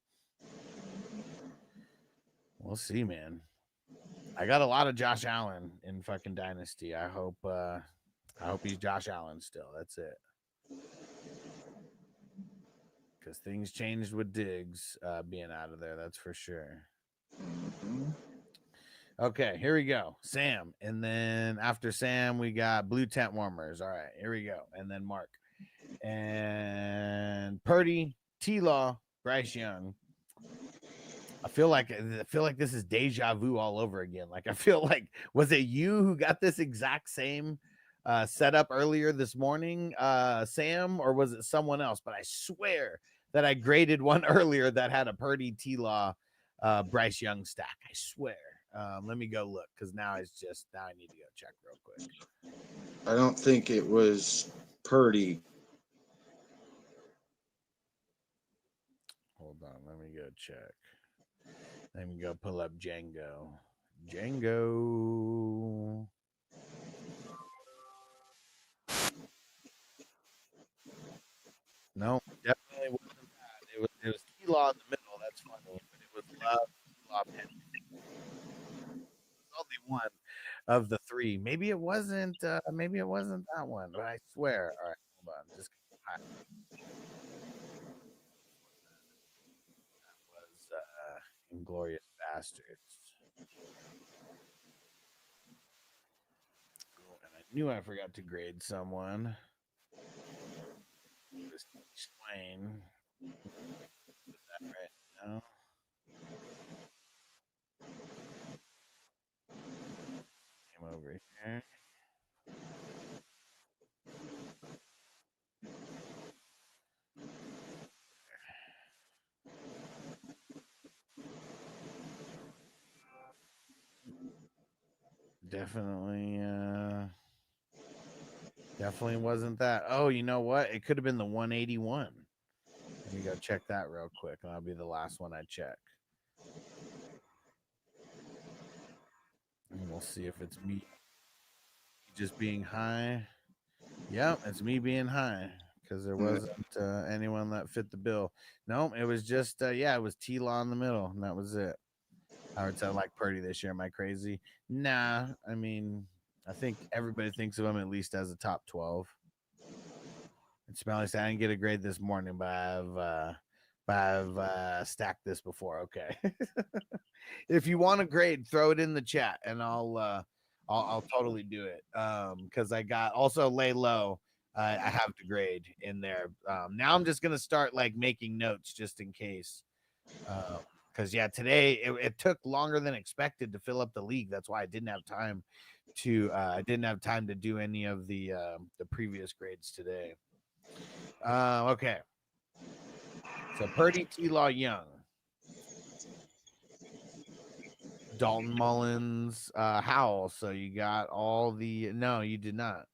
We'll see, man. I got a lot of Josh Allen in fucking Dynasty. I hope he's Josh Allen still. That's it. Because things changed with Diggs being out of there. That's for sure. Okay, here we go. Sam. And then after Sam, we got Blue Tent Warmers. All right, here we go. And then Mark. And Purdy, T-Law, Bryce Young. I feel like this is deja vu all over again. Like I feel like, was it you who got this exact same setup earlier this morning, Sam, or was it someone else? But I swear that I graded one earlier that had a Purdy, T-Law, Bryce Young stack. I swear. Let me go look because now I need to go check real quick. I don't think it was Purdy. Hold on, let me go check. Let me go pull up Django. Django. No, definitely wasn't that. It was T-Law in the middle. That's funny, but it was Love, T-Law, Penny. Only one of the 3. Maybe it wasn't that one, but I swear. All right, hold on. Just that was Inglorious Bastards. Oh, and I Knew I forgot to grade someone. Just explain that right now. Came over here. Definitely wasn't that. Oh, you know what? It could have been the 181. Let me go check that real quick, and that'll be the last one I check. And we'll see if it's me just being high. Yep, it's me being high because there wasn't anyone that fit the bill. No, it was just it was T-Law in the middle, and that was it. Howard said, like Purdy this year. Am I crazy? Nah, I mean, I think everybody thinks of him at least as a top 12. And Smelly said, I didn't get a grade this morning, but I've stacked this before. Okay. If you want a grade, throw it in the chat, and I'll totally do it. Because I got also lay low. I have the grade in there. Now I'm just gonna start like making notes just in case. Because today it took longer than expected to fill up the league. That's why I didn't have time to do any of the previous grades today. Okay. So Purdy, T-Law, Young, Dalton, Mullins, Howell. So you got all the no, you did not,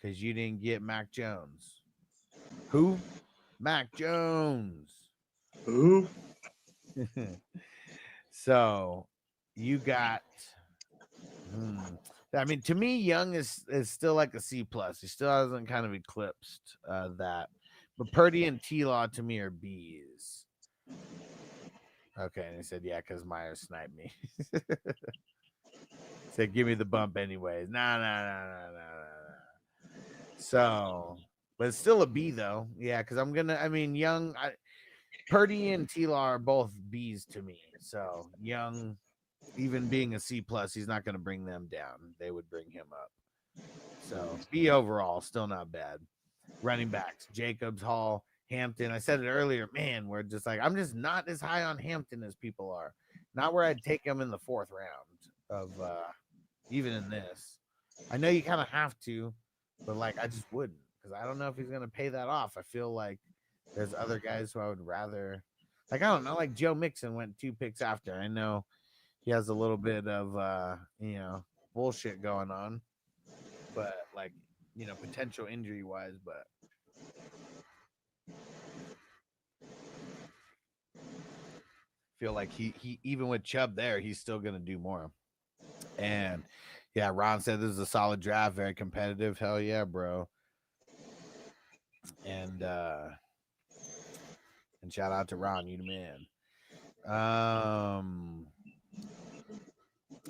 because you didn't get Mac Jones. Who? Mac Jones. Who? So you got. I mean, to me, Young is still like a C+. He still hasn't kind of eclipsed that. But Purdy and T-Law to me are B's. Okay, and he said, yeah, because Myers sniped me. Said, give me the bump anyways. Nah. So, but it's still a B, though. Yeah, because Young, Purdy and T-Law are both B's to me. So, Young, even being a C+, he's not going to bring them down. They would bring him up. So, B overall, still not bad. Running backs, Jacobs, Hall, Hampton. I said it earlier, man, we're just like, I'm just not as high on Hampton as people are. Not where I'd take him in the 4th round of even in this. I know you kind of have to, but like I just wouldn't, because I don't know if he's going to pay that off. I feel like there's other guys who I would rather, like, I don't know, like Joe Mixon went 2 picks after. I know he has a little bit of bullshit going on, but like, potential injury wise, but feel like he even with Chubb there, he's still gonna do more. And yeah, Ron said this is a solid draft, very competitive. Hell yeah, bro. And shout out to Ron, you the man.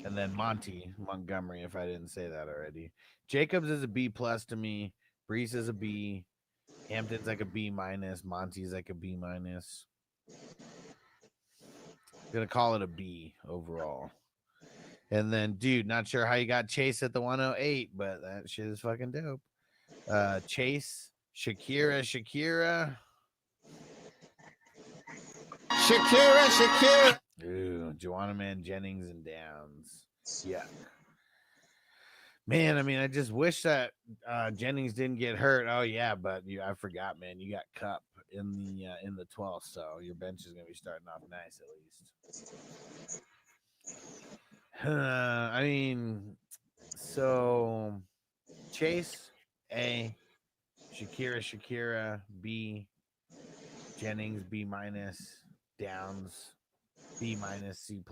And then Montgomery, if I didn't say that already. Jacobs is a B+ to me. Brees is a B. Hampton's like a B-. Monty's like a B-. Gonna call it a B overall. And then, dude, not sure how you got Chase at the 108, but that shit is fucking dope. Chase, Shakira. Ooh, Joanna Man, Jennings, and Downs. Yeah. Man, I mean, I just wish that Jennings didn't get hurt. Oh yeah, but I forgot, man. You got Cup in the 12th, so your bench is gonna be starting off nice at least. I mean, so Chase A, Shakira B, Jennings B-, Downs B-, C+.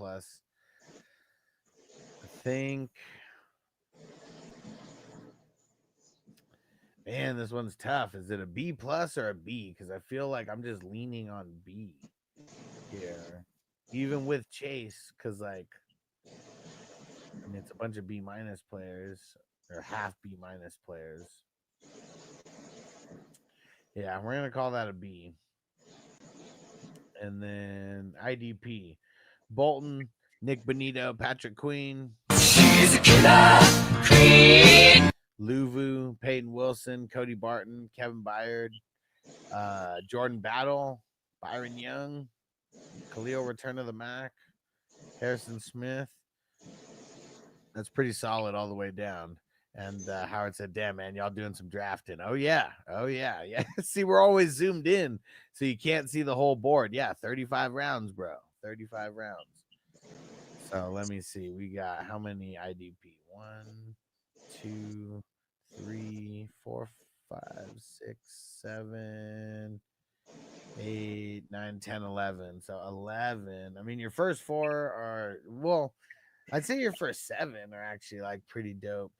I think. Man, this one's tough. Is it a B+ or a B? Because I feel like I'm just leaning on B here, even with Chase. Because like, I mean, it's a bunch of B- players or half B- players. Yeah, we're gonna call that a B. And then IDP, Bolton, Nick Bonito, Patrick Queen. She's a killer queen. Luvu, Peyton Wilson, Cody Barton, Kevin Byard, Jordan Battle, Byron Young, Khalil Return of the Mac, Harrison Smith. That's pretty solid all the way down. And Howard said, damn, man, y'all doing some drafting. Oh, yeah. Yeah. See, we're always zoomed in, so you can't see the whole board. Yeah, 35 rounds, bro. 35 rounds. So let me see. We got how many IDP? 1, 2, 3, 4, 5, 6, 7, 8, 9, 10, 11. So 11. I mean, your first 4 are, well, I'd say your first 7 are actually like pretty dope.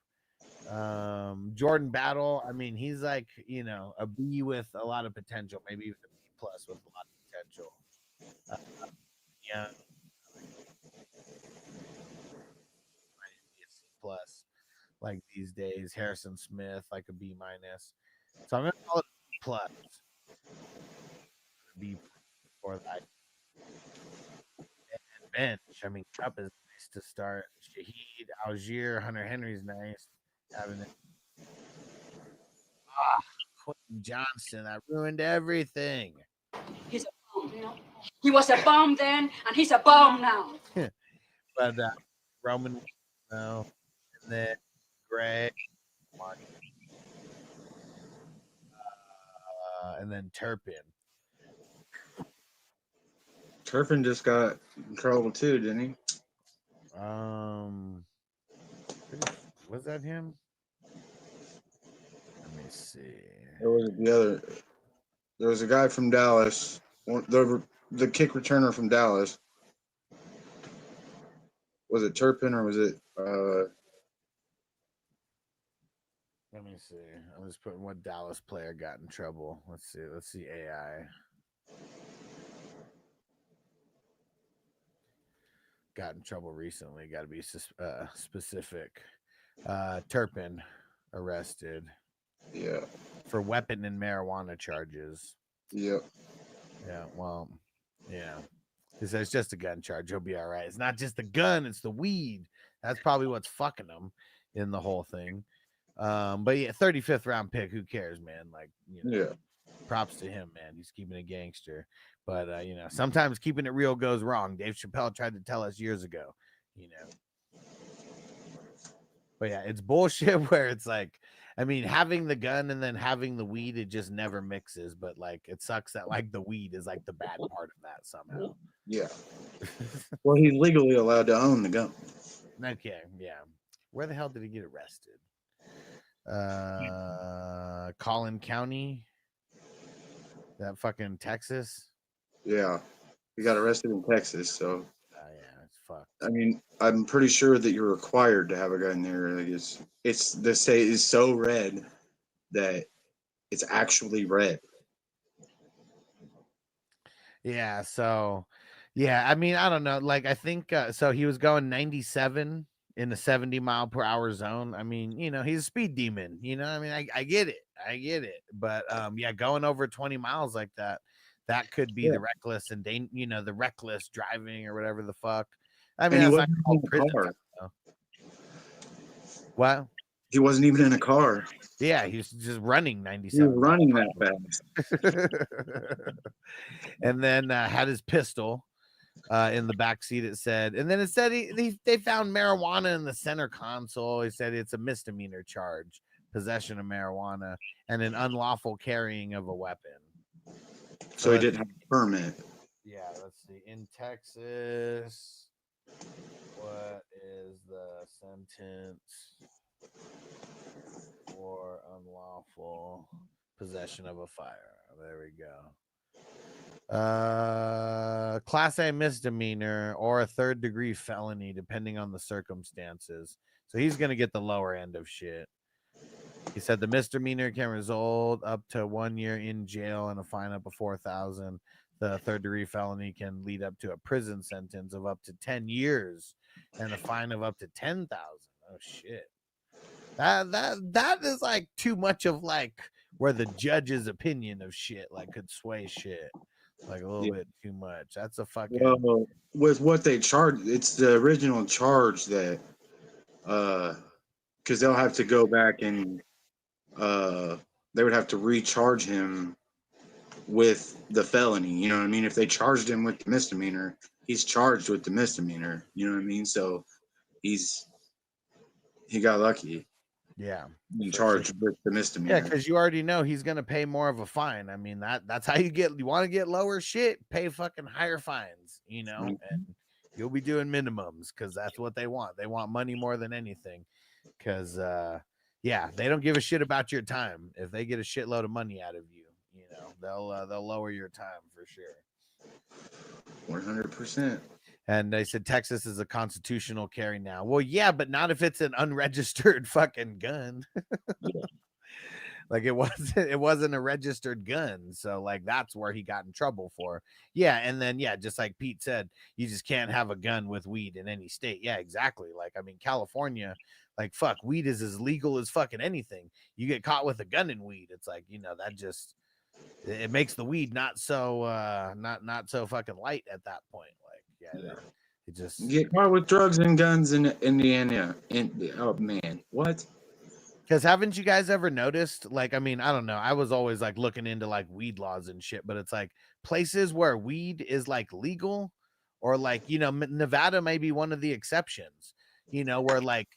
Jordan Battle, I mean, he's like, you know, a B with a lot of potential, maybe even a B plus with a lot of potential. Yeah. C plus like these days. Harrison Smith, like a B minus. So I'm gonna call it a B plus. B for that. And bench. I mean, Cup is nice to start. Shaheed, Algier, Hunter Henry's nice. Having it. Quentin Johnson, that ruined everything. He's a bum. He was a bum then, and he's a bum now. But Roman, no, and then Gray, and then Turpin. Turpin just got in trouble too, didn't he? Was that him? Let me see. There was the other. There was a guy from Dallas, the kick returner from Dallas. Was it Turpin or was it? Let me see. I'm just putting what Dallas player got in trouble. Let's see AI. Got in trouble recently. Got to be specific. Turpin arrested. Yeah. For weapon and marijuana charges. Yep. Yeah. Well. Yeah. He says it's just a gun charge. He'll be all right. It's not just the gun; it's the weed. That's probably what's fucking him in the whole thing. But yeah, 35th round pick. Who cares, man? Like, you know, yeah. Props to him, man. He's keeping it gangster. But you know, sometimes keeping it real goes wrong. Dave Chappelle tried to tell us years ago. You know. But yeah, it's bullshit where it's like, I mean, having the gun and then having the weed, it just never mixes. But like, it sucks that like the weed is like the bad part of that somehow. Yeah. Well, he's legally allowed to own the gun. Okay, yeah. Where the hell did he get arrested? Collin County, that fucking Texas. Yeah, he got arrested in Texas. So. Yeah, it's fucked. I mean, I'm pretty sure that you're required to have a gun there. Like it's the state is so red that it's actually red. Yeah. So, yeah. I mean, I don't know. Like, I think so. He was going 97 in the 70-mile-per-hour zone. I mean, you know, he's a speed demon. You know, I mean, I get it. But yeah, going over 20 miles like that could be the reckless and the reckless driving or whatever the fuck. I mean, that's not called prison time, though. What? He wasn't even in a car. Yeah, he was just running 97. He was running that fast. And then had his pistol in the back seat. It said, and then it said they found marijuana in the center console. He said it's a misdemeanor charge, possession of marijuana, and an unlawful carrying of a weapon. So he didn't have a permit. Yeah, let's see. In Texas, what is the sentence for unlawful possession of a firearm? There we go. Class A misdemeanor or a third-degree felony, depending on the circumstances. So he's going to get the lower end of shit. He said the misdemeanor can result up to 1 year in jail and a fine up to $4,000. The third-degree felony can lead up to a prison sentence of up to 10 years and a fine of up to $10,000. Oh shit! That is like too much of like where the judge's opinion of shit like could sway shit like a little bit too much. That's a fucking. Well, with what they charge, it's the original charge that because they'll have to go back and they would have to recharge him with the felony. You know what I mean? If they charged him with the misdemeanor, he's charged with the misdemeanor. You know what I mean? So he got lucky. Yeah. Being charged with the misdemeanor. Yeah, because you already know he's gonna pay more of a fine. I mean, that's how you want to get lower shit, pay fucking higher fines, you know, and you'll be doing minimums because that's what they want. They want money more than anything. Because yeah, they don't give a shit about your time. If they get a shitload of money out of you, you know, they'll lower your time for sure. 100%. And they said Texas is a constitutional carry now. Well, yeah, but not if it's an unregistered fucking gun. Like it wasn't a registered gun. So like that's where he got in trouble for. Yeah, and then yeah, just like Pete said, you just can't have a gun with weed in any state. Yeah, exactly. Like I mean, California, like fuck, weed is as legal as fucking anything. You get caught with a gun in weed, it's like, you know, that just it makes the weed not so not so fucking light at that point. Like yeah. It just You get caught with drugs and guns in Indiana. Oh man, what? Because haven't you guys ever noticed, like, I mean, I don't know, I was always like looking into like weed laws and shit, but it's like places where weed is like legal, or like, you know, Nevada may be one of the exceptions, you know, where like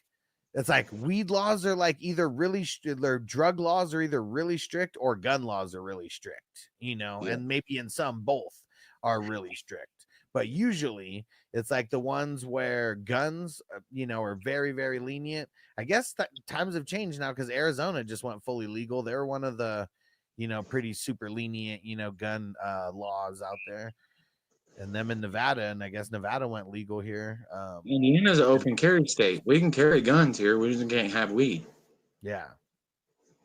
it's like weed laws are like either really their drug laws are either really strict or gun laws are really strict, you know, and maybe in some both are really strict. But usually it's like the ones where guns, you know, are very, very lenient. I guess that times have changed now because Arizona just went fully legal. They're one of the, you know, pretty super lenient, you know, gun laws out there. And them in Nevada, and I guess Nevada went legal here. Indiana's an open carry state. We can carry guns here. We just can't have weed. Yeah.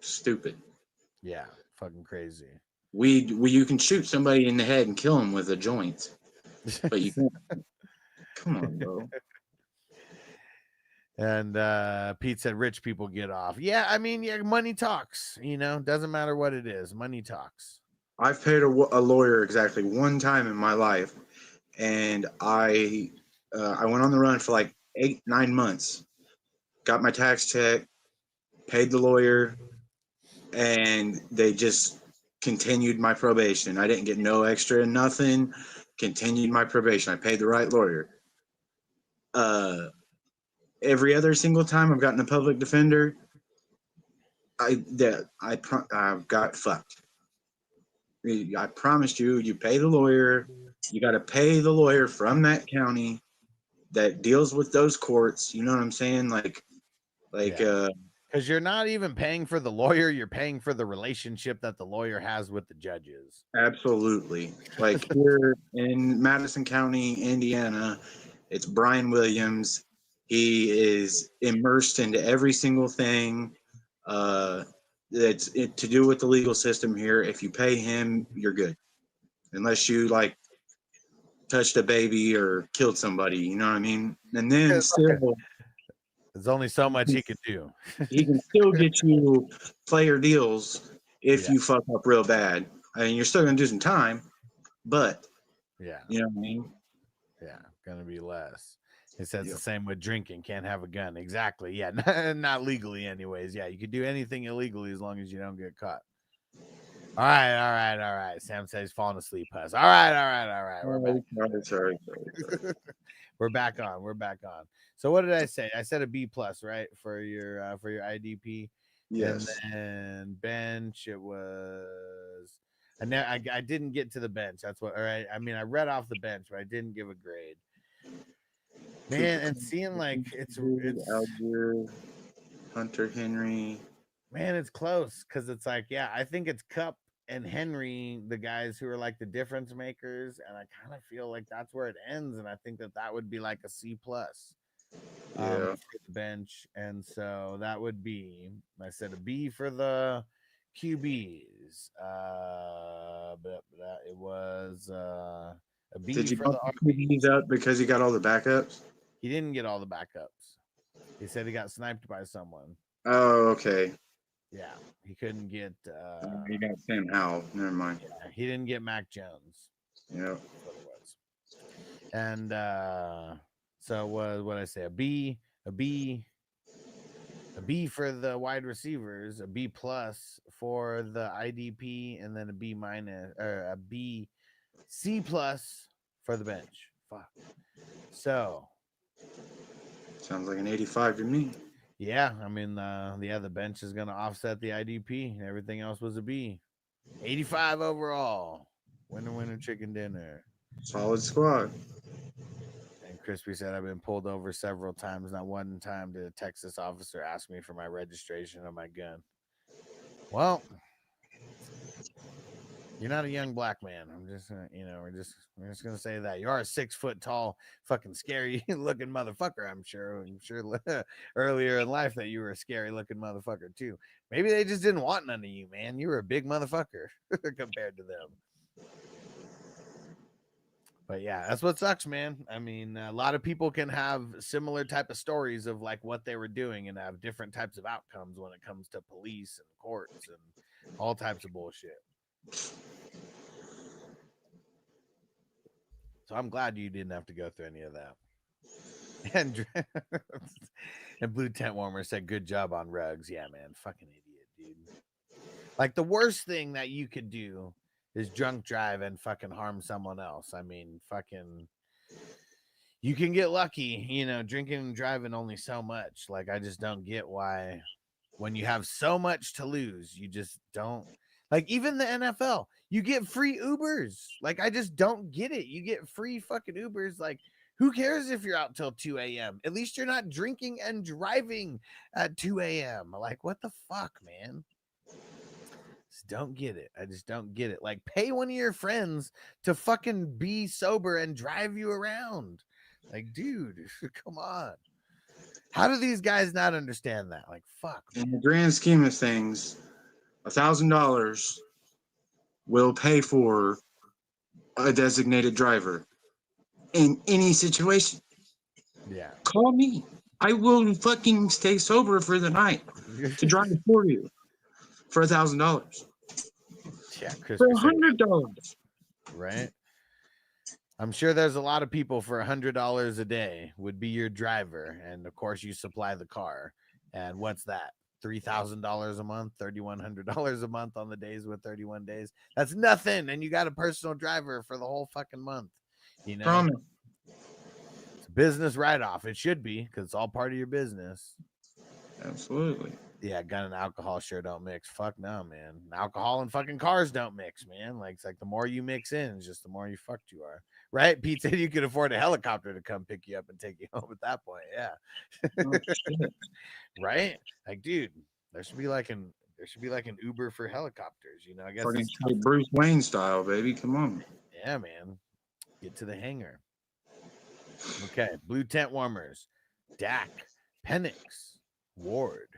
Stupid. Yeah. Fucking crazy. Weed, you can shoot somebody in the head and kill them with a joint. But you can't. Come on, bro. And Pete said rich people get off. Yeah, I mean, yeah, money talks, you know, doesn't matter what it is, money talks. I've paid a lawyer exactly one time in my life, and I went on the run for like 8-9 months, got my tax check, paid the lawyer, and they just continued my probation. I didn't get no extra, nothing. Continued my probation. I paid the right lawyer. Every other single time I've gotten a public defender, I've got fucked. I promised you, you pay the lawyer. You got to pay the lawyer from that county that deals with those courts. You know what I'm saying? Because you're not even paying for the lawyer, you're paying for the relationship that the lawyer has with the judges. Absolutely. Like here in Madison County, Indiana, it's Brian Williams. He is immersed into every single thing that's to do with the legal system here. If you pay him, you're good. Unless you like touched a baby or killed somebody, you know what I mean? And then still, there's only so much he can do. He can still get you player deals if you fuck up real bad. I mean, you're still gonna do some time, but yeah, you know what I mean? Yeah, gonna be less. It says the same with drinking. Can't have a gun. Exactly. Yeah, not legally, anyways. Yeah, you could do anything illegally as long as you don't get caught. All right. Sam says he's falling asleep. Huss. All right. We're back. Sorry. We're back on. So what did I say? I said a B plus, right, for your IDP. Yes. And then bench, it was. And now I didn't get to the bench. That's what. All right. I mean, I read off the bench, but I didn't give a grade. Man, and seeing like it's Algier, Hunter Henry. Man, it's close because it's like, yeah, I think it's Cup and Henry, the guys who are like the difference makers, and I kind of feel like that's where it ends, and I think that would be like a C plus for the bench, and so that would be, I said a B for the QBs, but it was a B. Did you for bump the QBs up because he got all the backups? He didn't get all the backups. He said he got sniped by someone. Oh, okay. Yeah, he couldn't get. He got Sam Howell. Never mind. Yeah, he didn't get Mac Jones. Yeah, that's what it was. And so what I say? A B, A B for the wide receivers, a B plus for the IDP, and then a B minus or a B C plus for the bench. Fuck. So sounds like an 85 to me. yeah, I mean, the bench is gonna offset the IDP. Everything else was a B. 85 overall. Winner, chicken dinner. Solid squad. And Crispy said, I've been pulled over several times. Not one time did a Texas officer ask me for my registration of my gun. Well, you're not a young black man. I'm just, we're just gonna say that you are a 6 foot tall, fucking scary looking motherfucker. I'm sure earlier in life that you were a scary looking motherfucker too. Maybe they just didn't want none of you, man. You were a big motherfucker compared to them. But yeah, that's what sucks, man. I mean, a lot of people can have similar type of stories of like what they were doing and have different types of outcomes when it comes to police and courts and all types of bullshit. So I'm glad you didn't have to go through any of that. And Blue Tent Warmer said, good job on rugs. Yeah, man. Fucking idiot, dude. Like the worst thing that you could do is drunk drive and fucking harm someone else. I mean, fucking, you can get lucky, drinking and driving only so much. Like, I just don't get why when you have so much to lose, you just don't. Like, even the NFL, you get free Ubers. Like, I just don't get it. You get free fucking Ubers. Like, who cares if you're out till 2 a.m.? At least you're not drinking and driving at 2 a.m. Like, what the fuck, man? Just don't get it. I just don't get it. Like, pay one of your friends to fucking be sober and drive you around. Like, dude, come on. How do these guys not understand that? Like, fuck. In the grand scheme of things, $1,000 will pay for a designated driver in any situation. Yeah. Call me. I will fucking stay sober for the night to drive for you for $1,000. Yeah, for $100. Right? I'm sure there's a lot of people for $100 a day would be your driver, and of course you supply the car. And what's that? $3,000 a month, $3,100 a month on the days with 31 days. That's nothing, and you got a personal driver for the whole fucking month. Promise. It's a business write-off. It should be, because it's all part of your business. Absolutely. Yeah, gun and alcohol sure don't mix. Fuck no, man. Alcohol and fucking cars don't mix, man. Like, it's like the more you mix in, it's just the more you fucked you are. Right? Pete said you could afford a helicopter to come pick you up and take you home at that point. Yeah. Oh, right? Like, dude, there should be like an Uber for helicopters, I guess Fucking Bruce Wayne style, baby. Come on. yeah, man. Get to the hangar. Okay, Blue Tent Warmers. Dak, Penix, Ward,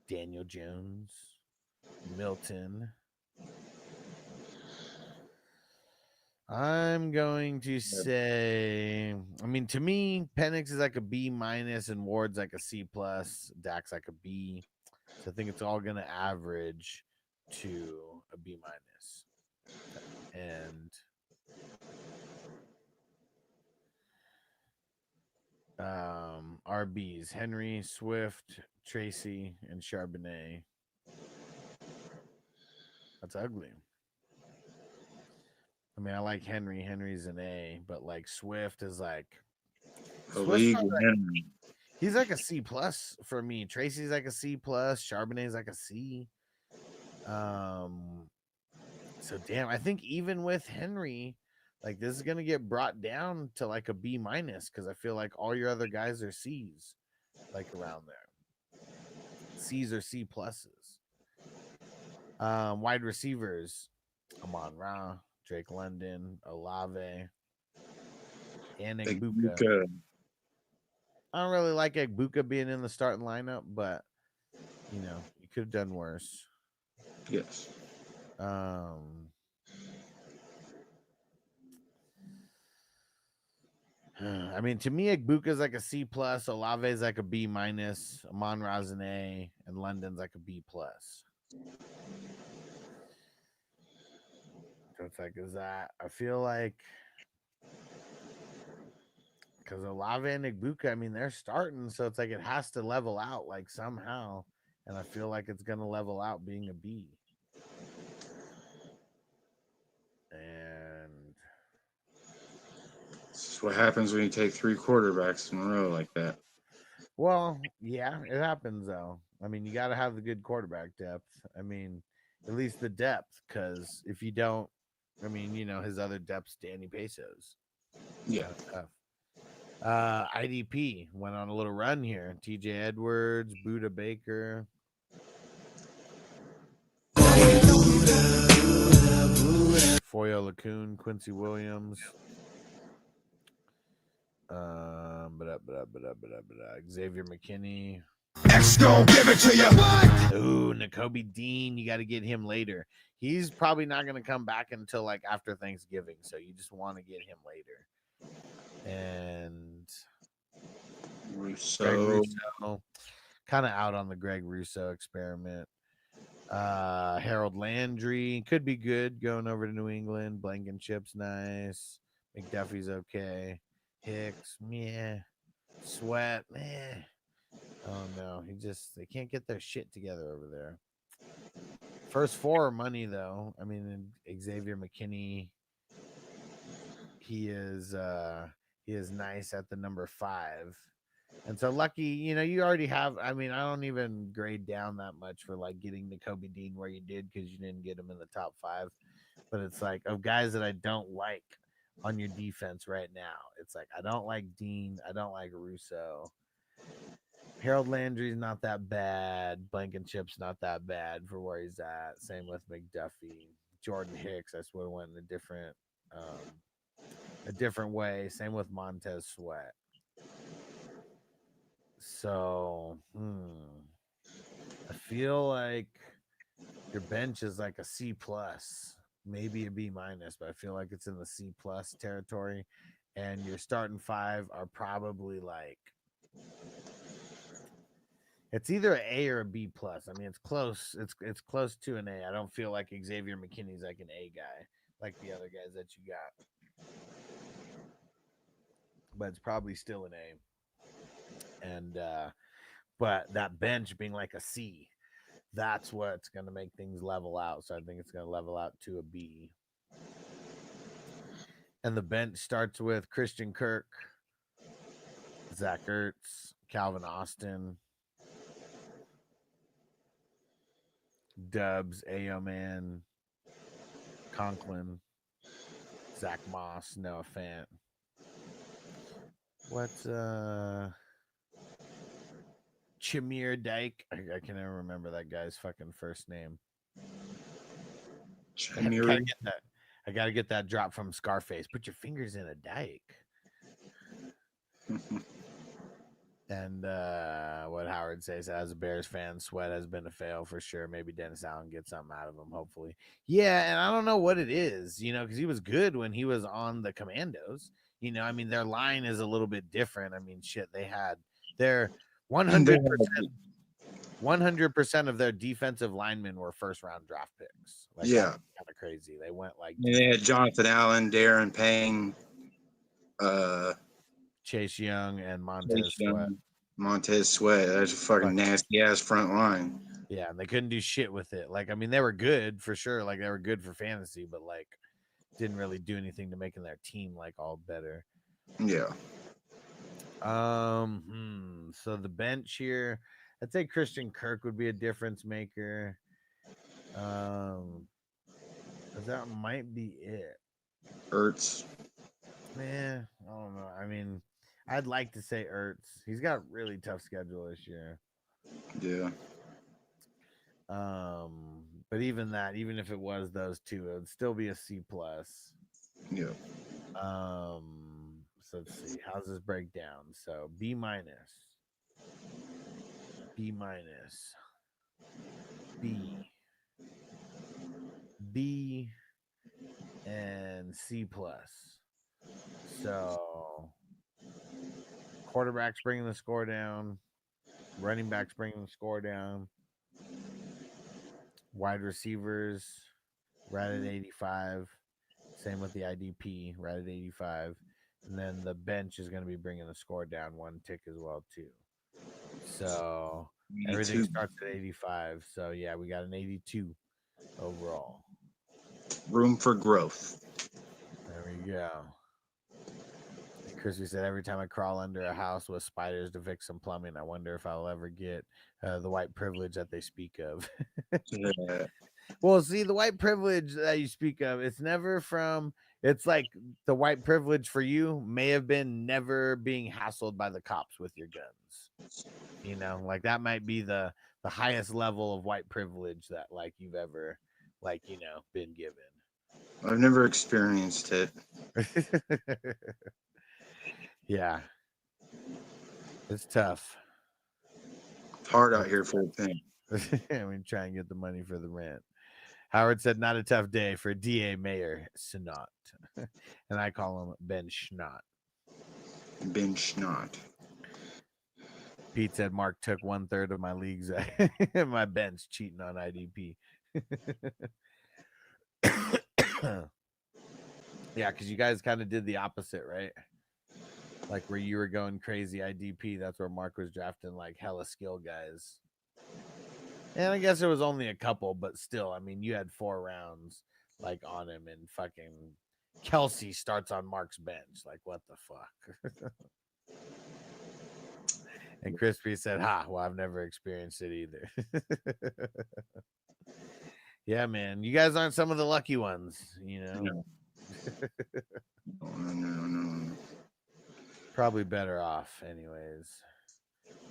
Daniel Jones, Milton. I'm going to say, I mean, to me, Penix is like a B minus and Ward's like a C plus. Dak's like a B. So I think it's all going to average to a B minus. And RBs, Henry, Swift, Tracy, and Charbonnet. That's ugly. I mean, I like Henry. Henry's an A, but like Swift is like he's like a C plus for me. Tracy's like a C plus. Charbonnet's like a C. So damn, I think even with Henry, like this is gonna get brought down to like a B minus because I feel like all your other guys are C's, like around there. C's or C pluses. Wide receivers, Amon Ra, Drake London, Olave, and Egbuka. I don't really like Egbuka being in the starting lineup, but you could have done worse. Yes. I mean, to me, Egbuka's like a C plus, Olave's like a B minus, Amon Ra's an A, and London's like a B plus. So it's like, is that? I feel like because Olave and Igbuka, I mean, they're starting, so it's like it has to level out like somehow, and I feel like it's gonna level out being a B. And This is what happens when you take 3 quarterbacks in a row like that. well, yeah, it happens though. I mean, you got to have the good quarterback depth. I mean, at least the depth, because if you don't, I mean, his other depth's Danny Pesos. Yeah. IDP went on a little run here. TJ Edwards, Buda Baker. Foyo LaCoon, Quincy Williams. Xavier McKinney. X gon' give it to you. Ooh, Nakobe Dean, you got to get him later. He's probably not going to come back until like after Thanksgiving, so you just want to get him later. And Greg Russo, kind of out on the Greg Russo experiment. Harold Landry could be good going over to New England. Blankenship's nice. McDuffie's okay. Hicks, meh. Sweat, meh. Oh no, they can't get their shit together over there. First 4 are money though. I mean, Xavier McKinney, he is nice at the number 5. And so Lucky, you already have, I mean, I don't even grade down that much for like getting the Kobe Dean where you did, because you didn't get him in the top 5. But it's like, of guys that I don't like on your defense right now, it's like I don't like Dean, I don't like Russo. Harold Landry's not that bad. Blankenship's not that bad for where he's at. Same with McDuffie. Jordan Hicks, I swear, went in a different way. Same with Montez Sweat. So, I feel like your bench is like a C plus, maybe a B minus, but I feel like it's in the C plus territory. And your starting 5 are probably like, it's either an A or a B plus. I mean, it's close. It's close to an A. I don't feel like Xavier McKinney's like an A guy, like the other guys that you got. But it's probably still an A. And but that bench being like a C, that's what's going to make things level out. So I think it's going to level out to a B. And the bench starts with Christian Kirk, Zach Ertz, Calvin Austin, Dubs, Aoman, Conklin, Zach Moss, Noah Fant. What's Chimere Dyke? I can never remember that guy's fucking first name. I gotta get that drop from Scarface. Put your fingers in a dike. And what Howard says, as a Bears fan, Sweat has been a fail for sure. Maybe Dennis Allen gets something out of him, hopefully. Yeah, and I don't know what it is, because he was good when he was on the Commandos. I mean, their line is a little bit different. I mean, shit, they had their 100% of their defensive linemen were first-round draft picks. Like, yeah, kind of crazy. They went like they had Jonathan Allen, Darren Payne, Chase Young, and Montez Sweat. Montez Sweat. That's a fucking nasty ass front line. Yeah, and they couldn't do shit with it. Like, I mean, they were good for sure. Like, they were good for fantasy, but like, didn't really do anything to making their team like all better. Yeah. So the bench here, I'd say Christian Kirk would be a difference maker. That might be it. Ertz. Man, I don't know. I mean, I'd like to say Ertz. He's got a really tough schedule this year. Yeah. But even if it was those two, it would still be a C plus. Yeah. So let's see. How's this break down? So B minus, B, and C plus. So quarterbacks bringing the score down, running backs bringing the score down, wide receivers right at 85. Same with the IDP, right at 85. And then the bench is going to be bringing the score down one tick as well, too. So everything 82. starts at 85. So, yeah, we got an 82 overall. Room for growth. There we go. And Crispy said, every time I crawl under a house with spiders to fix some plumbing, I wonder if I'll ever get the white privilege that they speak of. Yeah. Well, see, the white privilege that you speak of, it's never from, it's like the white privilege for you may have been never being hassled by the cops with your guns. You know, like that might be the highest level of white privilege that like you've ever, like, you know, been given. I've never experienced it. Yeah. It's tough. It's hard out here for a thing. We try and get the money for the rent. Howard said, not a tough day for DA Mayor Snot. And I call him Ben Schnott. Ben Schnott. Pete said, Mark took 1/3 of my leagues my bench cheating on IDP. Yeah, because you guys kind of did the opposite, right? Like where you were going crazy IDP, that's where Mark was drafting like hella skill guys. And I guess it was only a couple, but still, I mean, you had 4 rounds like on him, and fucking Kelsey starts on Mark's bench. Like, what the fuck? And Crispy said, well, I've never experienced it either. Yeah, man. You guys aren't some of the lucky ones, you know? No. Probably better off, anyways.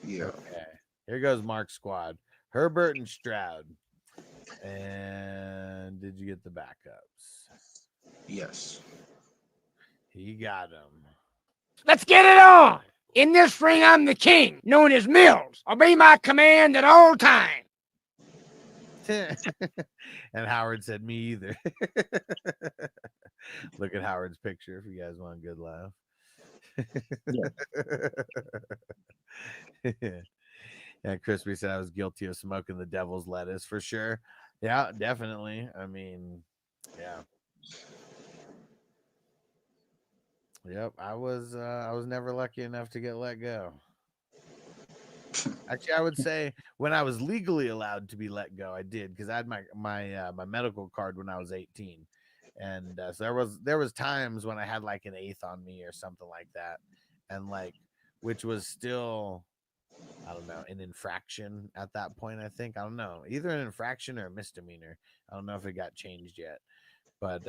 Yeah. Okay. Here goes Mark's squad. Herbert and Stroud. And did you get the backups? Yes. He got them. Let's get it on! In this ring, I'm the king, known as Mills. Obey my command at all times. And Howard said, me either. Look at Howard's picture if you guys want a good laugh. Yeah, Crispy said I was guilty of smoking the devil's lettuce for sure. Yeah, definitely. I mean, yeah. Yep, I was never lucky enough to get let go. Actually, I would say when I was legally allowed to be let go, I did, because I had my medical card when I was 18, and so there was times when I had like an 8th on me or something like that, and like which was still, I don't know, an infraction at that point. I think, I don't know, either an infraction or a misdemeanor. I don't know if it got changed yet, but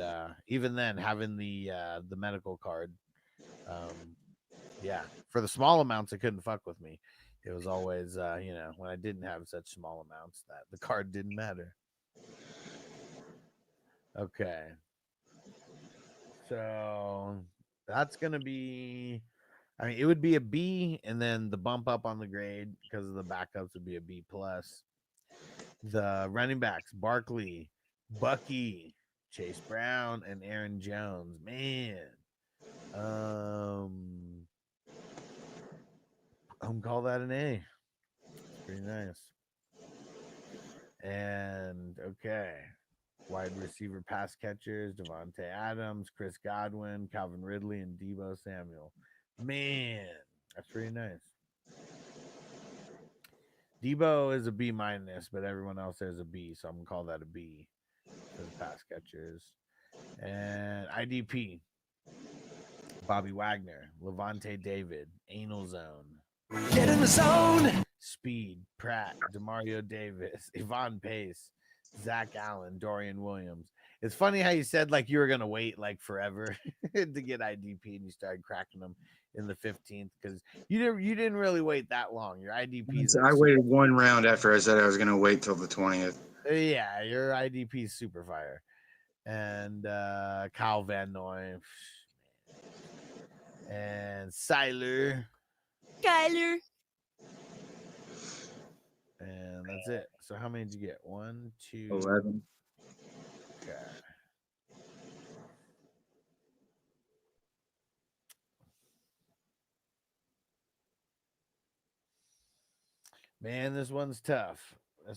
even then, having the medical card, yeah, for the small amounts it couldn't fuck with me. It was always, you know, when I didn't have such small amounts that the card didn't matter. Okay. So that's going to be, I mean, it would be a B, and then the bump up on the grade because of the backups would be a B+. The running backs, Barkley, Bucky, Chase Brown, and Aaron Jones. Man. I'm call that an A. Pretty nice. And okay, wide receiver pass catchers, Devontae Adams, Chris Godwin, Calvin Ridley, and Deebo Samuel. Man, that's pretty nice. Deebo is a B-, but everyone else there is a B, so I'm gonna call that a B for the pass catchers. And IDP, Bobby Wagner, Levante David, Anal Zone. Get in the zone. Speed, Pratt, Demario Davis, Yvonne Pace, Zach Allen, Dorian Williams. It's funny how you said like you were gonna wait like forever to get IDP, and you started cracking them in the 15th because you didn't really wait that long. Your IDP, I waited 1 round after I said I was gonna wait till the 20th. Yeah, your IDP is super fire. And Kyle Van Noy and Skyler. And that's it. So how many did you get? 1, 2, 11. Okay. Man, this one's tough. I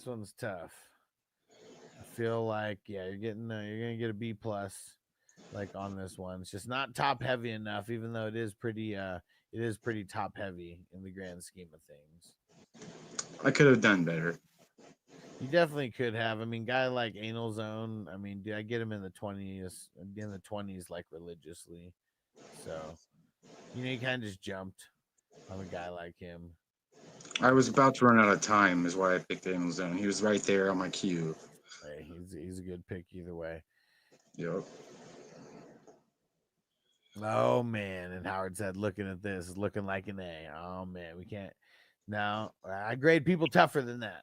feel like, yeah, you're gonna get a B+. like on this one. It's just not top heavy enough, even though it is pretty top heavy in the grand scheme of things. I could have done better. You definitely could have. I mean, guy like Anal Zone, I mean, I get him in the 20s like religiously. So, he kind of just jumped on a guy like him. I was about to run out of time, is why I picked Anal Zone. He was right there on my queue. Hey, he's a good pick either way. Yep. Oh man, and Howard said, looking at this is looking like an A. Oh man, we can't. No, I grade people tougher than that.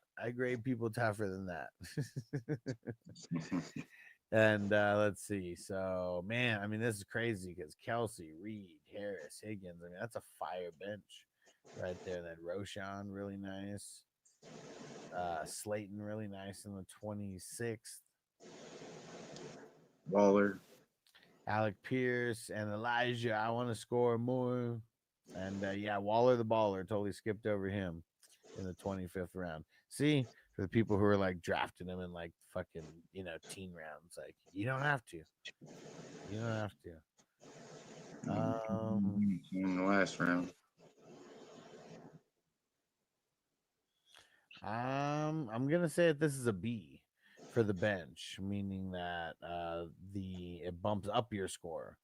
And let's see. So man, I mean, this is crazy because Kelsey, Reed, Harris, Higgins. I mean, that's a fire bench right there. Then Roshan, really nice. Slayton, really nice in the 26th. Waller. Alec Pierce and Elijah. I want to score more. And yeah, Waller the baller. Totally skipped over him in the 25th round. See, for the people who are like drafting him in like fucking, teen rounds, like you don't have to. In the last round. I'm gonna say that this is a B for the bench, meaning that it bumps up your score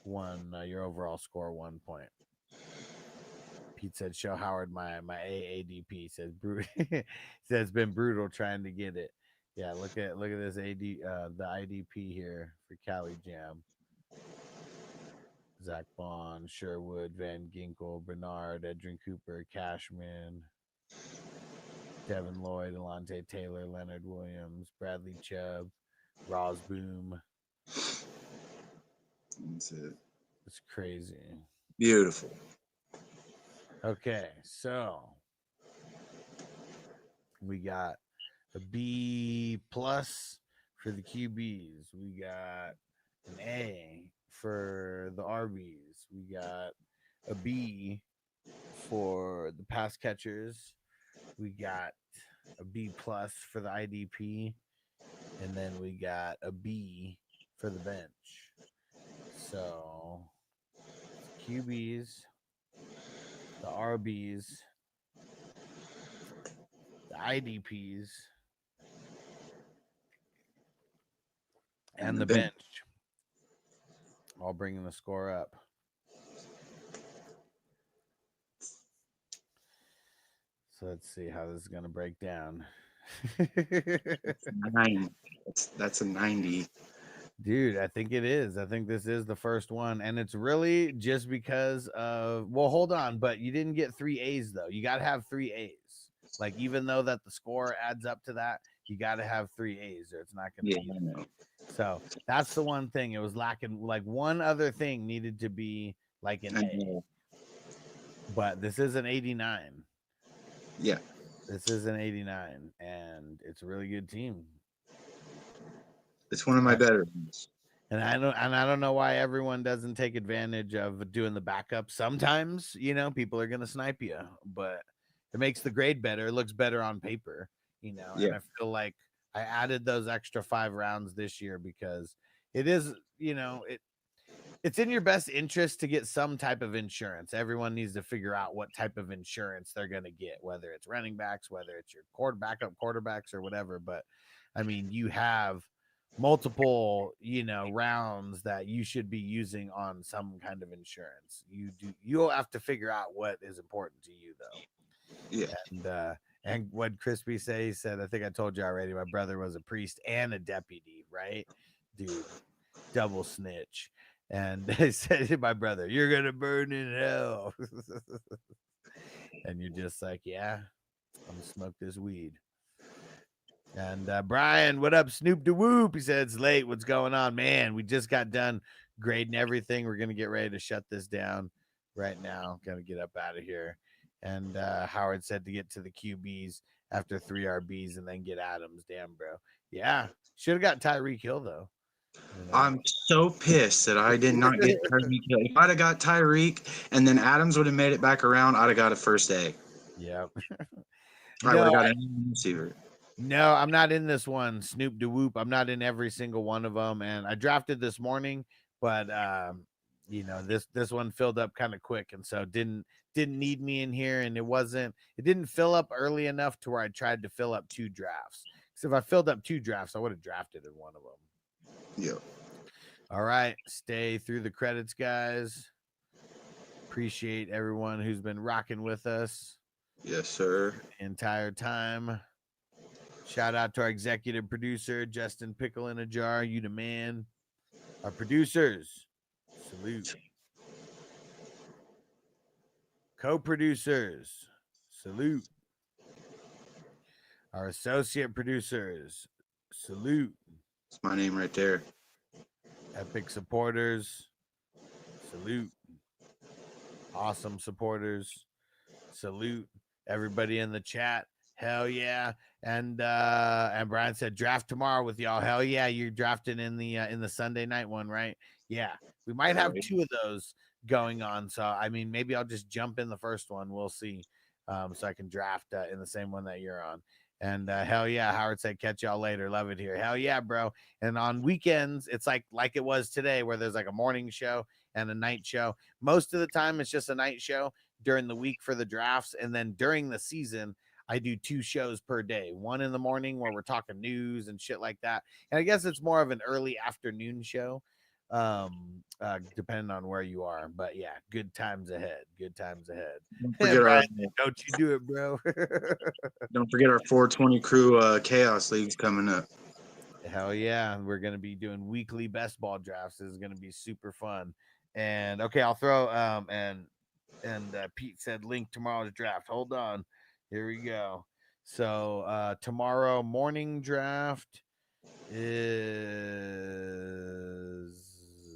your overall score 1 point. Pete said, "Show Howard my AADP." Says says it's been brutal trying to get it. Yeah, look at this the IDP here for Cali Jam. Zach Bond, Sherwood, Van Ginkel, Bernard, Edrin Cooper, Cashman, Devin Lloyd, Alante Taylor, Leonard Williams, Bradley Chubb, Ross Boom. That's it. It's crazy. Beautiful. Okay, so we got a B plus for the QBs. We got an A for the RBs. We got a B for the pass catchers. We got a B plus for the IDP, and then we got a B for the bench. So QBs, the RBs, the IDPs, and the bench. All bringing the score up. So let's see how this is going to break down. That's a 90. Dude, I think it is. I think this is the first one. And it's really just because of, well, hold on, but you didn't get 3 A's though. You got to have 3 A's. Like, even though that the score adds up to that, you got to have 3 A's or it's not going to be. So that's the one thing. It was lacking. Like, one other thing needed to be like an A. But this is an 89. Yeah. This is an 89, and it's a really good team. It's one of my better ones. And I don't know why everyone doesn't take advantage of doing the backup. Sometimes, people are gonna snipe you, but it makes the grade better. It looks better on paper, And I feel like I added those extra 5 rounds this year because it is, it's in your best interest to get some type of insurance. Everyone needs to figure out what type of insurance they're going to get, whether it's running backs, whether it's your backup quarterbacks or whatever. But I mean, you have multiple, rounds that you should be using on some kind of insurance. You'll have to figure out what is important to you though. Yeah. And what Crispy say, he said, I think I told you already, my brother was a priest and a deputy, right? Dude, double snitch. And they said to my brother, "You're going to burn in hell." And you're just like, yeah, I'm going to smoke this weed. And Brian, what up, Snoop da Whoop? He said, it's late. What's going on? Man, we just got done grading everything. We're going to get ready to shut this down right now. Got to get up out of here. And Howard said to get to the QBs after 3 RBs and then get Adams. Damn, bro. Yeah, should have got Tyreek Hill, though. I'm so pissed that I did not get Tyreek Hill. If I'd have got Tyreek and then Adams would have made it back around, I'd have got a first A. Yep. I would have got a receiver. No, I'm not in this one, Snoop da Whoop. I'm not in every single one of them. And I drafted this morning, but this one filled up kind of quick, and so didn't need me in here, and it didn't fill up early enough to where I tried to fill up 2 drafts. So if I filled up 2 drafts, I would have drafted in one of them. Yeah. All right, stay through the credits, guys. Appreciate everyone who's been rocking with us. Yes, sir. The entire time. Shout out to our executive producer, Justin Pickle in a Jar. You the man. Our producers, salute. Co-producers, salute. Our associate producers, salute. It's my name right there. Epic supporters, salute. Awesome supporters, salute. Everybody in the chat, hell yeah. And Brian said draft tomorrow with y'all. Hell yeah, you're drafting in the Sunday night one, right? Yeah, we might have 2 of those going on. So I mean, maybe I'll just jump in the first one. We'll see. So I can draft in the same one that you're on. And hell yeah, Howard said catch y'all later. Love it here. Hell yeah, bro. And on weekends, it's like it was today, where there's like a morning show and a night show. Most of the time, it's just a night show during the week for the drafts, and then during the season, I do 2 shows per day. One in the morning where we're talking news and shit like that. And I guess it's more of an early afternoon show, depending on where you are. But yeah, good times ahead. Good times ahead. Don't you do it, bro. Don't forget our 420 crew Chaos League's coming up. Hell yeah. We're going to be doing weekly best ball drafts. This is going to be super fun. And okay, I'll throw and Pete said link tomorrow's draft. Hold on. Here we go. So tomorrow morning draft is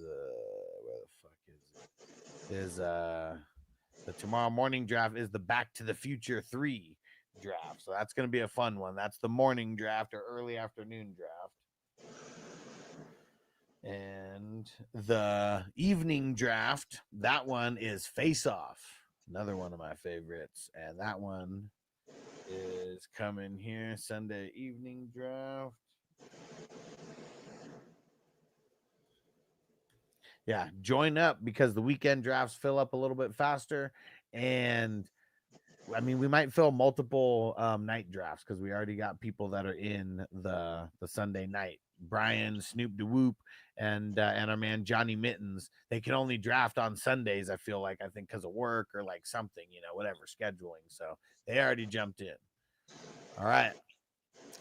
where the fuck is it? The tomorrow morning draft is the Back to the Future 3 draft. So that's going to be a fun one. That's the morning draft or early afternoon draft. And the evening draft, that one is Face Off, another one of my favorites. And that one is coming here, Sunday evening draft. Yeah, join up because the weekend drafts fill up a little bit faster. And I mean, we might fill multiple night drafts because we already got people that are in the Sunday night. Brian, Snoop DeWhoop, and our man Johnny Mittens. They can only draft on Sundays, I feel like, I think because of work or like something, whatever, scheduling. So they already jumped in. All right.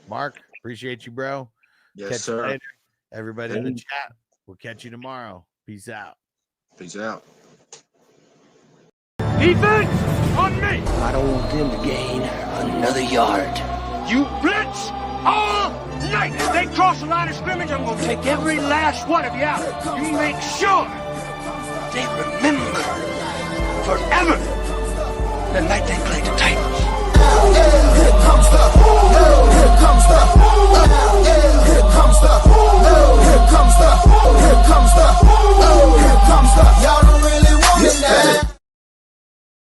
Mark, appreciate you, bro. Yes, catch sir. You later. Everybody in the chat, we'll catch you tomorrow. Peace out. Peace out. Defense on me. I don't want them to gain another yard. You blitz all night. If they cross the line of scrimmage, I'm going to take every last one of you out. You make sure they remember forever the night they played the Titans. Here comes the